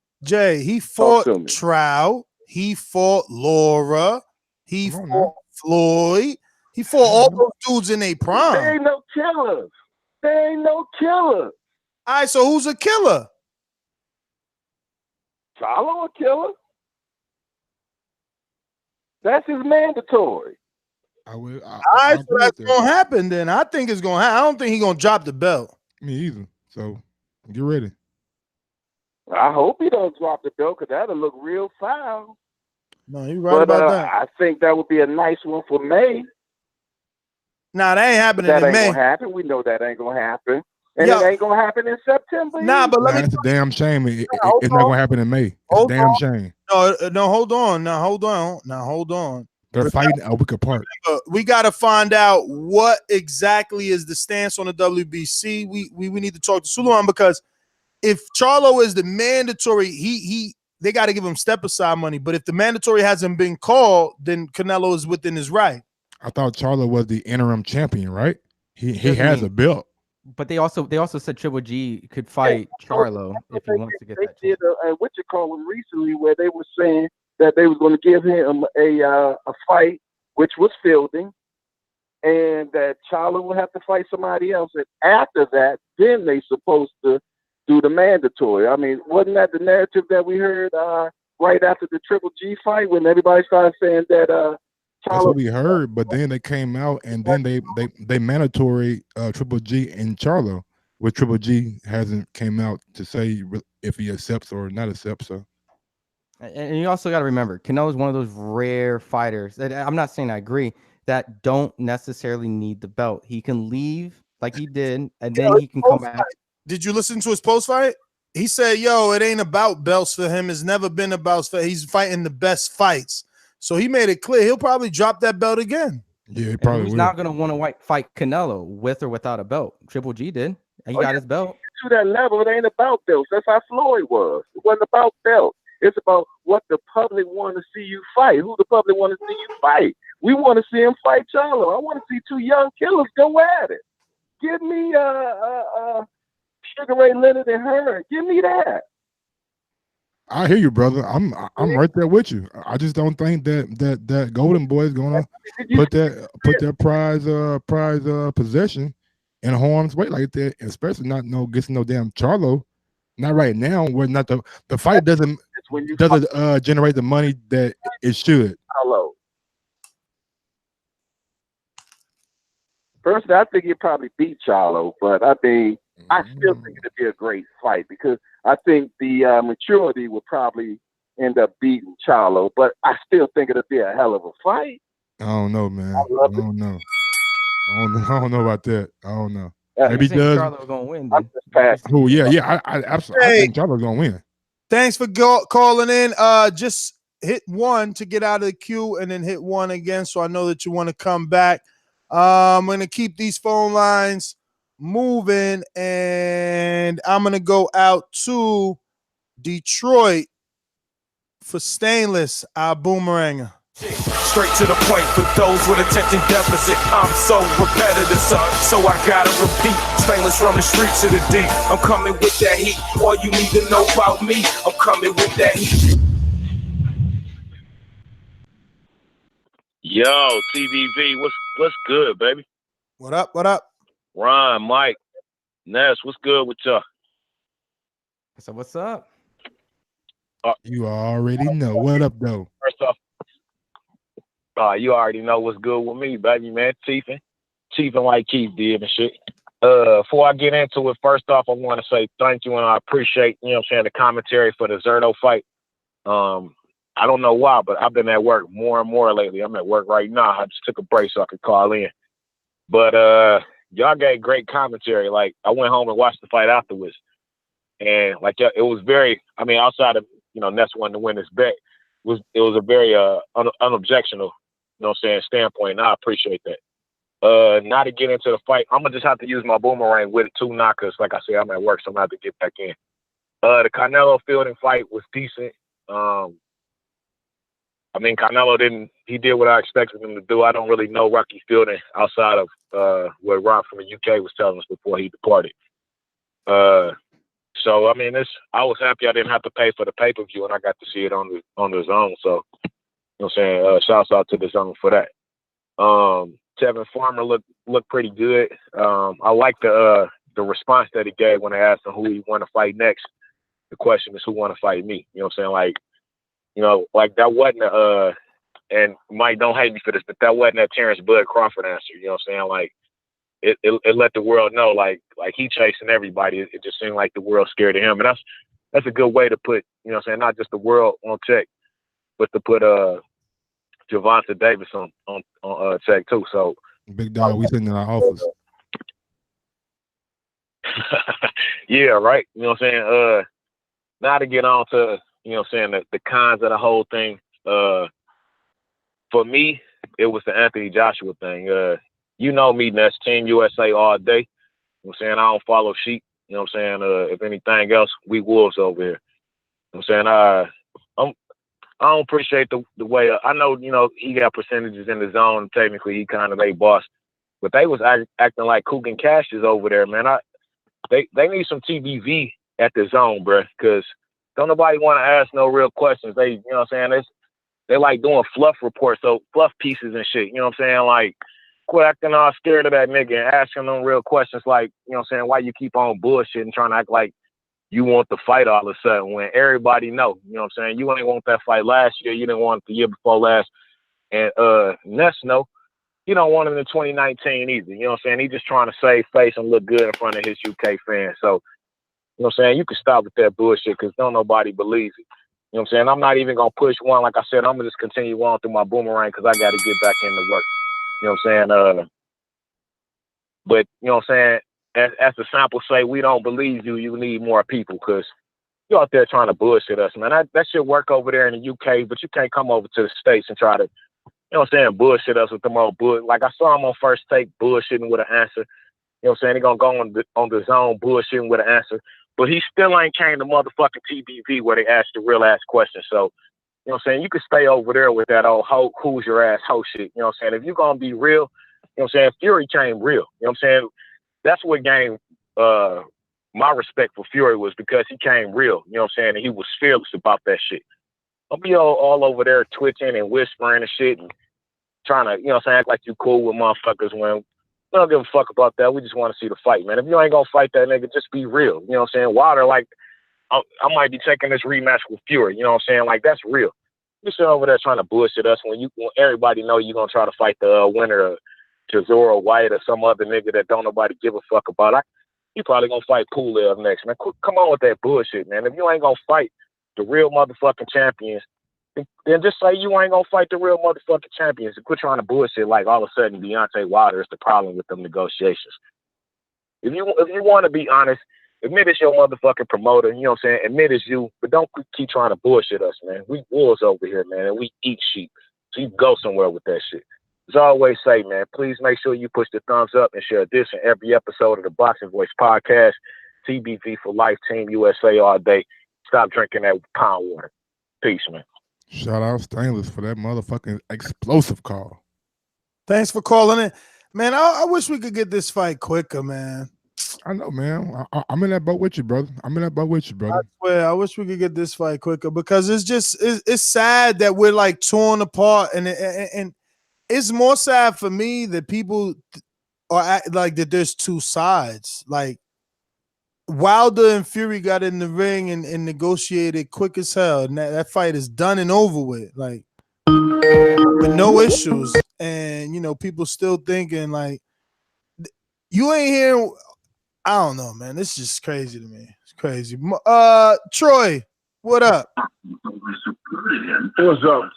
he fought Trout. He fought Laura. He fought Floyd. He fought all those dudes in their prime. There ain't no killers. There ain't no killer. All right, so who's a killer? Charlo a killer. That's his mandatory. All right, so that's gonna happen then. I think it's gonna happen. I don't think he's gonna drop the belt. Me either. So get ready. I hope he don't drop the belt because that'll look real foul. No, you're right about that. I think that would be a nice one for May. Nah, that ain't happening that in ain't May. Gonna happen. We know that ain't gonna happen, and it ain't gonna happen in September. Nah, but let me. That's a damn shame. It's not gonna happen in May. It's a damn shame. No, hold on. They're fighting a week apart. We got to find out what exactly is the stance on the WBC. We need to talk to Suleiman because if Charlo is the mandatory, they got to give him step aside money. But if the mandatory hasn't been called, then Canelo is within his right. I thought Charlo was the interim champion, right? He has a belt. But they also said Triple G could fight Charlo if he wants to get that. They did what you call him recently, where they were saying that they was going to give him a fight, which was fielding, and that Charlo would have to fight somebody else. And after that, then they supposed to do the mandatory. I mean, wasn't that the narrative that we heard right after the Triple G fight when everybody started saying that Charlo? That's what we heard, but then they came out and then they mandatory Triple G and Charlo, which Triple G hasn't came out to say if he accepts or not accepts. So. And you also got to remember, Canelo is one of those rare fighters that I'm not saying I agree that don't necessarily need the belt. He can leave like he did, and then he can come back. Did you listen to his post fight? He said, "Yo, it ain't about belts for him. It's never been about. He's fighting the best fights." So he made it clear he'll probably drop that belt again. Yeah, he probably He's will. not going to want to fight Canelo with or without a belt. Triple G did. And he got his belt. To that level, it ain't about belts. That's how Floyd was. It wasn't about belts. It's about what the public want to see you fight. Who the public want to see you fight. We want to see him fight Charlo. I want to see two young killers go at it. Give me Sugar Ray Leonard and Herring. Give me that. I hear you, brother. I'm right there with you. I just don't think that Golden Boy is gonna put that prize possession in harm's way like that, especially not getting no damn Charlo. Not right now. Where not the fight doesn't generate the money that it should. Charlo. Personally, I think he'd probably beat Charlo, but I mean, I still think it'd be a great fight because I think the maturity would probably end up beating Charlo, but I still think it'd be a hell of a fight. I don't know, man. I don't know. I don't know about that. I don't know. Maybe he does. Charlo gonna win. Oh yeah. I absolutely. I think Charlo's gonna win. Thanks for calling in. Just hit 1 to get out of the queue, and then hit 1 again, so I know that you want to come back. I'm gonna keep these phone lines moving, and I'm gonna go out to Detroit for Stainless, our boomeranger. Straight to the point for those with attention deficit. I'm so repetitive, so I gotta repeat. Stainless from the streets to the deep. I'm coming with that heat. All you need to know about me, I'm coming with that heat. Yo, TVV, what's good, baby? What up? What up? Ron, Mike, Ness, what's good with y'all? So what's up? You already know. What up, though? First off, you already know what's good with me, baby, man. Chiefing like Keith did and shit. Before I get into it, first off, I want to say thank you and I appreciate, the commentary for the Zerto fight. I don't know why, but I've been at work more and more lately. I'm at work right now. I just took a break so I could call in. But y'all gave great commentary. Like, I went home and watched the fight afterwards. And, it was very, outside of, Ness wanting to win this bet, it was a very unobjectional, standpoint, and I appreciate that. Not to get into the fight, I'm gonna just have to use my boomerang with 2 knockers. Like I said, I'm at work, so I'm gonna have to get back in. The Canelo Fielding fight was decent. I mean, Canelo did what I expected him to do. I don't really know Rocky Fielding outside of what Ron from the UK was telling us before he departed. So I mean, I was happy I didn't have to pay for the pay-per-view and I got to see it on the zone. So, you know what I'm saying? Shouts out to the zone for that. Tevin Farmer looked pretty good. I like the response that he gave when they asked him who he want to fight next. The question is who want to fight me. You know what I'm saying? Like, you know, like that wasn't and Mike, don't hate me for this, but that wasn't that Terrence Bud Crawford answer. You know what I'm saying? Like, it let the world know, like he chasing everybody. It just seemed like the world scared of him, and that's a good way to put, you know what I'm saying, not just the world on check, but to put Gervonta Davis on check too. So big dog, we sitting in our office. Yeah, right. You know what I'm saying? Now to get on to, you know what I'm saying, the cons of the whole thing. For me, it was the Anthony Joshua thing. You know me, that's Team USA all day. You know what I'm saying? I don't follow sheep. You know what I'm saying? If anything else, we wolves over here. You know what I'm saying? I don't appreciate the way I know, you know, he got percentages in the zone. Technically, he kind of a boss, but they was acting like Coogan Cash is over there, man. They need some TBV at the zone, bruh, because don't nobody want to ask no real questions. They, you know what I'm saying? They like doing fluff reports, so fluff pieces and shit. You know what I'm saying? Like, quit acting all scared of that nigga and asking them real questions like, you know what I'm saying, why you keep on bullshit and trying to act like you want the fight all of a sudden when everybody know, you know what I'm saying? You ain't want that fight last year. You didn't want it the year before last. And Ness, no, you don't want him in 2019 either. You know what I'm saying? He just trying to save face and look good in front of his UK fans. So, you know what I'm saying? You can stop with that bullshit because don't nobody believes it. You know what I'm saying? I'm not even going to push one. Like I said, I'm going to just continue on through my boomerang because I got to get back into work. You know what I'm saying? But, you know what I'm saying? As the sample say, we don't believe you. You need more people because you out there trying to bullshit us, man. That shit work over there in the UK, but you can't come over to the States and try to, you know what I'm saying, bullshit us with them old bull. Like I saw him on First Take bullshitting with an answer. You know what I'm saying? He going to go on the zone bullshitting with an answer. But he still ain't came to motherfucking TBV where they ask the real ass questions. So, you know what I'm saying? You can stay over there with that old who's your ass ho shit. You know what I'm saying? If you're going to be real, you know what I'm saying? Fury came real. You know what I'm saying? That's what gained my respect for Fury was because he came real. You know what I'm saying? And he was fearless about that shit. Don't be all over there twitching and whispering and shit and trying to, you know what I'm saying, act like you cool with motherfuckers when we don't give a fuck about that. We just want to see the fight, man. If you ain't going to fight that nigga, just be real. You know what I'm saying? Wilder, like, I might be taking this rematch with Fury. You know what I'm saying? Like, that's real. You sit over there trying to bullshit us when everybody know you're going to try to fight the winner of Chisora White or some other nigga that don't nobody give a fuck about. You probably going to fight Pulev next, man. Come on with that bullshit, man. If you ain't going to fight the real motherfucking champions, then just say you ain't gonna fight the real motherfucking champions and quit trying to bullshit like all of a sudden Deontay Wilder is the problem with them negotiations. If you want to be honest, admit it's your motherfucking promoter, you know what I'm saying? Admit it's you, but don't keep trying to bullshit us, man. We wolves over here, man, and we eat sheep. So you go somewhere with that shit. As I always say, man, please make sure you push the thumbs up and share this in every episode of the Boxing Voice podcast. TBV for life, Team USA all day. Stop drinking that pound water. Peace, man. Shout out Stainless for that motherfucking explosive call. Thanks for calling in. Man, I wish we could get this fight quicker, man. I know, man. I'm in that boat with you, brother. I swear, I wish we could get this fight quicker because it's sad that we're like torn apart, and it's more sad for me that people are like that. There's two sides. Like Wilder and Fury got in the ring and negotiated quick as hell, and that fight is done and over with, like with no issues. And you know, people still thinking like you ain't here. I don't know, man. This is just crazy to me. It's crazy. Troy, what up? What's up?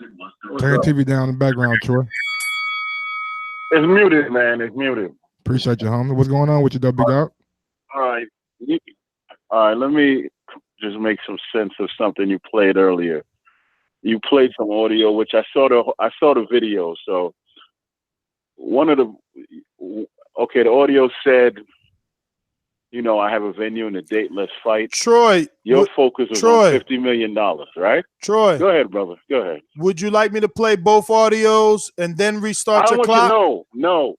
Turn your TV down in the background, Troy. It's muted, man. It's muted. Appreciate you, homie. What's going on with you, though, big dog? All right. Let me just make some sense of something you played earlier. You played some audio, which I saw the video. So the audio said, you know, I have a venue and a date. Let's fight. Troy, your focus was on $50 million, right? Troy, go ahead, brother. Go ahead. Would you like me to play both audios and then restart your clock? No.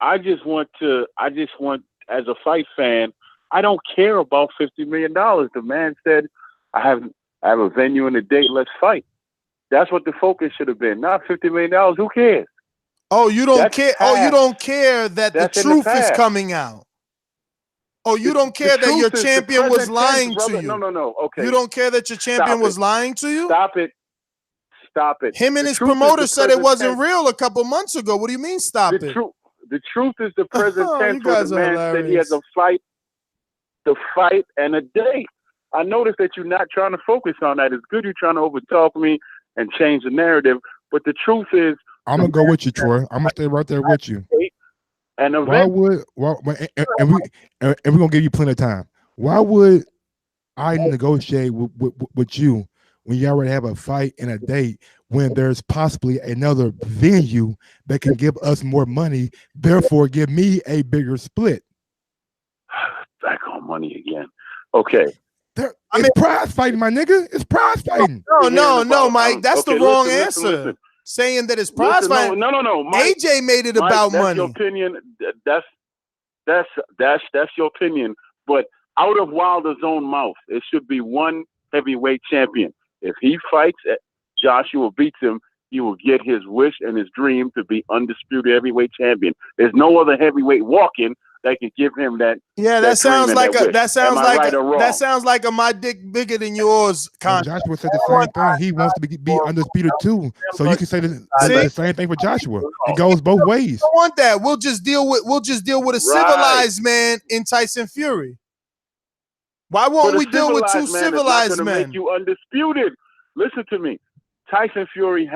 I just want, as a fight fan, I don't care about $50 million. The man said, I have a venue and a date. Let's fight. That's what the focus should have been. Not $50 million. Who cares? Oh, you don't care. Oh, you don't care that the truth is coming out. Oh, you don't care that your champion was lying to you. No. Okay. You don't care that your champion was lying to you? Stop it. Him and his promoter said it wasn't real a couple months ago. What do you mean, stop it? The truth is the present tense where the man said he has a fight, the fight, and a date. I noticed that you're not trying to focus on that. It's good you're trying to overtalk me and change the narrative, but the truth is, I'm gonna go with you, Troy. I'm gonna stay right there with you. And we're gonna give you plenty of time. Why would I negotiate with you when you already have a fight and a date, when there's possibly another venue that can give us more money, therefore give me a bigger split? Back on money again. Okay. It's prize fighting, my nigga. It's prize fighting. No, Mike. That's the wrong answer. Listen. Saying that it's prize fighting. No. Mike, AJ made it about that's money. Your opinion. That's your opinion. But out of Wilder's own mouth, it should be one heavyweight champion. If he fights, Joshua beats him, he will get his wish and his dream to be undisputed heavyweight champion. There's no other heavyweight walking that can give him that. Yeah, that sounds like a my dick bigger than yours contract. Joshua said the same thing. He wants to be undisputed too. So you can say the same thing for Joshua. It goes both ways. I don't want that. We'll just deal with a civilized man in Tyson Fury. Why won't we deal with two civilized men? Make you undisputed. Listen to me. Tyson Fury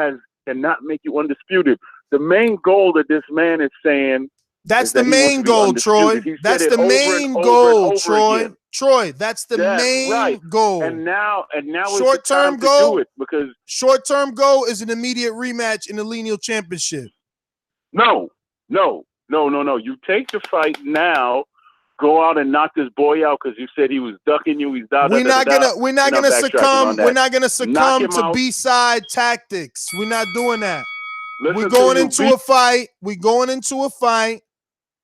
cannot make you undisputed. The main goal that this man is saying. That's the main goal, Troy. That's the main goal, Troy. Troy, that's the main goal. And now short-term goal, because short-term goal is an immediate rematch in the lineal championship. No. You take the fight now. Go out and knock this boy out because you said he was ducking you. He's down. We're not gonna succumb. We're not gonna succumb to B-side tactics. We're not doing that. We're going into a fight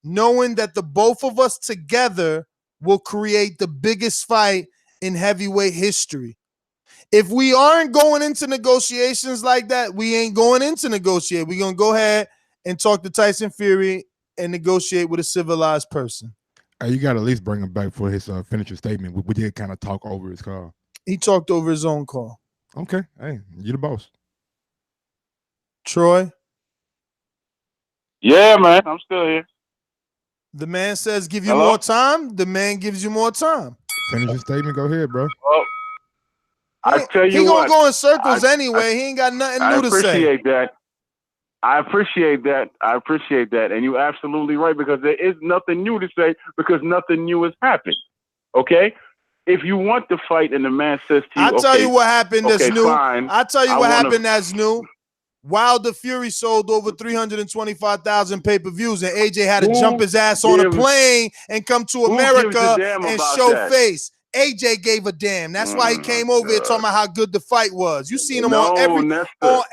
knowing that the both of us together will create the biggest fight in heavyweight history. If we aren't going into negotiations like that, we ain't going into negotiate. We're gonna go ahead and talk to Tyson Fury and negotiate with a civilized person. You got to at least bring him back for his finisher statement. We did kind of talk over his call. He talked over his own call. Okay. Hey, you the boss. Troy? Yeah, man. I'm still here. The man says give you more time. The man gives you more time. Finish your statement. Go ahead, bro. Well, I tell you what. He what. gonna go in circles anyway. He ain't got nothing new to say. I appreciate that. And you're absolutely right, because there is nothing new to say because nothing new has happened. Okay? If you want to fight and the man says to you, I'll tell you what happened that's new. Fine, I'll tell you what happened that's new. Wilder Fury sold over 325,000 pay-per-views, and AJ had to jump his ass on a plane and come to America and show face. AJ gave a damn. That's why he came over here talking about how good the fight was. You seen him on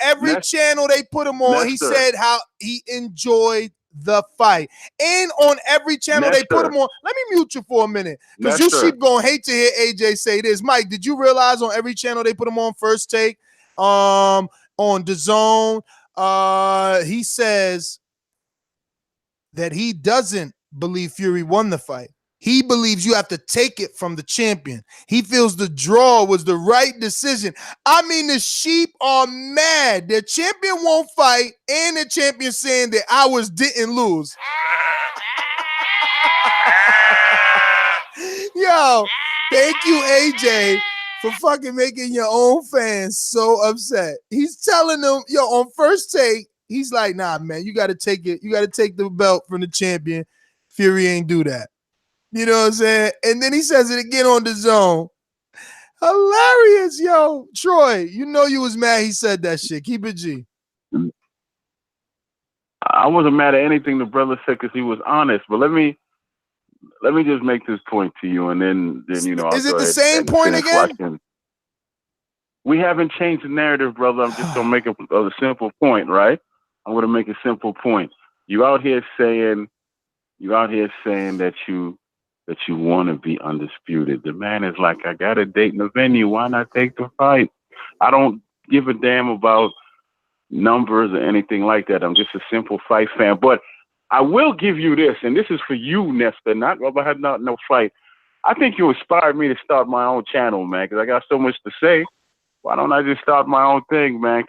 every channel they put him on. He said how he enjoyed the fight. And on every channel they put him on. Let me mute you for a minute, because you sheep gonna hate to hear AJ say this. Mike, did you realize on every channel they put him on First Take, on DAZN, he says that he doesn't believe Fury won the fight. He believes you have to take it from the champion. He feels the draw was the right decision. I mean, the sheep are mad. Their champion won't fight, and the champion saying that ours didn't lose. Yo, thank you, AJ, for fucking making your own fans so upset. He's telling them, yo, on First Take, he's like, nah, man, you got to take it. You got to take the belt from the champion. Fury ain't do that. You know what I'm saying? And then he says it again on DAZN. Hilarious, yo. Troy, you know you was mad he said that shit. Keep it G. I wasn't mad at anything the brother said because he was honest. But let me just make this point to you, and then you know. Is it the same point again? Watching. We haven't changed the narrative, brother. I'm just gonna make a simple point, right? I'm gonna make a simple point. You out here saying that you want to be undisputed. The man is like, I got a date in the venue. Why not take the fight? I don't give a damn about numbers or anything like that. I'm just a simple fight fan. But I will give you this, and this is for you, Nesta. Not if I had no fight. I think you inspired me to start my own channel, man, because I got so much to say. Why don't I just start my own thing, man?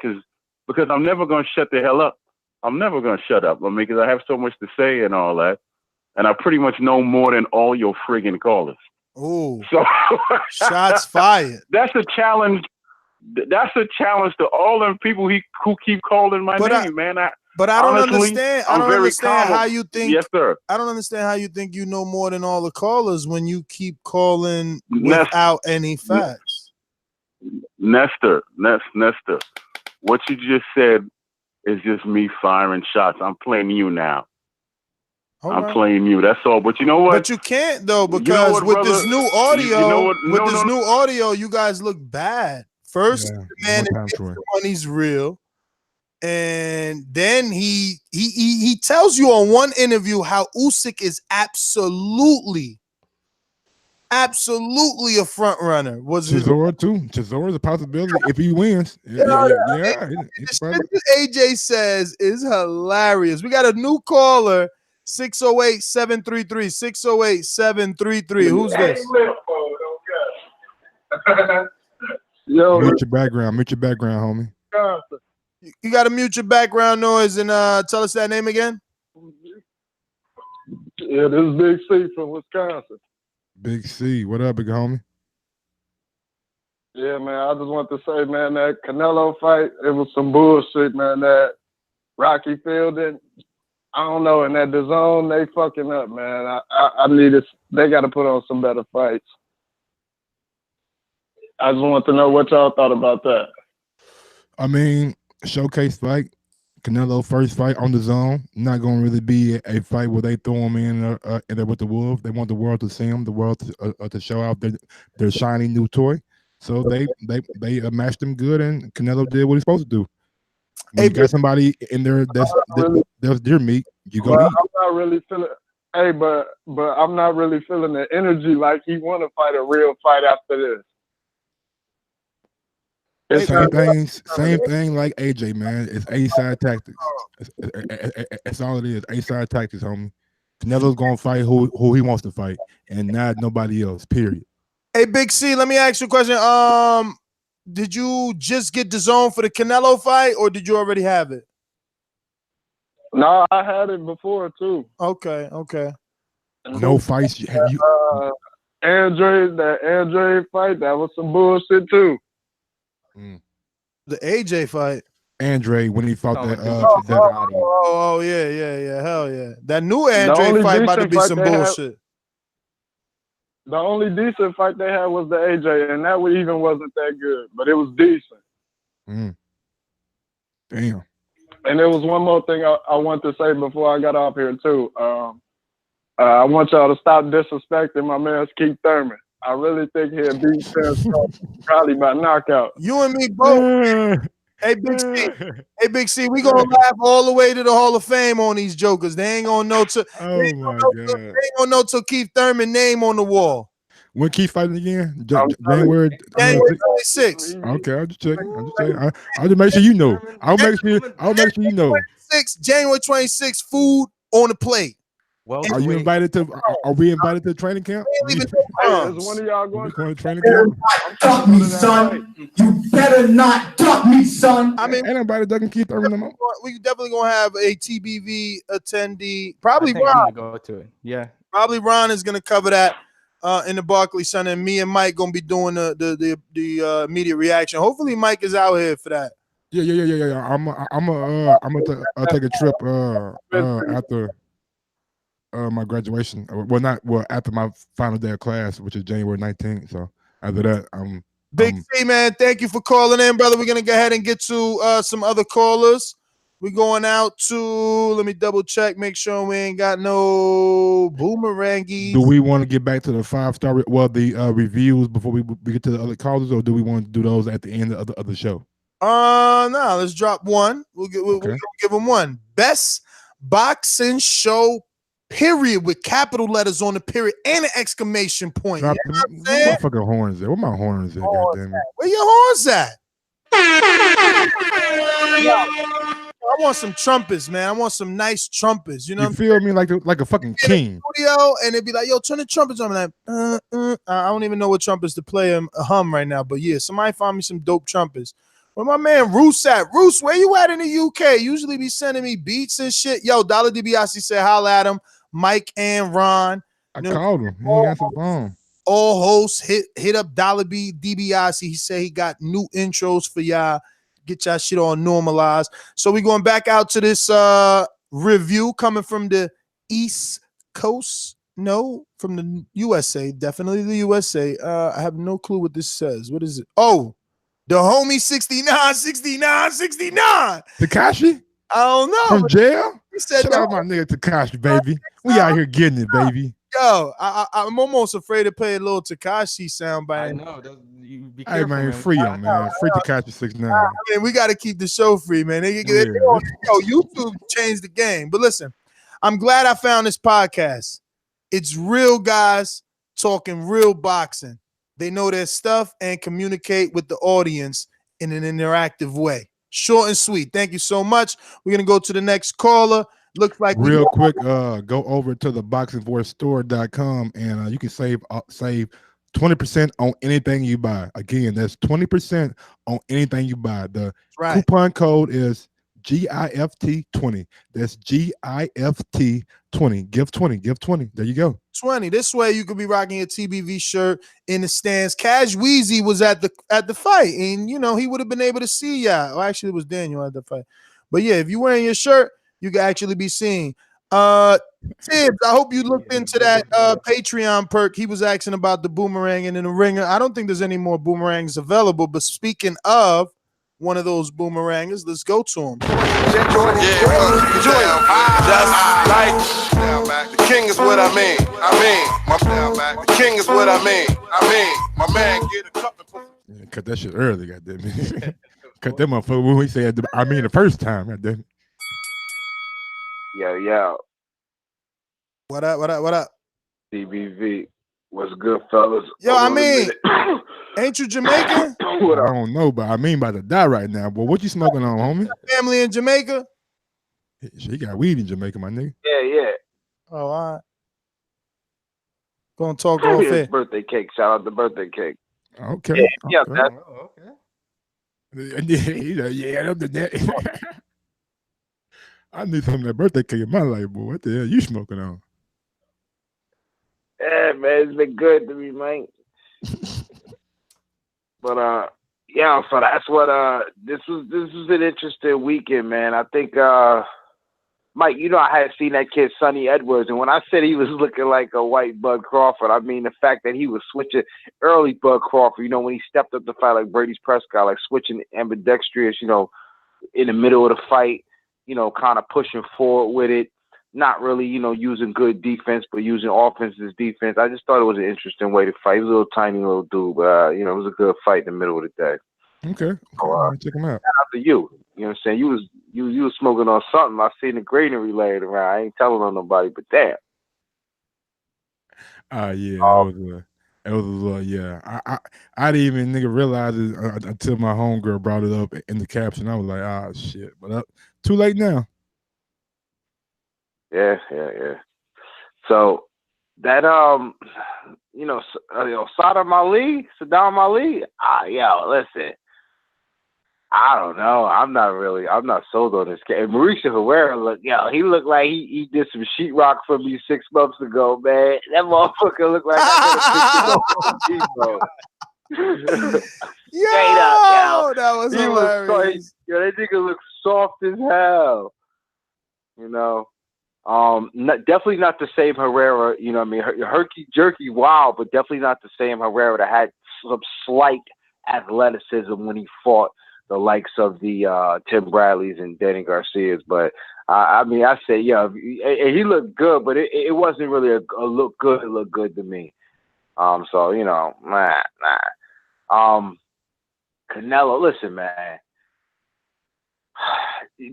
Because I'm never gonna shut the hell up. I'm never gonna shut up. I mean, because I have so much to say and all that. And I pretty much know more than all your friggin' callers. Oh, so shots fired. That's a challenge. That's a challenge to all them people who keep calling my name, man. But I don't honestly, understand. I don't understand how you think. Yes, sir. I don't understand how you think you know more than all the callers when you keep calling without any facts. Nestor, what you just said is just me firing shots. I'm playing you now. I'm playing you. That's all. But you know what? But you can't though, because with this new audio, new audio, you guys look bad. First, the man admits the money's real, and then he tells you on one interview how Usyk is absolutely a front runner. Was Chisora too? Chisora is a possibility if he wins. AJ says is hilarious. We got a new caller. 608-733. 608-733. Who's this? Yo, mute your background, homie. You got to mute your background noise and tell us that name again. Yeah, this is Big C from Wisconsin. Big C, what up, big homie? Yeah, man, I just want to say, man, that Canelo fight, it was some bullshit, man. That Rocky Fielding, I don't know, in that DAZN, they fucking up, man. I need it. They got to put on some better fights. I just want to know what y'all thought about that. I mean, showcase fight, Canelo first fight on DAZN. Not going to really be a fight where they throw him in there with the Wolves. They want the world to see him, the world to show out their shiny new toy. So they matched him good, and Canelo did what he's supposed to do. When you got somebody in there that's deer meat, you go eat. I'm not really feeling. Hey, but I'm not really feeling the energy like he want to fight a real fight after this. Same thing like AJ, man. It's A-side tactics. That's all it is. A-side tactics, homie. Canelo's gonna fight who he wants to fight, and not nobody else. Period. Hey, Big C, let me ask you a question. Did you just get DAZN for the Canelo fight, or did you already have it? No, I had it before too. Okay. No fights. Andrade fight, that was some bullshit too. The AJ fight. Andrade when he fought that. Oh yeah, hell yeah. That new Andrade fight about to be some bullshit. The only decent fight they had was the AJ, and that one even wasn't that good, but it was decent. Damn. And there was one more thing I want to say before I got off here too. I want y'all to stop disrespecting my man Keith Thurman. I really think he'll beat Spence probably by knockout. You and me both. Hey, Big C, we gonna laugh all the way to the Hall of Fame on these jokers. They ain't gonna know till they ain't gonna know till Keith Thurman name on the wall. When Keith fighting again? January 26th. Okay, I'll just check. I'll just make sure you know. I'll make sure you know. January 26th, food on the plate. Well, are we invited to the training camp? Is one of y'all going to training camp? Duck me, son. You better not duck me, son. I mean, anybody doesn't keep Thurman no more. We definitely gonna have a TBV attendee. Probably Ron. I'm gonna go to it. Yeah. Probably Ron is gonna cover that in the Barclays Center, and me and Mike gonna be doing the immediate reaction. Hopefully, Mike is out here for that. Yeah. I'm gonna take a trip after my graduation. After my final day of class, which is January 19th. So after that, Big C, man, thank you for calling in, brother. We're gonna go ahead and get to some other callers. We going out to, let me double check, make sure we ain't got no boomerangies. Do we want to get back to the 5-star, the reviews before we get to the other callers, or do we want to do those at the end of the show? No, let's drop one. We'll give them one. Best boxing show, period, with capital letters on the period and an exclamation point. Drop, You know what I'm where saying? my fucking horns at? Where my horns at? Goddamn it. Where your horns at? I want some trumpets, man. I want some nice trumpets. You know, You feel me like a fucking king? studio, and it'd be like, yo, turn the trumpets on. I'm like, I don't even know what trumpets to play a hum right now, but yeah, somebody find me some dope trumpets. Where my man Roos at? Roos, where you at in the UK? Usually be sending me beats and shit. Yo, Dollar DiBiase said holla at him. Mike and Ron. I called him. He ain't answered the phone. All hosts hit up Dollar DiBiase. He said he got new intros for y'all. Get y'all shit all normalized. So we going back out to this review coming from the East Coast. No, from the USA. Definitely the USA. I have no clue what this says. What is it? Oh, the homie 69. Tekashi? I don't know. From jail? He said Shout out my nigga Tekashi, baby. We out here getting it, baby. Yo, I'm almost afraid to play a little Tekashi sound by. I know. Be Hey man, free him, man. Free Tekashi 69. I mean, we got to keep the show free, man. YouTube changed the game. But listen, I'm glad I found this podcast. It's real guys talking real boxing. They know their stuff and communicate with the audience in an interactive way. Short and sweet. Thank you so much. We're going to go to the next caller. Looks like real quick, go over to the boxingvoicestore.com and you can save 20% on anything you buy. Again, that's 20% on anything you buy. The coupon code is GIFT20. That's GIFT20. Give 20. There you go. 20. This way you could be rocking a TBV shirt in the stands. Cash Wheezy was at the fight, and you know he would have been able to see y'all. Well, actually, it was Daniel at the fight. But yeah, if you're wearing your shirt, you can actually be seen. Tibbs, I hope you looked into that Patreon perk. He was asking about the boomerang and in the ringer. I don't think there's any more boomerangs available. But speaking of one of those boomerangers, let's go to him. The king is what I mean. The king is what I mean. My man get a cup and put some. Cut that shit early, goddamn it. Cut that motherfucker when we said the first time, goddamn it. Yo. What up? CBV. What's good, fellas? Yo, I mean, ain't you Jamaican? I don't know, but I mean about to die right now. But what you smoking on, homie? Family in Jamaica? She got weed in Jamaica, my nigga. Yeah. Oh, all right. Gonna talk off it. Birthday cake. Shout out the birthday cake. Okay. Yeah. I need some of that birthday cake in my life, boy. What the hell you smoking on? Yeah, man, it's been good to me, man. But yeah, so that's what this was an interesting weekend, man. I think Mike, you know, I had seen that kid Sonny Edwards, and when I said he was looking like a white Bud Crawford, I mean the fact that he was switching early Bud Crawford, you know, when he stepped up to fight like Brady's Prescott, like switching ambidextrous, you know, in the middle of the fight, you know, kind of pushing forward with it, not really, you know, using good defense, but using offense as defense. I just thought it was an interesting way to fight. He was a little tiny little dude, but, you know, it was a good fight in the middle of the day. Okay. Check him out. Shout out to you. You know what I'm saying? You was smoking on something. I seen the granary laying around. I ain't telling on nobody, but damn. Yeah. It was yeah. I didn't even nigga realize it until my homegirl brought it up in the caption. I was like, shit. But too late now. Yeah. So that you know, Sadam Ali, listen. I don't know. I'm not sold on this kid. Mauricio Herrera he looked like he did some sheetrock for me 6 months ago, man. That motherfucker looked like I Straight up, that was hilarious. That nigga looked soft as hell. You know. Definitely not the same Herrera, you know what I mean? Herky jerky wild, but definitely not the same Herrera that had some slight athleticism when he fought the likes of the Tim Bradleys and Danny Garcias. But I mean, I say, yeah, he looked good, but it wasn't really a look good. It looked good to me. So you know, Canelo, listen, man.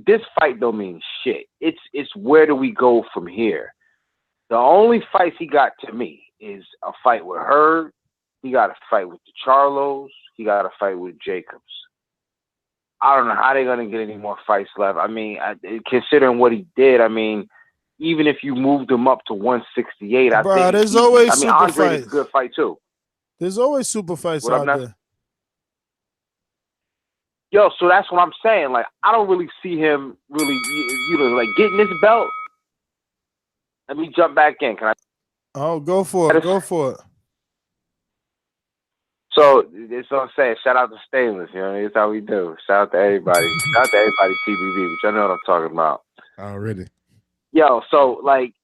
This fight don't mean shit. It's where do we go from here? The only fights he got to me is a fight with Hurd. He got a fight with the Charlos. He got a fight with Jacobs. I don't know how they're gonna get any more fights left. I mean, considering what he did, I mean, even if you moved him up to 168, I think there's always I mean, super Andrade fights. is a good fight too. There's always super fights What up, out Ness? there. Yo, so that's what I'm saying. Like, I don't really see him really, like getting this belt. Let me jump back in. Can I? Oh, go for it. Go for it. So it's what I'm saying. Shout out to Stainless. You know, it's how we do. Shout out to everybody. Shout out to everybody TBV, which I know what I'm talking about. Already. Yo, so like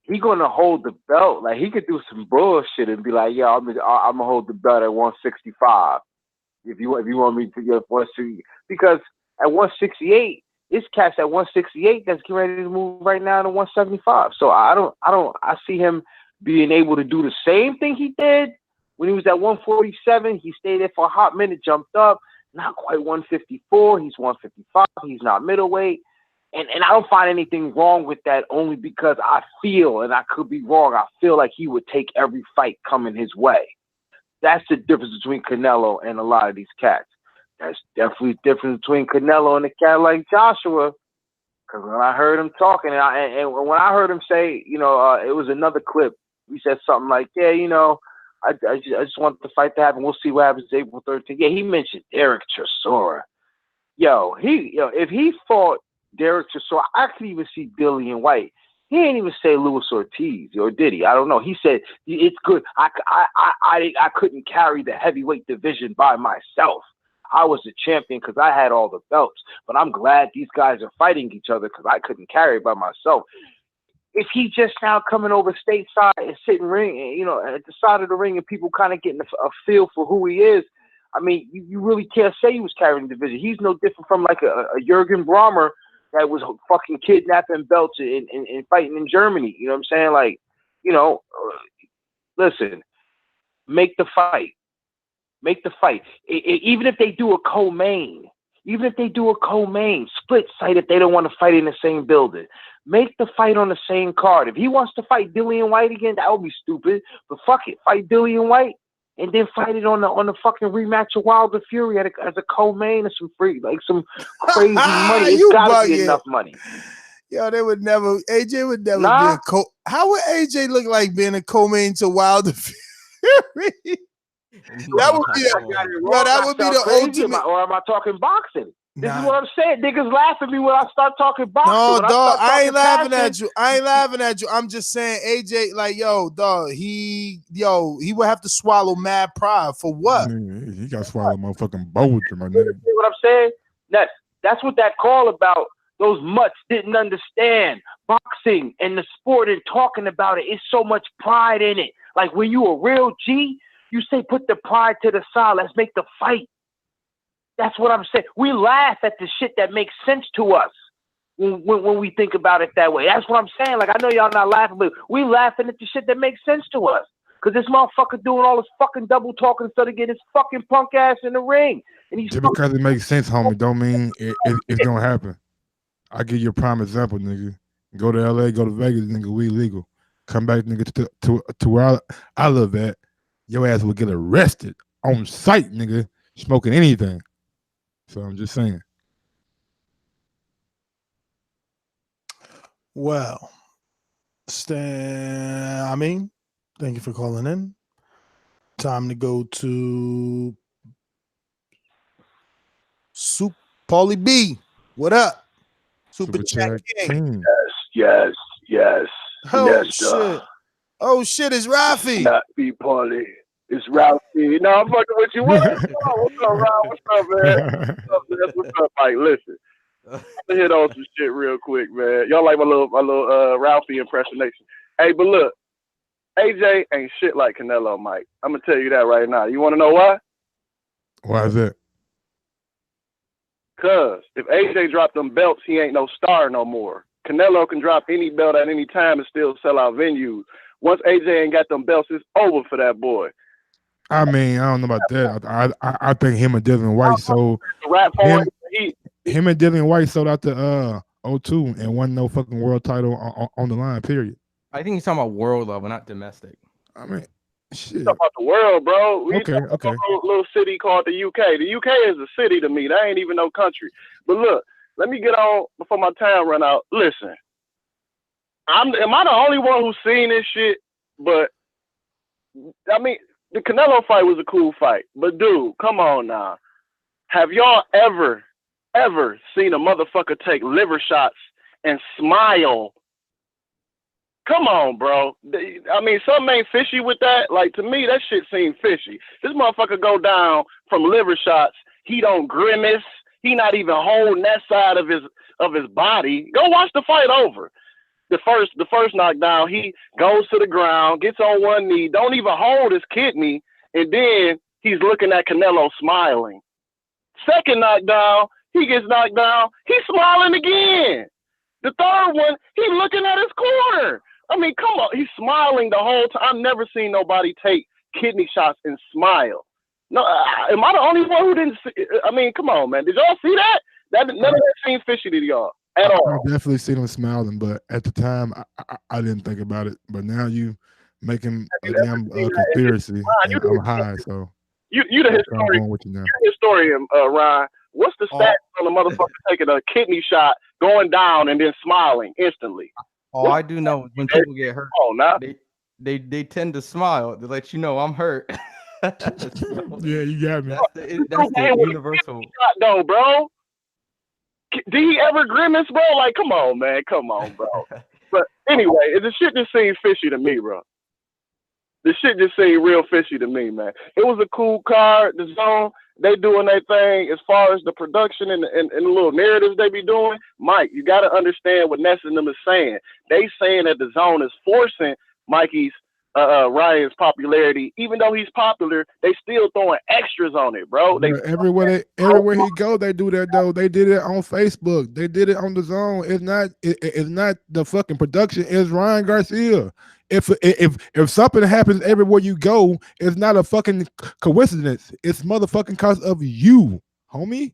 he gonna hold the belt. Like he could do some bullshit and be like, "Yo, I'm gonna hold the belt at 165." If you want me to get 160, because at 168, this cat's at 168 that's getting ready to move right now to 175. So I see him being able to do the same thing he did when he was at 147. He stayed there for a hot minute, jumped up, not quite 154. He's 155. He's not middleweight. And I don't find anything wrong with that, only because I feel, and I could be wrong, I feel like he would take every fight coming his way. That's the difference between Canelo and a lot of these cats. That's definitely the difference between Canelo and a cat like Joshua. Because when I heard him talking, and when I heard him say, you know, it was another clip. He said something like, yeah, you know, I just want the fight to happen. We'll see what happens April 13th. Yeah, he mentioned Derek Chisora. If he fought Derek Chisora, I could even see Dillian White. He didn't even say Luis Ortiz, or did he? I don't know. He said it's good. I couldn't carry the heavyweight division by myself. I was the champion because I had all the belts. But I'm glad these guys are fighting each other because I couldn't carry it by myself. If he just now coming over stateside and sitting ring, you know, at the side of the ring, and people kind of getting a feel for who he is, I mean, you really can't say he was carrying the division. He's no different from like a Jürgen Bräumer that was fucking kidnapping belts and fighting in Germany. You know what I'm saying? Like, you know, listen, make the fight. Make the fight. Even if they do a co-main, split site if they don't want to fight in the same building. Make the fight on the same card. If he wants to fight Dillian White again, that would be stupid. But fuck it, fight Dillian White and then fight it on the fucking rematch of Wilder Fury as a co-main or some free, like some crazy money. It's gotta be enough money. Yo, AJ would never be a How would AJ look like being a co-main to Wilder Fury? That would be the ultimate. Or am I talking boxing? This is what I'm saying. Niggas laugh at me when I start talking boxing. No, dog, I ain't laughing at you. I'm just saying, AJ, like, yo, dog, he would have to swallow mad pride for what? He got to swallow motherfucking boulder, my nigga. See what I'm saying? That's what that call about. Those mutts didn't understand boxing and the sport and talking about it. It's so much pride in it. Like when you a real G, you say put the pride to the side. Let's make the fight. That's what I'm saying. We laugh at the shit that makes sense to us when we think about it that way. That's what I'm saying. Like, I know y'all not laughing, but we laughing at the shit that makes sense to us. Because this motherfucker doing all this fucking double talking instead of getting his fucking punk ass in the ring. And he's just because it makes sense, homie, don't mean it's going to happen. I'll give you a prime example, nigga. Go to LA, go to Vegas, nigga, we legal. Come back, nigga, to where I live at. Your ass will get arrested on sight, nigga, smoking anything. So I'm just saying. Well, thank you for calling in. Time to go to Paulie B. What up? Super Chat King. Yes. Oh shit, it's Rafi. Not be Paulie. It's Ralphie. No, I'm fucking with you. What's up, Ralph? What's up, man? What's up, Mike? Listen, I'm gonna hit on some shit real quick, man. Y'all like my little Ralphie impersonation. Hey, but look, AJ ain't shit like Canelo, Mike. I'm gonna tell you that right now. You want to know why? Why is that? Cause if AJ dropped them belts, he ain't no star no more. Canelo can drop any belt at any time and still sell out venues. Once AJ ain't got them belts, it's over for that boy. I mean, I don't know about that. I think him and Dylan White sold him and Dylan White sold out to 02 and won no fucking world title on the line. Period. I think he's talking about world level, not domestic. I mean, shit. Talk about the world, bro. We Okay. About a little city called the UK. The UK is a city to me. That ain't even no country. But look, let me get on before my time run out. Listen, am I the only one who's seen this shit? But I mean, the Canelo fight was a cool fight. But dude, come on now. Have y'all ever seen a motherfucker take liver shots and smile? Come on, bro. I mean, something ain't fishy with that. Like, to me, that shit seemed fishy. This motherfucker go down from liver shots. He don't grimace. He not even holding that side of his body. Go watch the fight over. The first knockdown, he goes to the ground, gets on one knee, don't even hold his kidney, and then he's looking at Canelo smiling. Second knockdown, he gets knocked down, he's smiling again. The third one, he's looking at his corner. I mean, come on, he's smiling the whole time. I've never seen nobody take kidney shots and smile. No, am I the only one who didn't see? I mean, come on, man. Did y'all see that? None of that seemed fishy to y'all at all. I definitely seen him smiling, but at the time, I didn't think about it. But now you making a damn conspiracy, and I'm high, so you the historian. You're the historian, Ryan. What's the stats on the motherfucker taking a kidney shot, going down, and then smiling instantly? All I do know is when people get hurt, they tend to smile to let you know I'm hurt. Yeah, you got me. That's the universal. Though, bro. Did he ever grimace, bro? Like, come on, man. Come on, bro. But anyway, the shit just seemed fishy to me, bro. The shit just seemed real fishy to me, man. It was a cool card. The Zone, they doing their thing as far as the production and the little narratives they be doing. Mike, you got to understand what Ness and them is saying. They saying that the Zone is forcing Ryan's popularity. Even though he's popular, they still throwing extras on it, bro. Everywhere he go, they do that though. They did it on Facebook. They did it on the Zone. It's not the fucking production. It's Ryan Garcia. If something happens everywhere you go, it's not a fucking coincidence. It's motherfucking cause of you, homie.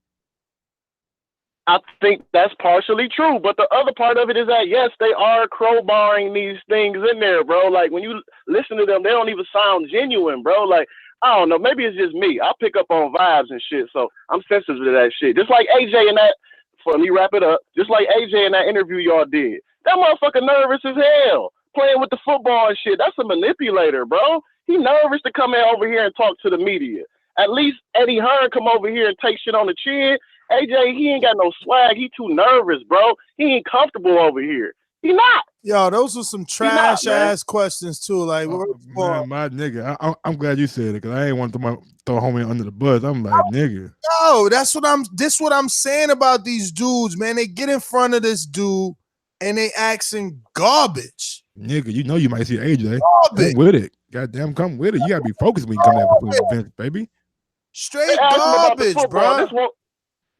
I think that's partially true, but the other part of it is that, yes, they are crowbarring these things in there, bro. Like, when you listen to them, they don't even sound genuine, bro. Like, I don't know, maybe it's just me. I pick up on vibes and shit, so I'm sensitive to that shit. Just like AJ in that, for me wrap it up, just like AJ in that interview y'all did. That motherfucker nervous as hell, playing with the football and shit. That's a manipulator, bro. He nervous to come in over here and talk to the media. At least Eddie Hearn come over here and take shit on the chin. AJ, he ain't got no swag. He too nervous, bro. He ain't comfortable over here. He not. Yo, those were some trash ass questions too. Like, man, my nigga, I'm glad you said it because I ain't want to throw homie under the bus. I'm like, nigga. No, that's what I'm saying about these dudes, man. They get in front of this dude and they asking garbage. Nigga, you know you might see AJ. Come with it. Goddamn, come with it. You gotta be focused when you come there for events, baby. Straight garbage, bro.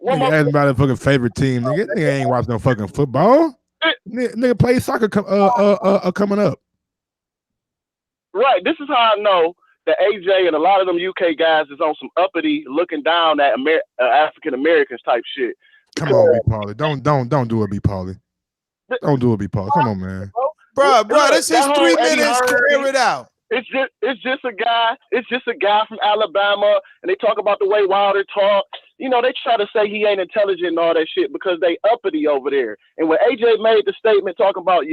Nigga asking about his fucking favorite team. Nigga ain't watching no fucking football. Nigga play soccer coming up. Right. This is how I know that AJ and a lot of them UK guys is on some uppity, looking down at African Americans type shit. Come on, B. Pauly. Don't do it, B. Pauly. Don't do it, B. Pauly. Come on, man. Bro, this is 3 minutes. Clear it out. It's just a guy from Alabama, and they talk about the way Wilder talk. You know, they try to say he ain't intelligent and all that shit because they uppity over there. And when AJ made the statement talking about,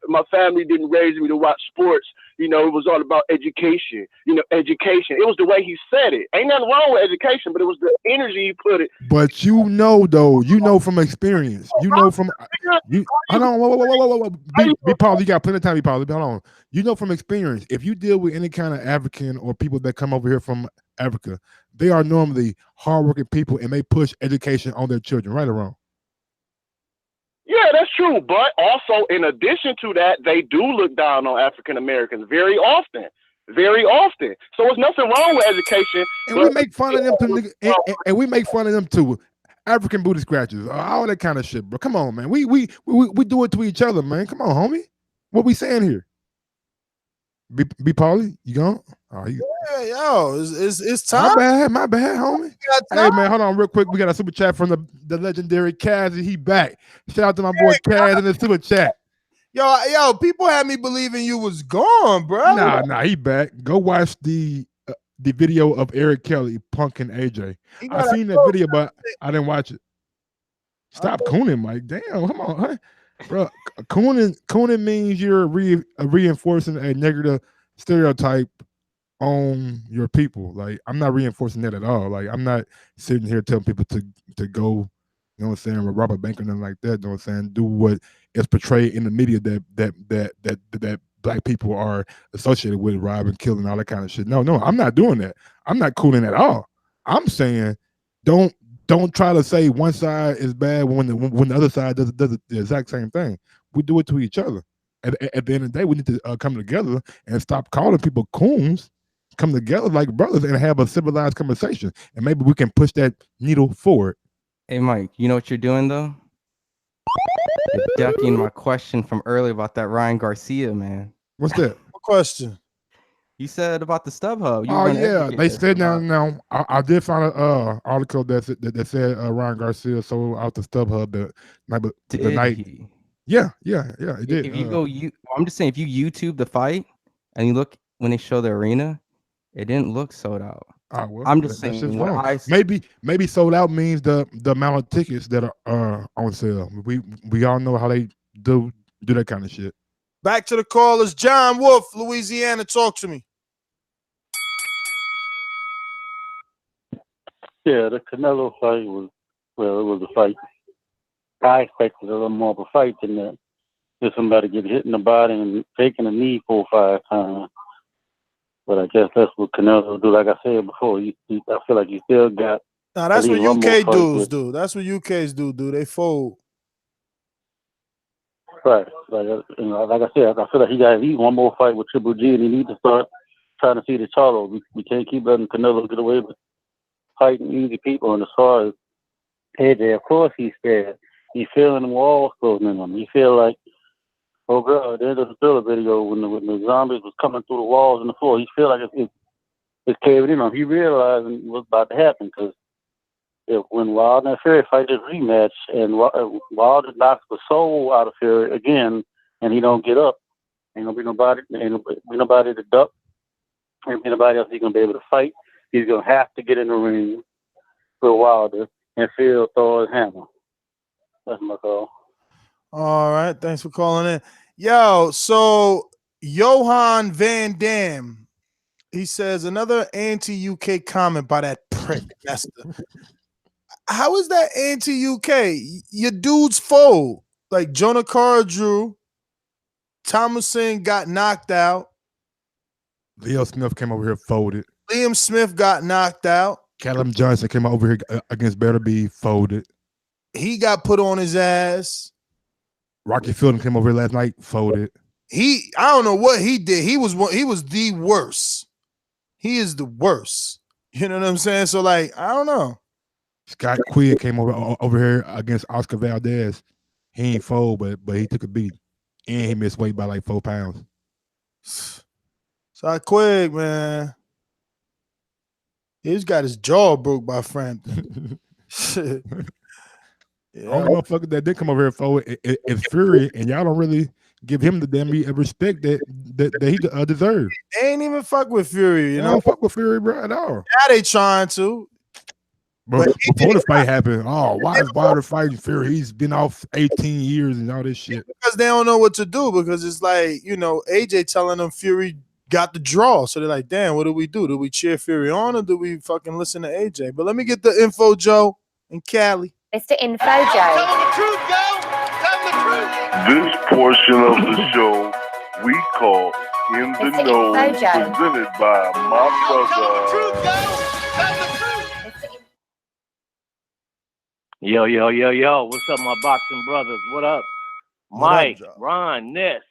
my family didn't raise me to watch sports. You know, it was all about education. You know, education. It was the way he said it. Ain't nothing wrong with education, but it was the energy he put it. But you know, though, from experience. You know from you. Hold on, whoa. B. Paul, you got plenty of time, B. Paul. Hold on. You know from experience, if you deal with any kind of African or people that come over here from Africa, they are normally hardworking people and they push education on their children, right or wrong? Yeah, that's true. But also, in addition to that, they do look down on African Americans very often. very often. So there's nothing wrong with education. And we make fun of them too, and we make fun of them too. African booty scratchers, all that kind of shit, bro. Come on, man. We do it to each other, man. Come on, homie. What we saying here? Be Paulie, you gone? Oh, yeah, yo, it's time. My bad, homie. Hey, man, hold on real quick. We got a super chat from the legendary Kaz. He back. Shout out to my boy Kaz in the super chat. Yo, people had me believing you was gone, bro. Nah, he back. Go watch the video of Eric Kelly punking AJ. I seen that video, but I didn't watch it. Stop cooning, Mike. Damn, come on, huh? Bro. Cooning means you're reinforcing a negative stereotype on your people. Like, I'm not reinforcing that at all. Like, I'm not sitting here telling people to go, you know what I'm saying, rob a bank or nothing like that. You know what I'm saying? Do what is portrayed in the media that black people are associated with, robbing, killing, all that kind of shit. No, I'm not doing that. I'm not cooling at all. I'm saying don't try to say one side is bad when the other side does the exact same thing. We do it to each other. At the end of the day, we need to come together and stop calling people coons. Come together like brothers and have a civilized conversation, and maybe we can push that needle forward. Hey, Mike, you know what you're doing though? You're ducking my question from earlier about that Ryan Garcia, man. What's that? What question? You said about the StubHub. Oh yeah, they said now. I did find an article that said Ryan Garcia sold out the StubHub the night. Yeah, it did. If you go, I'm just saying, if you YouTube the fight and you look when they show the arena, it didn't look sold out. Well, I'm just saying, maybe sold out means the amount of tickets that are on sale. We all know how they do that kind of shit. Back to the callers. John Wolf, Louisiana, talk to me. Yeah, the Canelo fight it was a fight. I expected a little more of a fight than that. Just somebody get hit in the body and taking a knee 4 or 5 times. But I guess that's what Canelo do. Like I said before, I feel like you still got. Nah, that's what UK dudes do. That's what UK's do. They fold. Right. Like I said, I feel like he got to eat one more fight with Triple G, and he needs to start trying to see the Charlo. We can't keep letting Canelo get away with fighting easy people. And as far as AJ, of course he's scared. He's feeling the walls closing in on him. He feel like, oh God, there's a thriller video when the zombies was coming through the walls and the floor. He feel like it's caving in on him. He realizing what's about to happen because when Wilder and Fury fight this rematch and Wilder knocks the soul out of Fury again and he don't get up, ain't gonna be nobody to duck, ain't nobody else he's gonna be able to fight. He's gonna have to get in the ring for Wilder and Phil throw his hammer. That's my call. All right, thanks for calling in. Yo, so Johan Van Dam, he says another anti-UK comment by that prick Nesta. How is that anti-UK? Your dudes fold. Like Jonah Carr drew, Thomason got knocked out. Leo Smith came over here folded. Liam Smith got knocked out. Callum Johnson came over here against Better Be folded. He got put on his ass. Rocky Fielding came over here last night, folded. I don't know what he did. He was the worst. He is the worst. You know what I'm saying? So like, I don't know. Scott Quigg came over here against Oscar Valdez. He ain't fold, but he took a beat. And he missed weight by like 4 pounds. Scott Quigg, man. He's got his jaw broke by Frampton. Shit. Yeah. Only motherfucker that did come over here forward is Fury, and y'all don't really give him the damn respect that he deserves. They ain't even fuck with Fury, you know. Don't fuck with Fury, bro, at all. Now they trying to. But before the fight happened, why is Wilder fighting Fury? He's been off 18 years and all this shit. Because they don't know what to do. Because it's like, AJ telling them Fury got the draw. So they're like, damn, what do we do? Do we cheer Fury on or do we fucking listen to AJ? But let me get the info, Joe, and Cali. Mr. Info Joe. Tell the truth, Joe. Tell the truth. This portion of the show we call In the Know, presented by my brother. Tell the truth, Joe. Tell the truth. Yo. What's up, my boxing brothers? What up? Mike, Ron, Ness.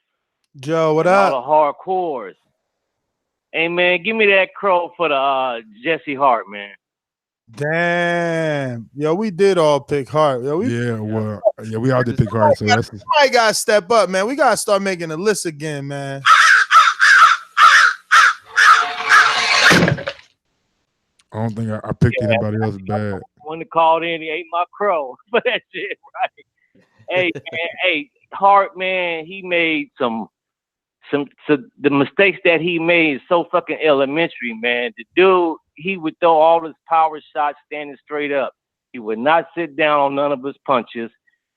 Joe, what up? All the hardcores. Hey man, give me that crow for the Jesse Hart, man. Damn. Yo, we did all pick Hart. Yo, we all did pick Hart. So that's I gotta step up, man. We gotta start making a list again, man. I don't think I picked anybody else bad. When he called in, he ate my crow for that shit, right? Hey, man, hey, Hart, man, he made some the mistakes that he made is so fucking elementary, man. The dude, he would throw all his power shots standing straight up. He would not sit down on none of his punches.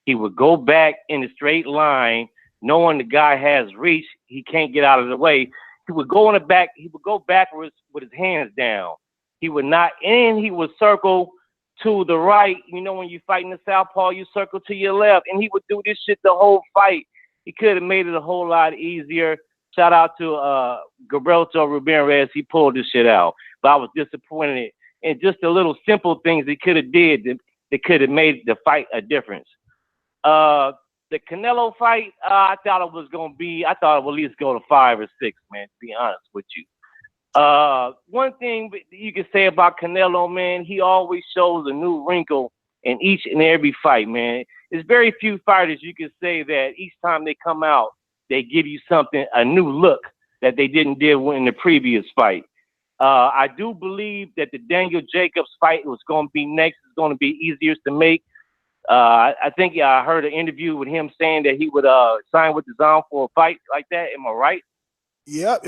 He would go back in a straight line, knowing the guy has reach. He can't get out of the way. He would go in the back. He would go backwards with his hands down. He would not, and he would circle to the right. You know, when you fight in the southpaw, you circle to your left, and he would do this shit the whole fight. He could have made it a whole lot easier. Shout out to Gilberto Ramirez. He pulled this shit out. But I was disappointed in just the little simple things he could have did that could have made the fight a difference. The Canelo fight, I thought it was at least go to 5 or 6, man, to be honest with you. One thing you can say about Canelo, man, he always shows a new wrinkle in each and every fight, man. There's very few fighters you can say that each time they come out, they give you something, a new look that they didn't do in the previous fight. I do believe that the Daniel Jacobs fight was going to be next. It's going to be easier to make. I think I heard an interview with him saying that he would sign with Dazn for a fight like that. Am I right? Yep.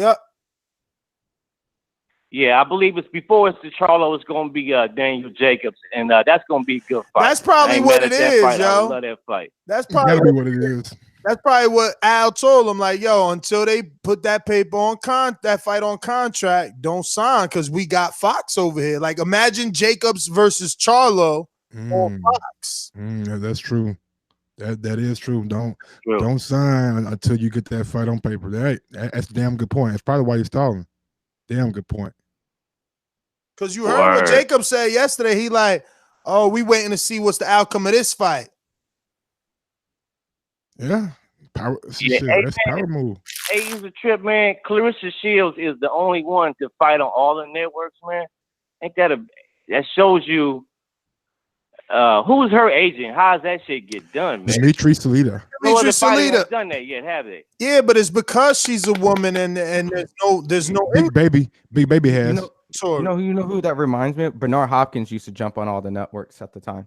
Yeah, I believe it's before it's the Charlo. It's going to be Daniel Jacobs, and that's going to be a good fight. That's probably what it is, I yo. love that fight. That's probably gotta be what it is. That's probably what Al told him. Like, yo, until they put that paper on that fight on contract, don't sign because we got Fox over here. Like, imagine Jacobs versus Charlo on Fox. That's true. That is true. Don't sign until you get that fight on paper. That's a damn good point. That's probably why you're stalling. Damn good point. Because you heard what Jacob said yesterday. He like, oh, we waiting to see what's the outcome of this fight. Yeah. Power, Yeah, shit, hey, that's man. power move. Hey, it's a trip, man. Clarissa Shields is the only one to fight on all the networks, man. Ain't that shows you who's her agent? How's that shit get done, man? Dimitri Salita. No other fighter has done that yet, have they? Yeah, but it's because she's a woman and there's no Big baby has. You know who that reminds me of? Bernard Hopkins used to jump on all the networks at the time.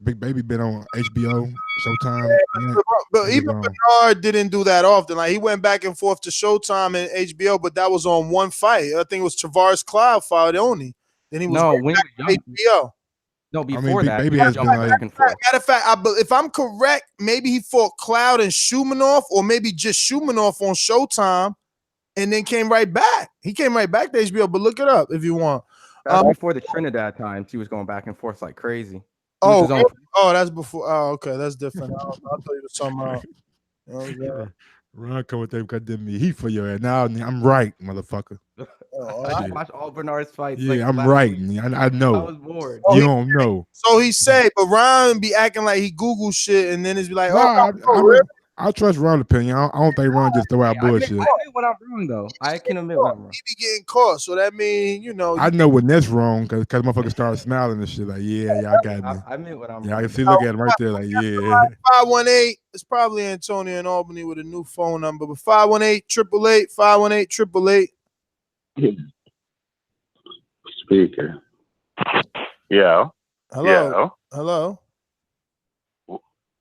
Big Baby been on HBO, Showtime. But even Bernard didn't do that often. Like, he went back and forth to Showtime and HBO, but that was on one fight. I think it was Travaris Cloud fight only. Then he was back to HBO. No, before that, Baby has been back and forth. Matter of fact, if I'm correct, maybe he fought Cloud and Shumanov, or maybe just Shumanov on Showtime, and then came right back. He came right back to HBO, but look it up if you want. That was before the Trinidad times. He was going back and forth like crazy. That's before. Oh, okay, that's different. I'll tell you something. Ron come with that goddamn heat for your ass. Now I'm right, motherfucker. I watched all Bernard's fights. Yeah, like, I'm right. I know. I was bored. You don't know. So he said, but Ron be acting like he Google shit, and then it's be like, I trust Ron's opinion. I don't think Ron just throw out bullshit. I admit when I'm wrong, though. I can admit when I'm wrong. He be getting caught, so that means I know when that's wrong because motherfuckers start smiling and shit. Like, yeah, I got me. I admit what I'm Yeah, wrong. I can see, look at him right there. Like, yeah. 518. It's probably Antonio in Albany with a new phone number, but 518-888, 518-888. Speaker. Yeah. Hello. Hello.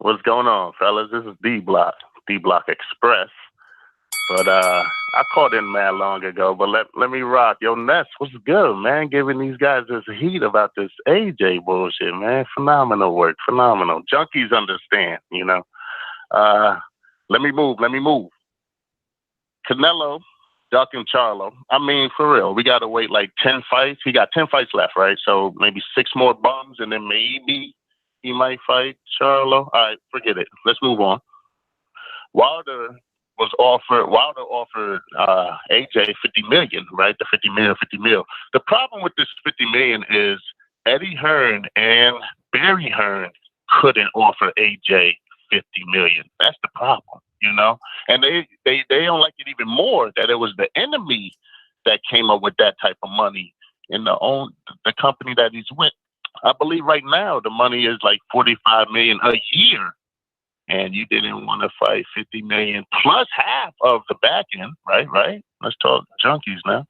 What's going on, fellas? This is D Block Express. But I called in mad long ago, but let me rock. Yo, Ness, what's good, man? Giving these guys this heat about this AJ bullshit, man. Phenomenal work. Phenomenal. Junkies understand, you know. Let me move. Canelo, Duck and Charlo. I mean, for real, we got to wait like 10 fights. He got 10 fights left, right? So maybe 6 more bums, and then maybe he might fight Charlo. All right, forget it. Let's move on. Wilder offered AJ 50 million, right? The 50 mil. The problem with this 50 million is Eddie Hearn and Barry Hearn couldn't offer AJ 50 million. That's the problem, you know? And they don't like it even more that it was the enemy that came up with that type of money in the company that he's with. I believe right now the money is like $45 million a year, and you didn't want to fight $50 million plus half of the back end, right? Let's talk junkies now.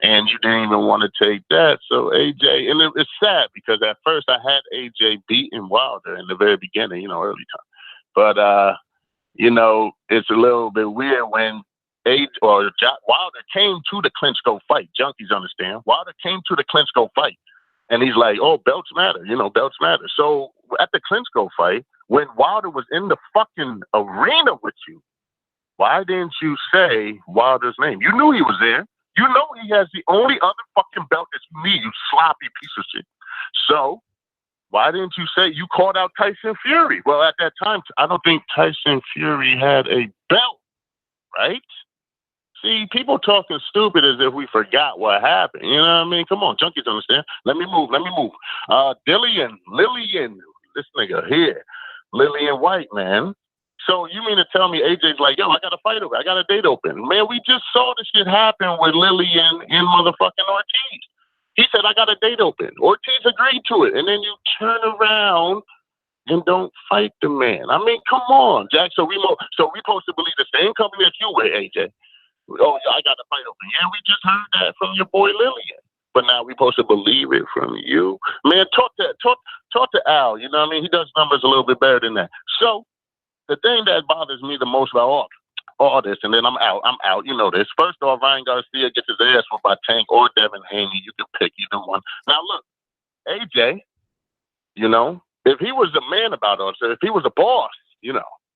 And you didn't even want to take that. So AJ, and it's sad because at first I had AJ beating Wilder in the very beginning, early time. But it's a little bit weird when Wilder came to the Klitschko fight. Junkies understand. Wilder came to the Klitschko fight, and he's like, "Oh, belts matter. Belts matter." So at the Klitschko fight, when Wilder was in the fucking arena with you, why didn't you say Wilder's name? You knew he was there. You know he has the only other fucking belt that you need, you sloppy piece of shit. So why didn't you say you called out Tyson Fury? Well, at that time, I don't think Tyson Fury had a belt, right? See, people talking stupid as if we forgot what happened. You know what I mean? Come on, junkies understand. Let me move. Lillian, this nigga here. Lillian White, man. So you mean to tell me AJ's like, yo, I got a fight open. I got a date open. Man, we just saw this shit happen with Lillian and motherfucking Ortiz. He said, I got a date open. Ortiz agreed to it. And then you turn around and don't fight the man. I mean, come on, Jack. So we supposed to believe the same company that you with, AJ. Oh, I got a fight open. Yeah, we just heard that from your boy Lillian. But now we supposed to believe it from you. Man, talk to Al. You know what I mean? He does numbers a little bit better than that. So the thing that bothers me the most about all this, and then I'm out. You know this. First off, Ryan Garcia gets his ass whooped by Tank or Devin Haney. You can pick either one. Now look, AJ, if he was a man about us, if he was a boss,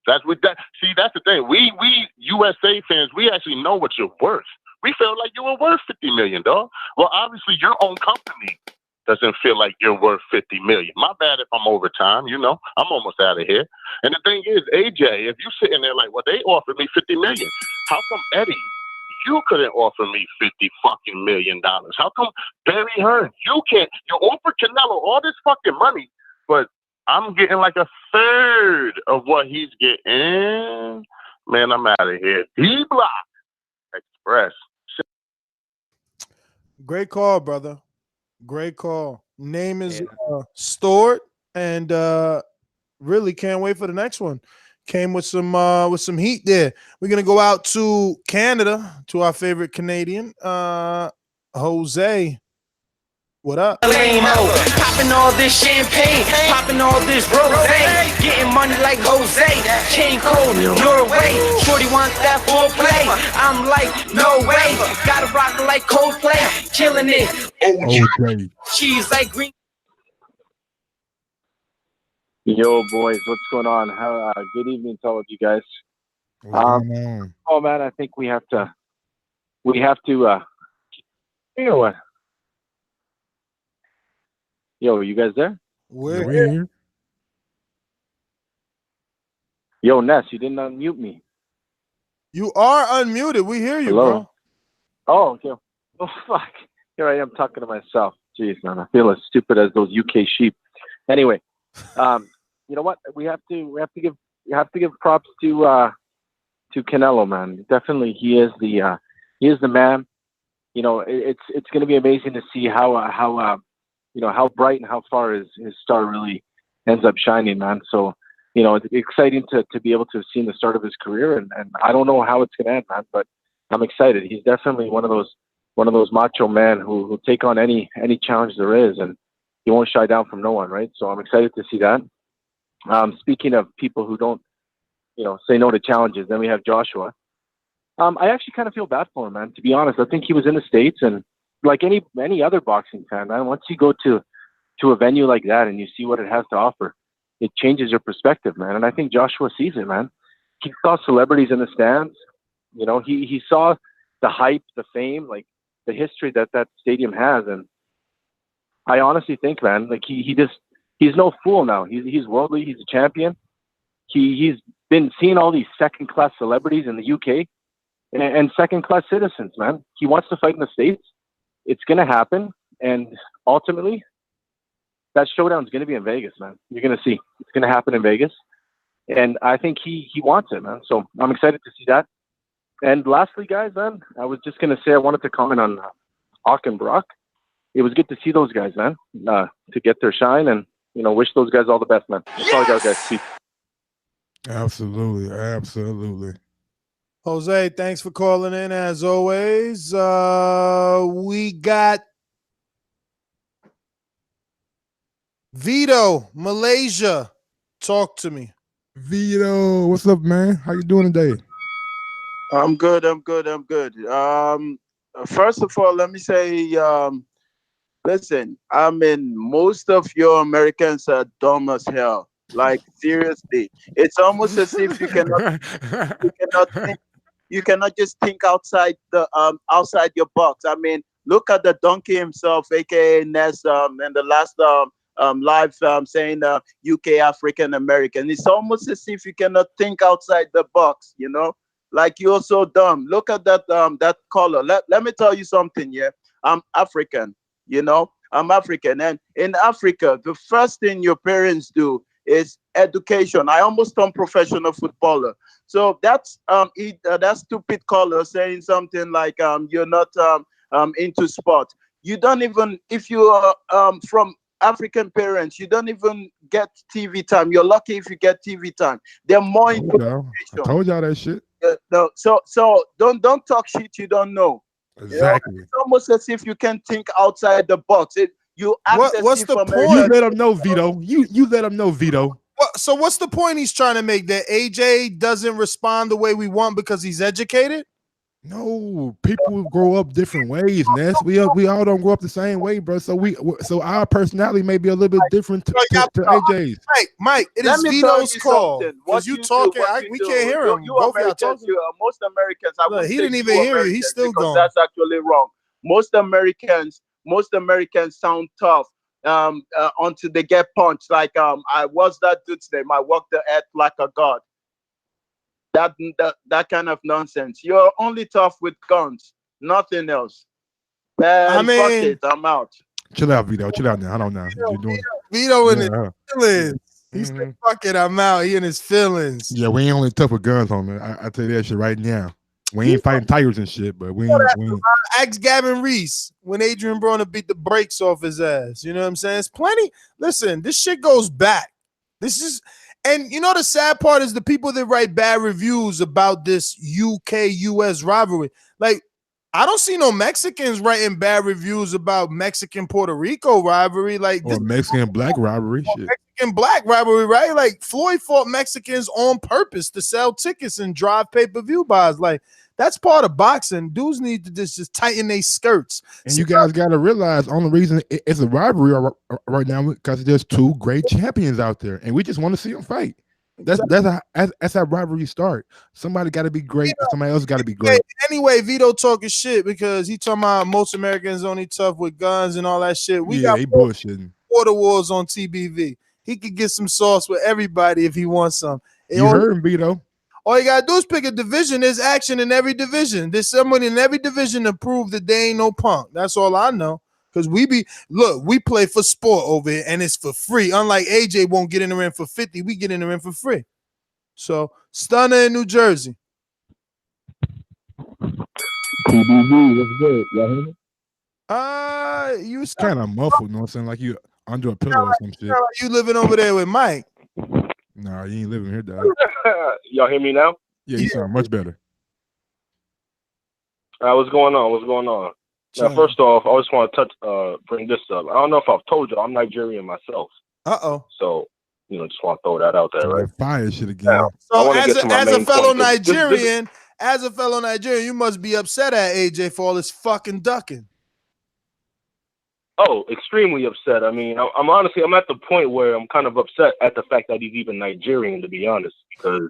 that's what that. See, that's the thing. We USA fans, we actually know what you're worth. We feel like you were worth $50 million, dog. Well, obviously your own company doesn't feel like you're worth $50 million. My bad if I'm over time, I'm almost out of here. And the thing is, AJ, if you sitting there like, well, they offered me $50 million. How come, Eddie, you couldn't offer me $50 fucking million? How come Barry Hearn, you can't? You offered Canelo all this fucking money, but I'm getting like a third of what he's getting. Man, I'm out of here. D-Block Express. Great call, brother. Great call. Name is stored, and really can't wait for the next one. Came with some heat there. We're gonna go out to Canada, to our favorite Canadian, Jose. What up? Popping all this champagne, popping all this rosé, getting money like Jose, chain cold, Norway. Shorty wants that foreplay. I'm like, no way. Gotta rock her like Coldplay, killing it. Okay. She's like green. Yo, boys, what's going on? Good evening to all of you guys. Oh man, I think we have to. You know what? Yo, are you guys there? We're here. Yo, Ness, you didn't unmute me. You are unmuted. We hear you, Hello? bro. Oh, okay. Oh, fuck. Here I am talking to myself. Jeez, man, I feel as stupid as those UK sheep. Anyway, you know what? We have to give props to Canelo, man. Definitely, he is the man. It's going to be amazing to see how bright and how far his star really ends up shining, man. So, it's exciting to be able to have seen the start of his career, and I don't know how it's going to end, man, but I'm excited. He's definitely one of those macho men who take on any challenge there is, and he won't shy down from no one, right? So I'm excited to see that. Speaking of people who don't, say no to challenges, then we have Joshua. I actually kind of feel bad for him, man. To be honest, I think he was in the States, and like any other boxing fan, man, once you go to a venue like that and you see what it has to offer, it changes your perspective, man. And I think Joshua sees it, man. He saw celebrities in the stands. He saw the hype, the fame, like the history that stadium has. And I honestly think, man, like he's no fool now. He's worldly. He's a champion. He's been seeing all these second-class celebrities in the UK and second-class citizens, man. He wants to fight in the States. It's going to happen. And ultimately, that showdown is going to be in Vegas, man. You're going to see. It's going to happen in Vegas. And I think he wants it, man. So I'm excited to see that. And lastly, guys, man, I was just gonna say I wanted to comment on Hawk and Brock. It was good to see those guys, man, to get their shine, and wish those guys all the best, man. That's all I got, guys. Peace. Absolutely, absolutely. Jose, thanks for calling in as always. We got Vito, Malaysia. Talk to me. Vito, what's up, man? How you doing today? I'm good. First of all, let me say, listen, I mean, most of your Americans are dumb as hell. Like, seriously, it's almost as if you cannot just think outside your box. I mean, look at the donkey himself, aka Ness, in the last live saying UK African American. It's almost as if you cannot think outside the box, Like, you're so dumb. Look at that color. Let me tell you something, yeah. I'm African, I'm African. And in Africa, the first thing your parents do is education. I almost turned professional footballer. So that's that stupid color saying something like you're not into sport. You don't even, if you are from African parents, you don't even get TV time. You're lucky if you get TV time. They're more into I told y'all that shit. No, so don't talk shit you don't know. Exactly. It's almost as if you can think outside the box. What's the point? You let them know, Vito. You let them know, Vito. So what's the point he's trying to make? That AJ doesn't respond the way we want because he's educated? No, people grow up different ways, Ness. We all don't grow up the same way, bro. So our personality may be a little bit different to AJ's. Mike, it is Vito's call. Because you talking, we can't hear him. Both y'all talking. Most Americans, Look, he didn't even hear you. He's still going. That's actually wrong. Most Americans sound tough until they get punched. Like I was that dude's name. I walked the earth like a god. That kind of nonsense. You're only tough with guns, nothing else. Man, fuck it, I'm out. Chill out, Vito. Chill out now. I don't know. You're doing Vito in his feelings. He said, fuck it, I'm out. He in his feelings. Yeah, we ain't only tough with guns, homie. I tell you that shit right now. We ain't fighting tigers and shit, but we ain't. Ask Gavin Reese when Adrian Broner beat the brakes off his ass. You know what I'm saying? It's plenty. Listen, this shit goes back. This is. And the sad part is the people that write bad reviews about this UK-US rivalry. Like, I don't see no Mexicans writing bad reviews about Mexican-Puerto Rico rivalry. Like, or Mexican-Black rivalry. Shit. Mexican-Black rivalry, right? Like, Floyd fought Mexicans on purpose to sell tickets and drive pay-per-view buys. Like, that's part of boxing. Dudes need to just tighten their skirts. And you guys got to realize, only reason it's a rivalry right now because there's two great champions out there, and we just want to see them fight. That's how rivalry start. Somebody got to be great, and somebody else got to be great. Anyway, Vito talking shit because he talking about most Americans only tough with guns and all that shit. We got he bullshitting. Water Wars on TBV. He could get some sauce with everybody if he wants some. You heard him, Vito. All you gotta do is pick a division. There's action in every division. There's somebody in every division to prove that they ain't no punk. That's all I know. Because we play for sport over here and it's for free. Unlike AJ won't get in the ring for 50, we get in the ring for free. So Stunner in New Jersey. TBV, what's good? Y'all hear me? You It's kind of muffled, you know what I'm saying? Like you under a pillow or some shit. You living over there with Mike. Nah, you ain't living here, dog. Y'all hear me now? Yeah, you sound much better. What's going on? Now, first off, I just want to bring this up. I don't know if I've told you, I'm Nigerian myself. Uh-oh. So, just want to throw that out there, right? Fire shit again. Now, so as a fellow Nigerian, you must be upset at AJ for all this fucking ducking. Oh, extremely upset. I mean, I'm honestly, I'm at the point where I'm kind of upset at the fact that he's even Nigerian, to be honest, because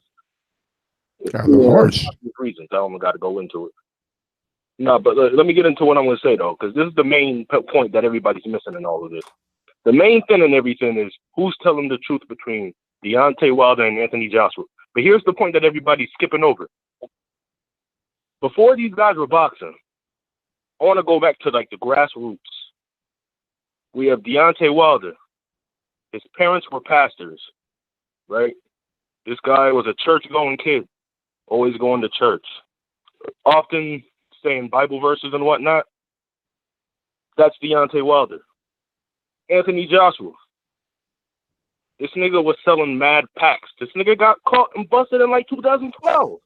harsh reasons. I don't got to go into it. No, but let me get into what I'm going to say, though, because this is the main point that everybody's missing in all of this. The main thing and everything is who's telling the truth between Deontay Wilder and Anthony Joshua. But here's the point that everybody's skipping over. Before these guys were boxing, I want to go back to, like, the grassroots. We have Deontay Wilder. His parents were pastors, right? This guy was a church-going kid, always going to church. often saying Bible verses and whatnot. That's Deontay Wilder. Anthony Joshua. This nigga was selling mad packs. This nigga got caught and busted in like 2012.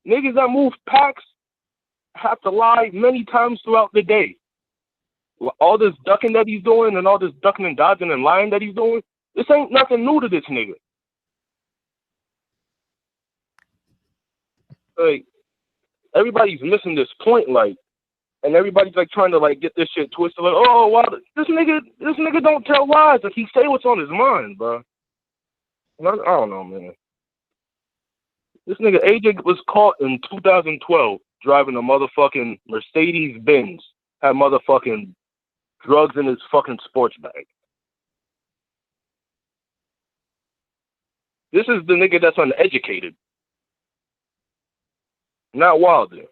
Niggas that move packs have to lie many times throughout the day. All this ducking that he's doing and all this ducking and dodging and lying that he's doing, this ain't nothing new to this nigga. Like, everybody's missing this point, like, and everybody's like trying to like get this shit twisted. Like, oh, wow, this nigga don't tell lies. Like, he say what's on his mind, bro. And I don't know, man. This nigga AJ was caught in 2012 driving a motherfucking Mercedes Benz, had motherfucking drugs in his fucking sports bag. This is the nigga that's uneducated, not Wilder.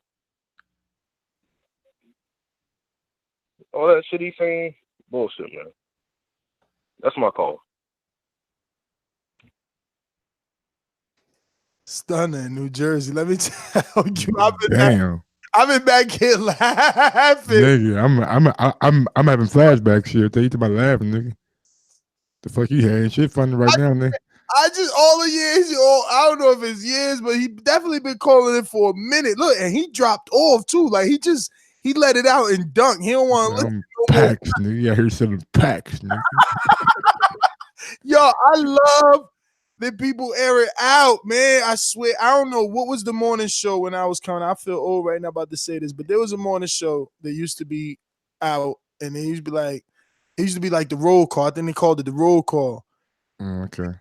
All that shit he's saying, bullshit, man. That's my call. Stunning, New Jersey. Let me tell you, I've been back here laughing. Nigga, I'm having flashbacks here. Tell you to my laughing, nigga. The fuck you had shit funny right now, nigga. I just all the years, I don't know if it's years, but he definitely been calling it for a minute. Look, and he dropped off too. Like he let it out and dunked. He don't want to listen. Packs, nigga. Yeah, he's selling packs, nigga. Yo, I love that people air it out, man. I swear, I don't know what was the morning show when I was coming. I feel old right now about to say this, but there was a morning show that used to be out, and it used to be like the roll call. I think they called it the roll call. Okay.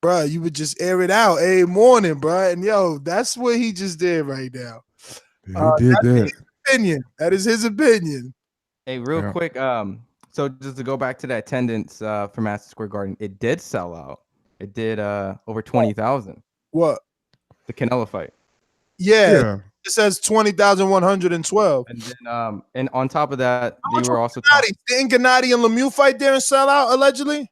Bro, you would just air it out every morning, bro. And yo, that's what he just did right now. He did that. His opinion. That is his opinion. Hey, real quick, so just to go back to that attendance for Madison Square Garden, it did sell out. It did over 20,000. What? The Canelo fight. Yeah. It says 20,112. And then and on top of that, they were also didn't Gennady and Lemieux fight there and sell out allegedly?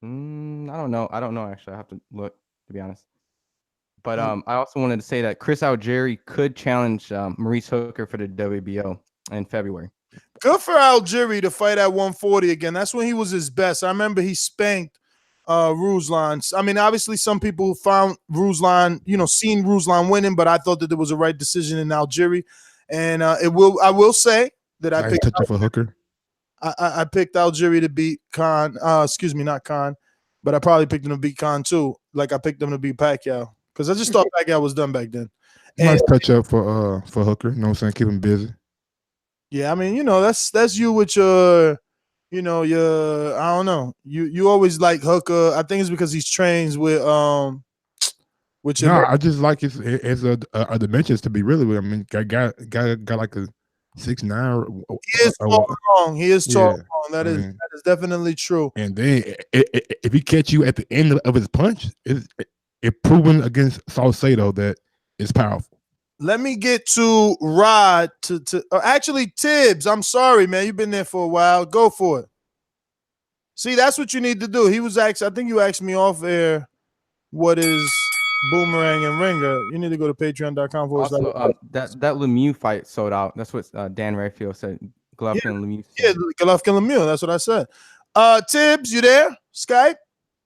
I don't know. Actually, I have to look, to be honest. But I also wanted to say that Chris Algieri could challenge Maurice Hooker for the WBO in February. Good for Algieri to fight at 140 again. That's when he was his best. I remember he spanked Ruslan. I mean, obviously, some people found Ruslan, seen Ruslan winning, but I thought that there was a right decision in Algieri. And I will say that I picked for Hooker. I picked Algieri to beat Khan. Not Khan, but I probably picked him to beat Khan too. Like I picked him to beat Pacquiao because I just thought Pacquiao was done back then. Nice touch up for Hooker. You know what I'm saying? Keep him busy. Yeah, I mean, that's you with your, your I don't know. You always like Hooker. I think it's because he's trains with your. No, I just like his dimensions to be really with. I mean, got like a 6'9". He is tall long. He is tall long. That is definitely true. And then if he catch you at the end of his punch, it proven against Salcedo that it's powerful. Let me get to Rod actually Tibbs. I'm sorry, man. You've been there for a while. Go for it. See, that's what you need to do. He was I think you asked me off air what is Boomerang and Ringer. You need to go to patreon.com. Also, that Lemieux fight sold out. That's what Dan Rayfield said. Golovkin and Lemieux. Yeah, Golovkin and Lemieux. That's what I said. Tibbs, you there? Skype?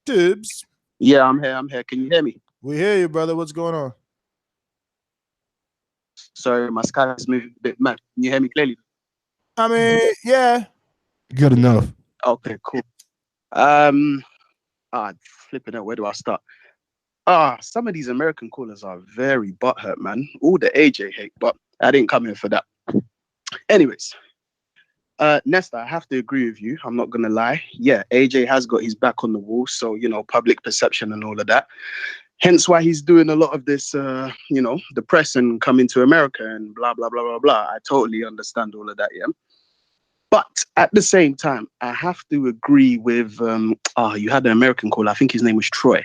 Tibbs. Yeah, I'm here. Can you hear me? We hear you, brother. What's going on? Sorry, my Skype is moving a bit mad. Can you hear me clearly? I mean, yeah. Good enough. Okay, cool. Flipping out. Where do I start? Some of these American callers are very butthurt, man. All the AJ hate, but I didn't come here for that. Anyways, Nesta, I have to agree with you. I'm not gonna lie. Yeah, AJ has got his back on the wall, so public perception and all of that. Hence why he's doing a lot of this, the press and coming to America and blah blah blah blah blah. I totally understand all of that, yeah. But at the same time, I have to agree with. You had an American caller. I think his name was Troy.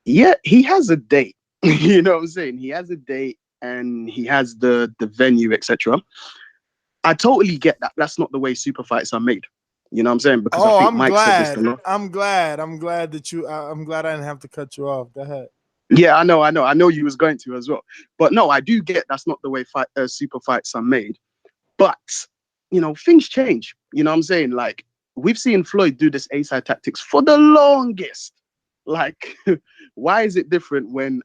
Yeah, he has a date. You know what I'm saying? He has a date and he has the venue, etc. I totally get that. That's not the way super fights are made. You know what I'm saying? Because I think Mike said this a lot. I'm glad that I'm glad I didn't have to cut you off. Go ahead. Yeah, I know you was going to as well. But no, I do get that's not the way super fights are made. But, you know, things change. You know what I'm saying? Like, we've seen Floyd do this A-side tactics for the longest. Like, why is it different when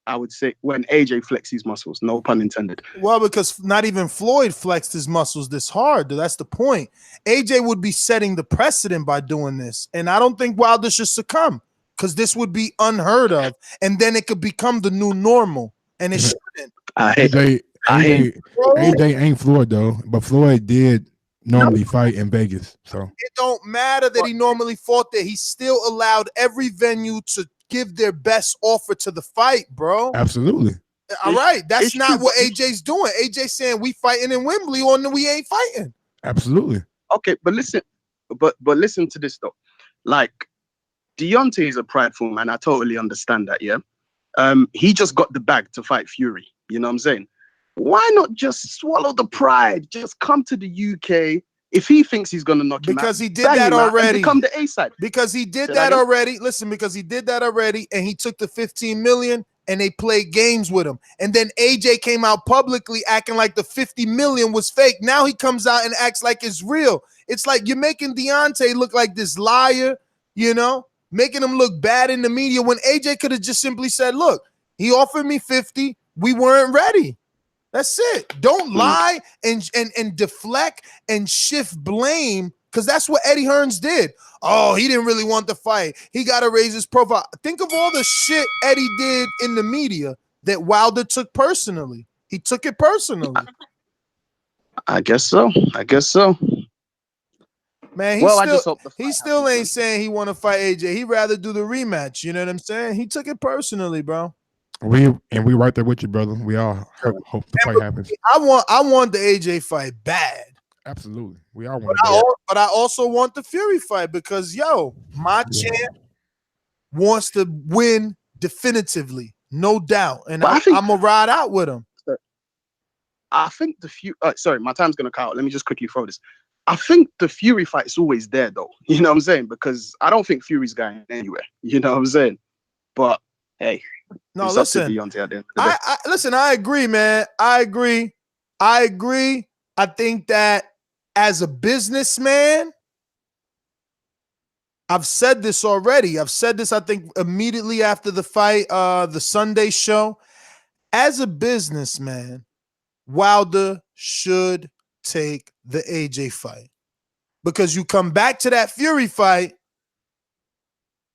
I would say when AJ flexes muscles? No pun intended. Well, because not even Floyd flexed his muscles this hard. That's the point. AJ would be setting the precedent by doing this. And I don't think Wilder should succumb because this would be unheard of. And then it could become the new normal. And it shouldn't. AJ ain't Floyd, though. But Floyd did normally fight in Vegas. So it don't matter that he normally fought there. He still allowed every venue to give their best offer to the fight, bro. Absolutely. All right. That's not what AJ's doing. AJ's saying we fighting in Wembley or we ain't fighting. Absolutely. Okay, but listen, but listen to this though. Like, Deontay is a prideful man. I totally understand that, yeah. He just got the bag to fight Fury. You know what I'm saying? Why not just swallow the pride? Just come to the UK. If he thinks he's gonna knock him out, because he did that already. Become the A side. Because he did that already. Listen, because he did that already, and he took the 15 million and they played games with him. And then AJ came out publicly acting like the 50 million was fake. Now he comes out and acts like it's real. It's like you're making Deontay look like this liar, you know, making him look bad in the media when AJ could have just simply said, look, he offered me 50. We weren't ready. That's it. Don't lie and deflect and shift blame, because that's what Eddie Hearns did. Oh, he didn't really want the fight. He got to raise his profile. Think of all the shit Eddie did in the media that Wilder took personally. He took it personally. I guess so. Man, he still ain't saying he want to fight AJ. He'd rather do the rematch. You know what I'm saying? He took it personally, bro. We right there with you, brother. We all hope the fight happens. I want the AJ fight bad. Absolutely. We all want but I also want the Fury fight because my champ wants to win definitively, no doubt. And I'm gonna ride out with him. I think the Fury sorry, my time's gonna cut out. Let me just quickly throw this. I think the Fury fight is always there though. You know what I'm saying? Because I don't think Fury's going anywhere. You know what I'm saying? But hey. No, listen. Listen, I agree, man. I agree. I think that as a businessman, I've said this already. I think, immediately after the fight, the Sunday show. As a businessman, Wilder should take the AJ fight. Because you come back to that Fury fight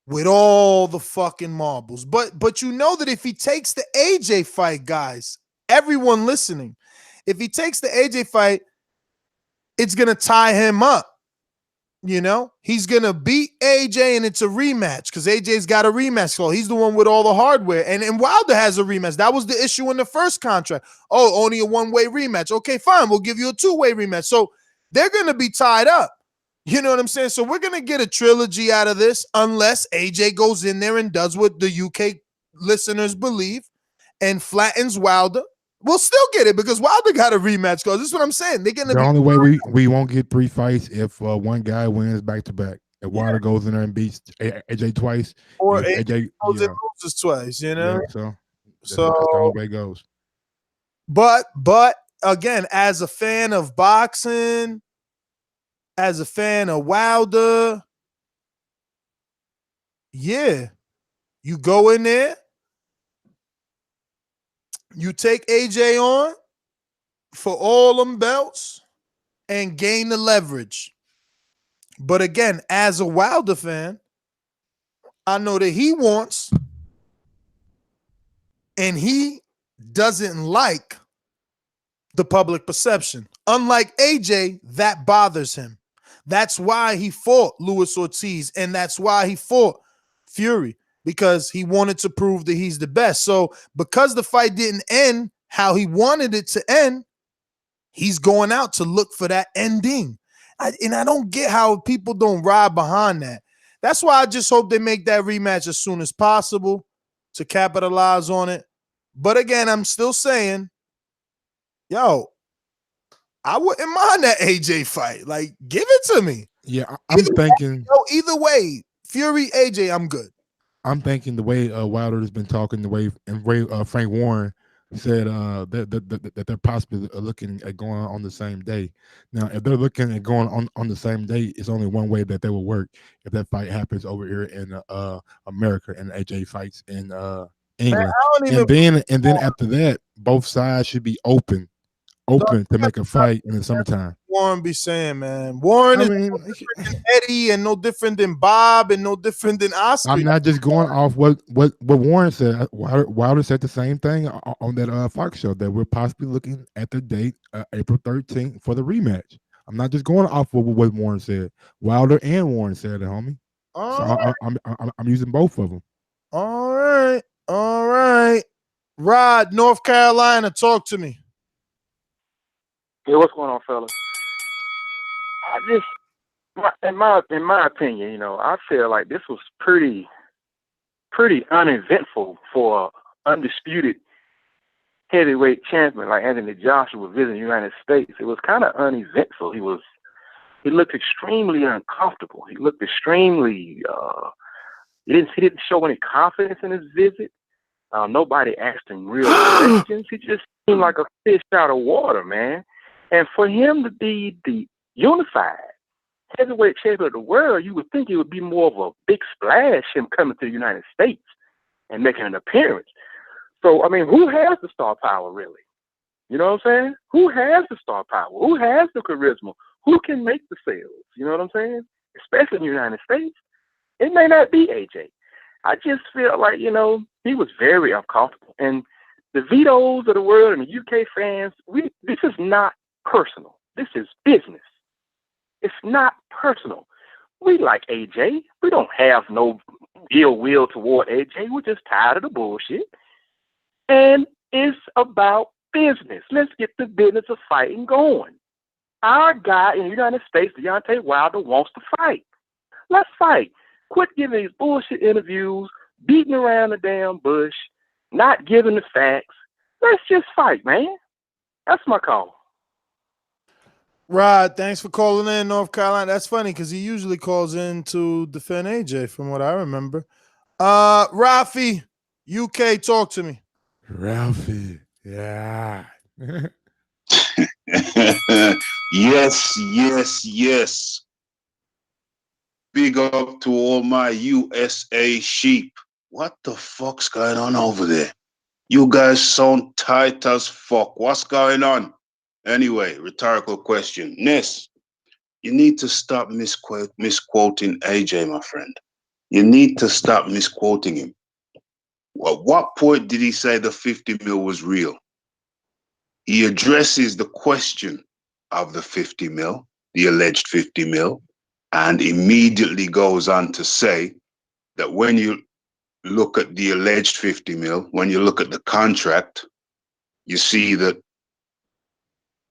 with all the fucking marbles. But you know that if he takes the AJ fight, guys, everyone listening, if he takes the AJ fight, it's going to tie him up. You know, he's going to beat AJ and it's a rematch because AJ's got a rematch clause. He's the one with all the hardware. And Wilder has a rematch. That was the issue in the first contract. Oh, only a one-way rematch. Okay, fine. We'll give you a two-way rematch. So they're going to be tied up. You know what I'm saying? So we're going to get a trilogy out of this unless AJ goes in there and does what the UK listeners believe and flattens Wilder. We'll still get it because Wilder got a rematch clause. This is what I'm saying. They're going to The only way we won't get 3 fights if one guy wins back-to-back. If Wilder goes in there and beats AJ twice. Or AJ goes and loses twice, you know? Yeah, so that's the only way it goes. But again, as a fan of boxing, as a fan of Wilder, yeah, you go in there, you take AJ on for all them belts and gain the leverage. But again, as a Wilder fan, I know that he wants and he doesn't like the public perception. Unlike AJ, that bothers him. That's why he fought Luis Ortiz, and that's why he fought Fury, because he wanted to prove that he's the best. So because the fight didn't end how he wanted it to end, he's going out to look for that ending. And I don't get how people don't ride behind that. That's why I just hope they make that rematch as soon as possible to capitalize on it. But again, I'm still saying, I wouldn't mind that AJ fight. Like, give it to me. Yeah, I'm thinking. Either way, Fury, AJ, I'm good. I'm thinking the way Wilder has been talking, the way Frank Warren said that they're possibly looking at going on the same day. Now, if they're looking at going on the same day, it's only one way that they will work. If that fight happens over here in America and AJ fights in England, and then after that, both sides should be open to make a fight in the summertime. Warren be saying, man. Warren is no different than Eddie and no different than Bob and no different than Oscar. I'm not just going off what Warren said. Wilder said the same thing on that Fox show, that we're possibly looking at the date April 13th for the rematch. I'm not just going off what Warren said. Wilder and Warren said it, homie. I'm using both of them. All right. Rod, North Carolina, talk to me. Hey, what's going on, fellas? In my opinion, you know, I feel like this was pretty uneventful for undisputed heavyweight champion like Anthony Joshua visiting the United States. It was kind of uneventful. He looked extremely uncomfortable. He looked extremely. He didn't show any confidence in his visit. Nobody asked him real questions. He just seemed like a fish out of water, man. And for him to be the unified heavyweight champion of the world, you would think it would be more of a big splash, him coming to the United States and making an appearance. So, I mean, who has the star power, really? You know what I'm saying? Who has the star power? Who has the charisma? Who can make the sales? You know what I'm saying? Especially in the United States. It may not be AJ. I just feel like, you know, he was very uncomfortable. And the Vitos of the world and the UK fans, this is not personal. This is business. It's not personal. We like AJ. We don't have no ill will toward AJ. We're just tired of the bullshit. And it's about business. Let's get the business of fighting going. Our guy in the United States, Deontay Wilder, wants to fight. Let's fight. Quit giving these bullshit interviews, beating around the damn bush, not giving the facts. Let's just fight, man. That's my call. Rod, thanks for calling in, North Carolina. That's funny because he usually calls in to defend AJ, from what I remember. Rafi, UK, talk to me. Ralphie, yeah. Yes. Big up to all my USA sheep. What the fuck's going on over there? You guys sound tight as fuck. What's going on? Anyway, rhetorical question. Ness, you need to stop misquoting AJ, my friend. You need to stop misquoting him. Well, at what point did he say the 50 mil was real? He addresses the question of the 50 mil, the alleged 50 mil, and immediately goes on to say that when you look at the alleged 50 mil, when you look at the contract, you see that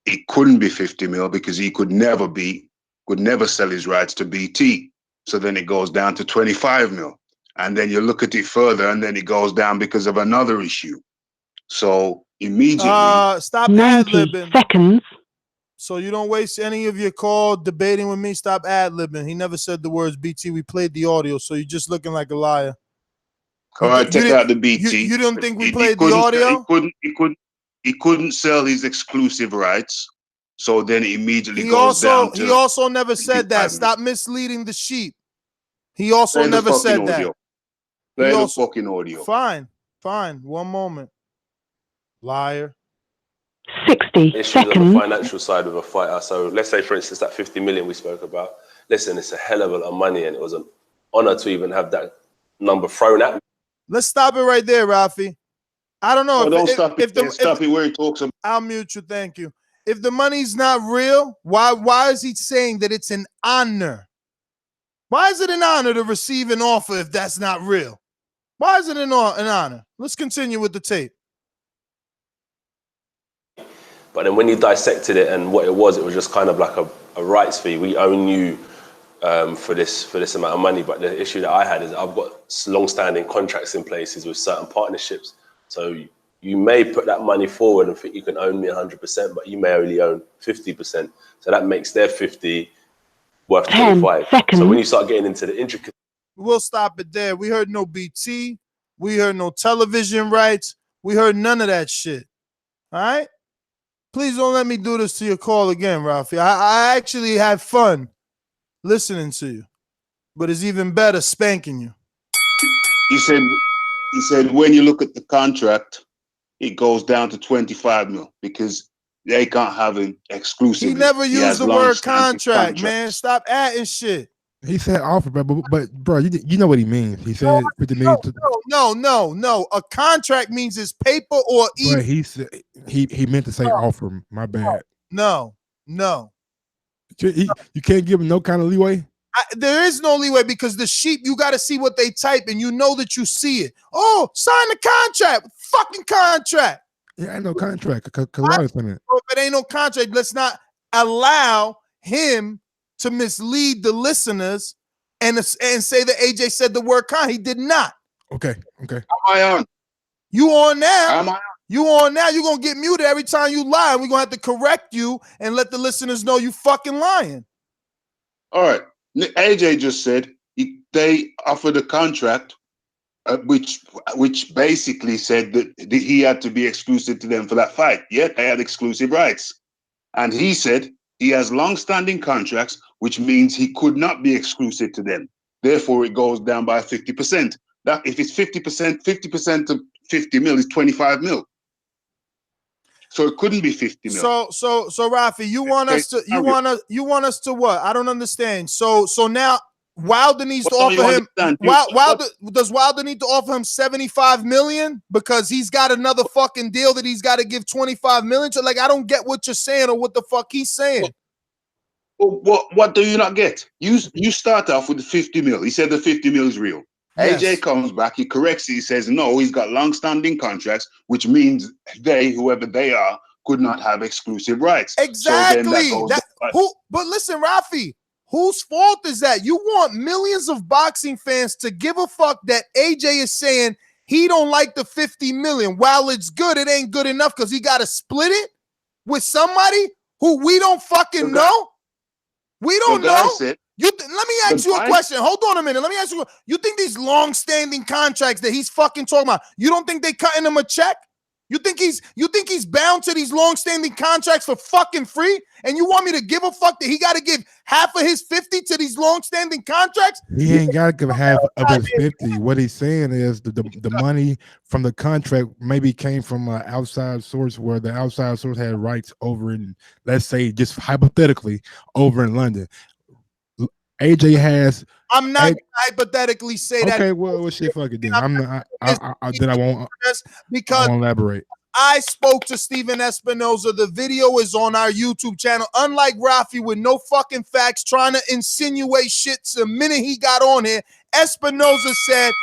it couldn't be 50 mil because he could never sell his rights to BT. So then it goes down to 25 mil. And then you look at it further and then it goes down because of another issue. So immediately. Stop 90 seconds. So you don't waste any of your call debating with me. Stop ad-libbing. He never said the words BT. We played the audio, so you're just looking like a liar. All right, take out the BT. You don't think we played the audio? He couldn't sell his exclusive rights, so then it immediately goes down to. He also never said that. Stop misleading the sheep. He also never said that. Play the fucking audio. Fine. 1 moment. Liar. 60 issues seconds. on the financial side of a fighter. So let's say, for instance, that 50 million we spoke about. Listen, it's a hell of a lot of money, and it was an honor to even have that number thrown at me. Let's stop it right there, Rafi. I don't know. Don't stop it. Stop it where he talks about. I'll mute you. Thank you. If the money's not real, why is he saying that it's an honor? Why is it an honor to receive an offer if that's not real? Why is it an honor? Let's continue with the tape. But then when you dissected it and what it was just kind of like a rights fee. We own you for this amount of money. But the issue that I had is I've got long-standing contracts in places with certain partnerships. So you may put that money forward and think you can own me 100%, but you may only own 50%. So that makes their 50 worth 25. So when you start getting into the intricacies We'll stop it there. We heard no BT. We heard no television rights. We heard none of that shit. All right? Please don't let me do this to your call again, Rafi. I actually had fun listening to you, but it's even better spanking you. He said when you look at the contract, it goes down to 25 mil because they can't have an exclusive. He never used the word contract, man. Stop adding shit. He said offer, but bro, you know what he means. He said 50 million. No. A contract means it's paper or But he said he meant to say offer. My bad. No. You can't give him no kind of leeway. There is no leeway because the sheep, you got to see what they type and you know that you see it. Oh, sign the contract. Fucking contract. Yeah, ain't no contract. If it ain't no contract, let's not allow him to mislead the listeners and say that AJ said the word con. He did not. Okay. Am I on? You on now? Am I on? You on now? You're gonna get muted every time you lie. We're gonna have to correct you and let the listeners know you fucking lying. All right. AJ just said they offered a contract, which basically said that he had to be exclusive to them for that fight. Yet they had exclusive rights, and he said he has long-standing contracts, which means he could not be exclusive to them. Therefore, it goes down by 50%. That if it's 50% of 50 mil is 25 mil. So it couldn't be 50 mil. So Rafi, you want us to what? I don't understand. So now Wilder needs to offer him. Does Wilder need to offer him 75 million because he's got another fucking deal that he's got to give 25 million to? Like, I don't get what you're saying or what the fuck he's saying. What do you not get? You start off with the 50 mil. He said the 50 mil is real. Yes. AJ comes back, he corrects it, he says no, he's got long-standing contracts, which means whoever they are, could not have exclusive rights. Exactly. So But listen, Rafi, whose fault is that? You want millions of boxing fans to give a fuck that AJ is saying he don't like the 50 million. While it's good, it ain't good enough because he got to split it with somebody who we don't fucking know. We don't know. Let me ask you a question. Hold on a minute. Let me ask you. You think these long-standing contracts that he's fucking talking about, you don't think they cutting him a check? You think he's bound to these long-standing contracts for fucking free? And you want me to give a fuck that he got to give half of his 50 to these long-standing contracts? He ain't got to give half of his 50. What he's saying is the money from the contract maybe came from an outside source where the outside source had rights over in, let's say, just hypothetically, over in London. AJ has. I'm not gonna hypothetically say that. Okay, well, shit, fuck it then. I won't elaborate. I spoke to Steven Espinoza. The video is on our YouTube channel. Unlike Rafi with no fucking facts, trying to insinuate shit the minute he got on here, Espinoza said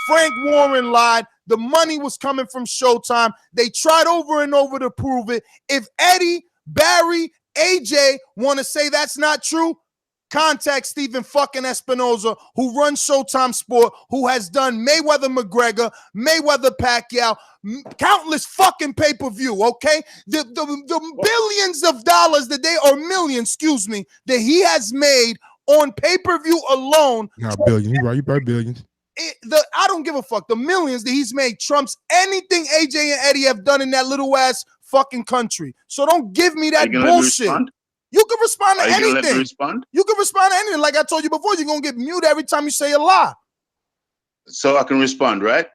Frank Warren lied. The money was coming from Showtime. They tried over and over to prove it. If Eddie, Barry, AJ want to say that's not true, contact Steven fucking Espinoza, who runs Showtime Sport, who has done Mayweather McGregor, Mayweather Pacquiao, countless fucking pay-per-view, okay? The billions of dollars millions, that he has made on pay-per-view alone. Not billions, you're right, you probably billions. I don't give a fuck. The millions that he's made trumps anything AJ and Eddie have done in that little ass fucking country. So don't give me that bullshit. You can respond to anything. You can respond to anything. Like I told you before, you're going to get muted every time you say a lie. So I can respond, right?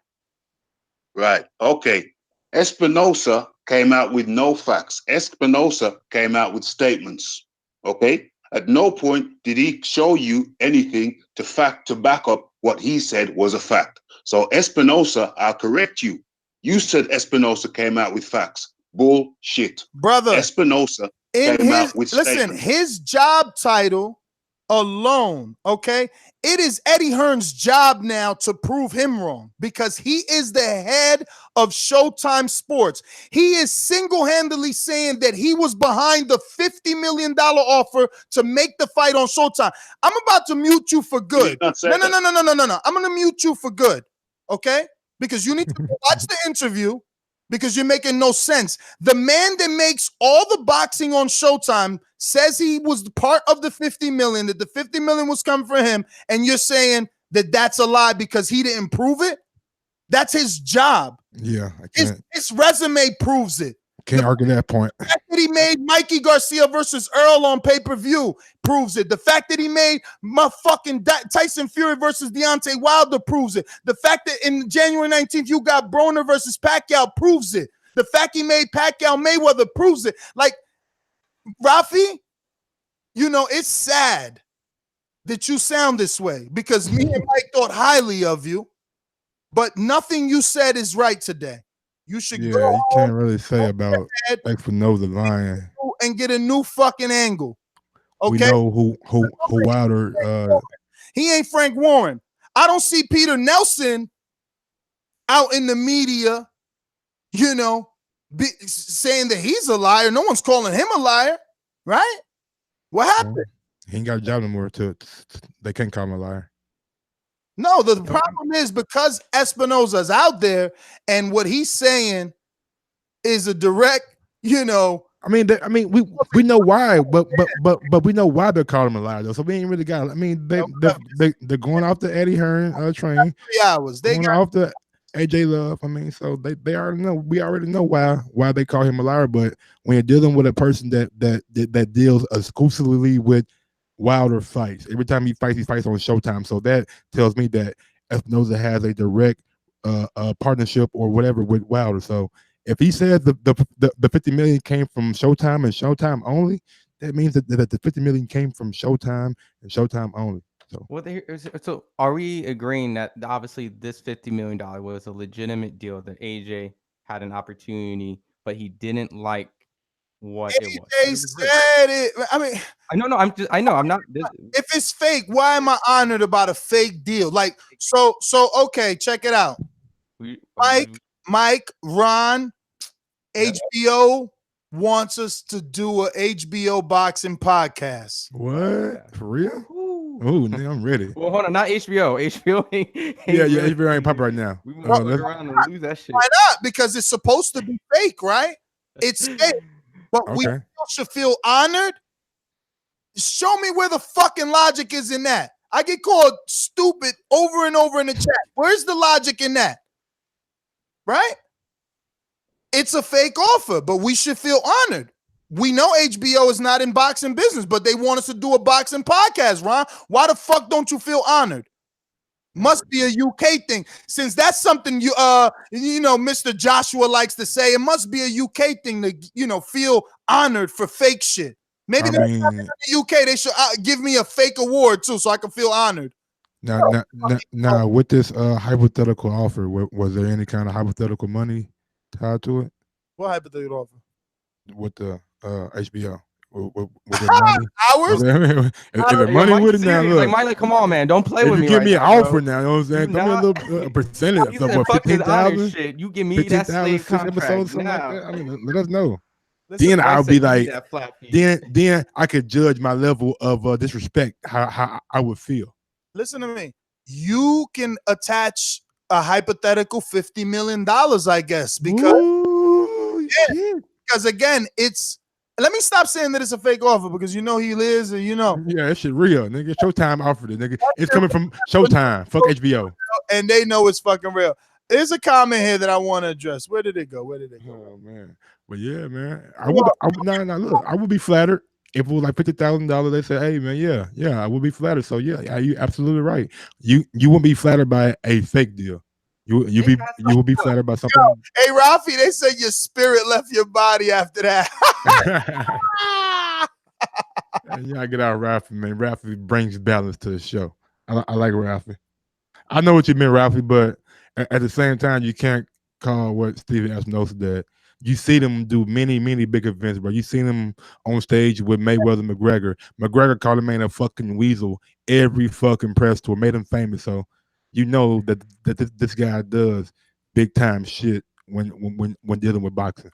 Right. Okay. Espinosa came out with no facts. Espinosa came out with statements. Okay? At no point did he show you anything to back up what he said was a fact. So Espinosa, I'll correct you. You said Espinosa came out with facts. Bullshit. Brother. Espinosa came out with statements. His job title alone, okay? It is Eddie Hearn's job now to prove him wrong because he is the head of Showtime Sports. He is single-handedly saying that he was behind the $50 million offer to make the fight on Showtime. I'm about to mute you for good. No. I'm going to mute you for good, okay? Because you need to watch the interview because you're making no sense. The man that makes all the boxing on Showtime says he was part of the 50 million, that the 50 million was coming for him, and you're saying that that's a lie because he didn't prove it. That's his job. Yeah, I can't. His resume proves it. Can't argue that point. The fact that he made Mikey Garcia versus Earl on pay-per-view proves it. The fact that he made motherfucking Tyson Fury versus Deontay Wilder proves it. The fact that in January 19th you got Broner versus Pacquiao proves it. The fact he made Pacquiao Mayweather proves it. Like, Rafi, you know, it's sad that you sound this way because me and Mike thought highly of you, but nothing you said is right today. You should go you can't really say about Espinoza lying. And get a new fucking angle. Okay. We know who Wilder. He ain't Frank Warren. I don't see Peter Nelson out in the media, you know, saying that he's a liar. No one's calling him a liar, right? What happened? He ain't got a job no more. They can't call him a liar. No, the problem is because Espinoza's out there and what he's saying is a direct, you know. I mean, we know why, but we know why they're calling him a liar though. So we ain't really got. I mean, they're going off the Eddie Hearn train. 3 hours. They going off the AJ Love. I mean, so they already know. We already know why they call him a liar. But when you're dealing with a person that deals exclusively with Wilder fights. Every time he fights on Showtime. So that tells me that Espinoza has a direct partnership or whatever with Wilder. So if he says the 50 million came from Showtime and Showtime only, that means that the 50 million came from Showtime and Showtime only. So are we agreeing that obviously this $50 million was a legitimate deal that AJ had an opportunity, but he didn't like what it was? They said it. I mean, I'm not. If it's fake, why am I honored about a fake deal? Like, so okay, check it out. Mike, Ron, HBO wants us to do a HBO boxing podcast. What? For real? Oh, I'm ready. Well, hold on, not HBO. HBO ain't HBO ain't pop right now. We want to look around and lose that shit. Why not? Because it's supposed to be fake, right? It's fake. But we should feel honored. Show me where the fucking logic is in that. I get called stupid over and over in the chat. Where's the logic in that? Right? It's a fake offer, but we should feel honored. We know HBO is not in boxing business, but they want us to do a boxing podcast, Ron. Why the fuck don't you feel honored? Must be a UK thing. Since that's something you know, Mr. Joshua likes to say, it must be a UK thing to, you know, feel honored for fake shit. Maybe in the UK they should give me a fake award too, so I can feel honored. Now, with this hypothetical offer, was there any kind of hypothetical money tied to it? What hypothetical offer? With the HBO. Was it money? Hours? Is it money with it now? Look, like, Miley, come on, man. Don't play with me. You give me an offer bro. now. You know what I'm saying? Give me a little percentage. You said, fuck this honor shit. You give me that slave contract episodes, something like that. I mean, let us know. Listen, then I'll be like, then I could judge my level of disrespect, how I would feel. Listen to me. You can attach a hypothetical $50 million, I guess, because again, it's. Let me stop saying that it's a fake offer because you know he lives and you know. Yeah, that shit real, nigga. Showtime offered it, nigga. It's coming from Showtime. Fuck HBO. And they know it's fucking real. There's a comment here that I want to address. Where did it go? Oh man. But yeah, man. Look, I would be flattered if it was like $50,000. They say, hey man, yeah, I would be flattered. So yeah, you absolutely right. You wouldn't be flattered by a fake deal. You will be flattered by something. Yo, hey Rafi, they said your spirit left your body after that. Yeah, I get out Rafi, man. Rafi brings balance to the show. I like Rafi. I know what you meant, Rafi, but at the same time, you can't call what Steven Espinoza did. You see them do many, many big events, bro. You seen them on stage with Mayweather and McGregor. McGregor called him a fucking weasel every fucking press tour, made him famous. So you know that this guy does big time shit when dealing with boxing.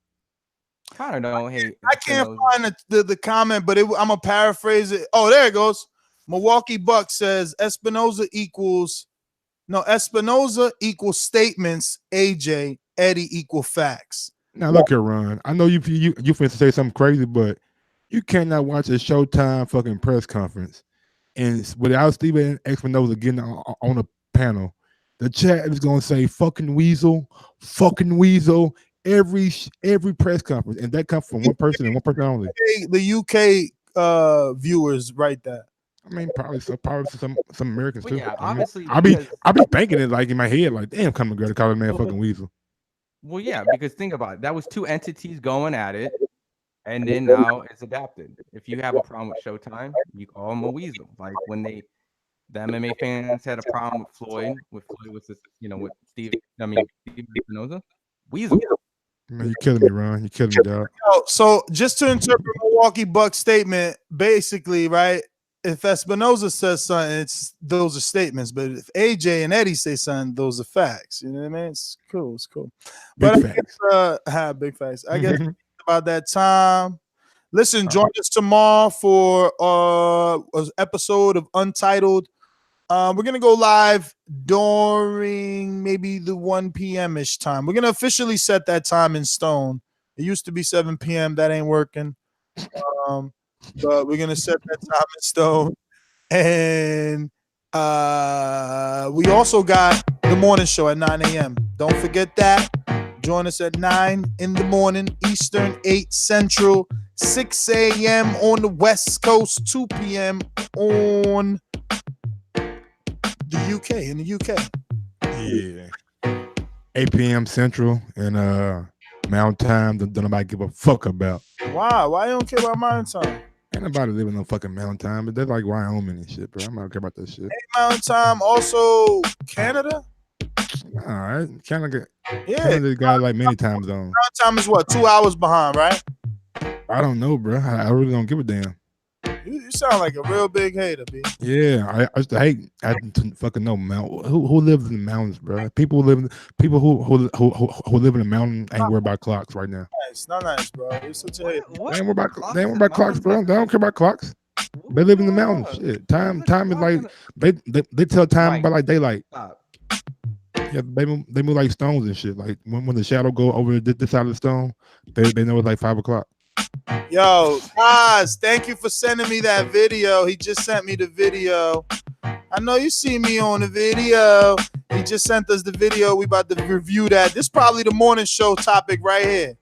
I don't know. Hey, I can't find the comment, but I'm gonna paraphrase it. Oh, there it goes. Milwaukee Buck says Espinoza equals statements. AJ Eddie equal facts. Now look at Ron. I know you finna say something crazy, but you cannot watch a Showtime fucking press conference and without Steven Espinoza getting on a panel, the chat is gonna say fucking weasel every press conference, and that comes from one person and one person only. The UK viewers write that. I mean, probably some Americans too. Yeah, I mean, obviously, I be thinking it like in my head, like, damn, come McGregor call a man fucking weasel. Well, yeah, because think about it. That was two entities going at it, and then now it's adapted. If you have a problem with Showtime, you call them a weasel. Like when the MMA fans had a problem with Floyd was this, with Steve Espinoza, weasel. Man, you killing me, Ron. You killing me, dog. So just to interpret Milwaukee Bucks statement, basically, right? If Espinoza says something, those are statements. But if AJ and Eddie say something, those are facts. You know what I mean? It's cool. It's cool. But big facts. I guess about that time. Listen, join us tomorrow for an episode of Untitled. We're gonna go live during maybe the 1 p.m. ish time. We're gonna officially set that time in stone. It used to be 7 p.m. That ain't working. But we're gonna set that time in stone. And we also got the morning show at 9 a.m. Don't forget that. Join us at 9 in the morning, Eastern, 8 Central, 6 a.m. on the West Coast, 2 p.m. on the UK, in the UK. Yeah. 8 p.m. Central and Mountain Time. Don't nobody give a fuck about. Why? Why you don't care about Mountain Time? Ain't nobody living no fucking Mountain Time, but they're like Wyoming and shit, bro. I'm not care about that shit. Mountain Time, also Canada. All right, Canada Yeah, got like many time zones. Mountain Time is what, 2 hours behind, right? I don't know, bro. I really don't give a damn. You sound like a real big hater, B. Yeah, I used to hate. I didn't fucking know who lives in the mountains, bro. People who live in the mountain ain't worried about clocks right now. Nice, not nice, bro. You're such a hater. They ain't worried about clocks, bro. They don't care about clocks. They live in the mountains. Shit, time is like they tell time by like daylight. Yeah, they move like stones and shit. Like when the shadow go over this side of the stone, they know it's like 5 o'clock. Yo, Oz, thank you for sending me that video. He just sent me the video. I know you see me on the video. He just sent us the video. We about to review that. This is probably the morning show topic right here.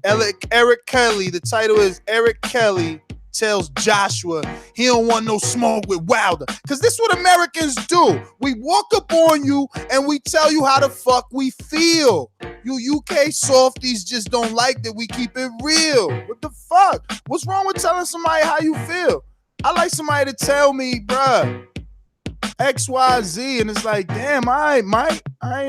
Eric Kelly. The title is Eric Kelly tells Joshua he don't want no smoke with Wilder. Because this is what Americans do. We walk up on you and we tell you how the fuck we feel. You UK softies just don't like that we keep it real. What the fuck? What's wrong with telling somebody how you feel? I like somebody to tell me, bruh, XYZ, and it's like, damn, I ain't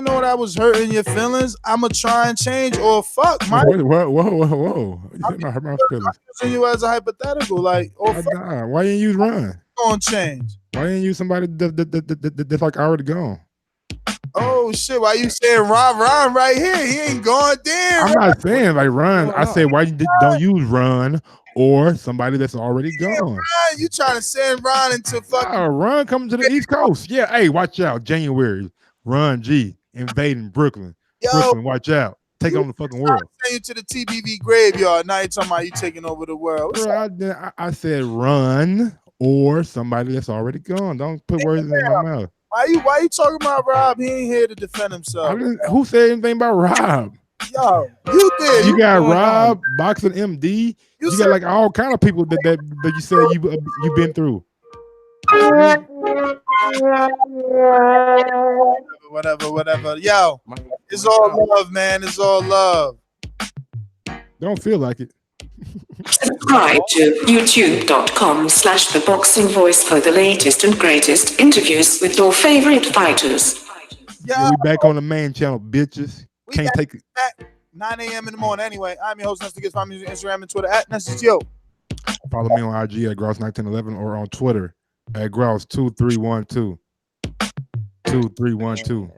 know that was hurting your feelings. I'ma try and change, or fuck, Mike. Whoa. You not hurt my feelings. I'm using you as a hypothetical, like, oh, fuck. Nah, why you ain't use Ron? Gonna change. Why you ain't use somebody that's like already gone? Oh shit! Why you saying Ron right here? He ain't gone. Damn. I'm not saying like Ron. I said why you don't use Ron or somebody that's already gone. Ron, you trying to send Ron into fucking Ron coming to the East Coast? Yeah. Hey, watch out! January, Ron G invading Brooklyn. Brooklyn, watch out! Take on the fucking world. Send you to the TBV graveyard. Now you talking about you taking over the world. Bro, I said Ron or somebody that's already gone. Don't put words in my mouth. Why you talking about Rob? He ain't here to defend himself. Who said anything about Rob? Yo, you did. You got Rob, Boxing MD. You got like all kind of people that you said you been through. Whatever. Yo, it's all love, man. It's all love. Don't feel like it. Subscribe to youtube.com/theboxingvoice for the latest and greatest interviews with your favorite fighters. Yeah, we back on the main channel, bitches. Can't take it. 9 a.m. in the morning. Anyway, I'm your host, Nestor Gets my music, Instagram and Twitter at NestorGio. Follow me on IG at Grouse1911 or on Twitter at Grouse2312. 2312.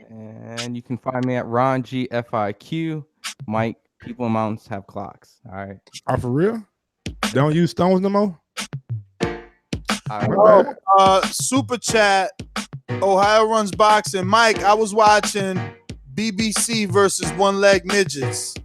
And you can find me at Ron G FIQ. Mike, people in mountains have clocks. All right. Oh, for real? They don't use stones no more? Super chat. Ohio runs boxing. Mike, I was watching BBC versus One Leg Midgets.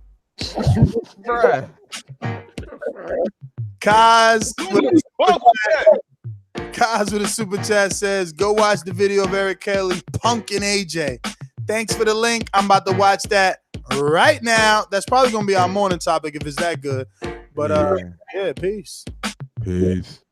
Kaz with a super chat says, go watch the video of Eric Kelly punking AJ. Thanks for the link. I'm about to watch that right now. That's probably going to be our morning topic if it's that good. But yeah, peace. Peace.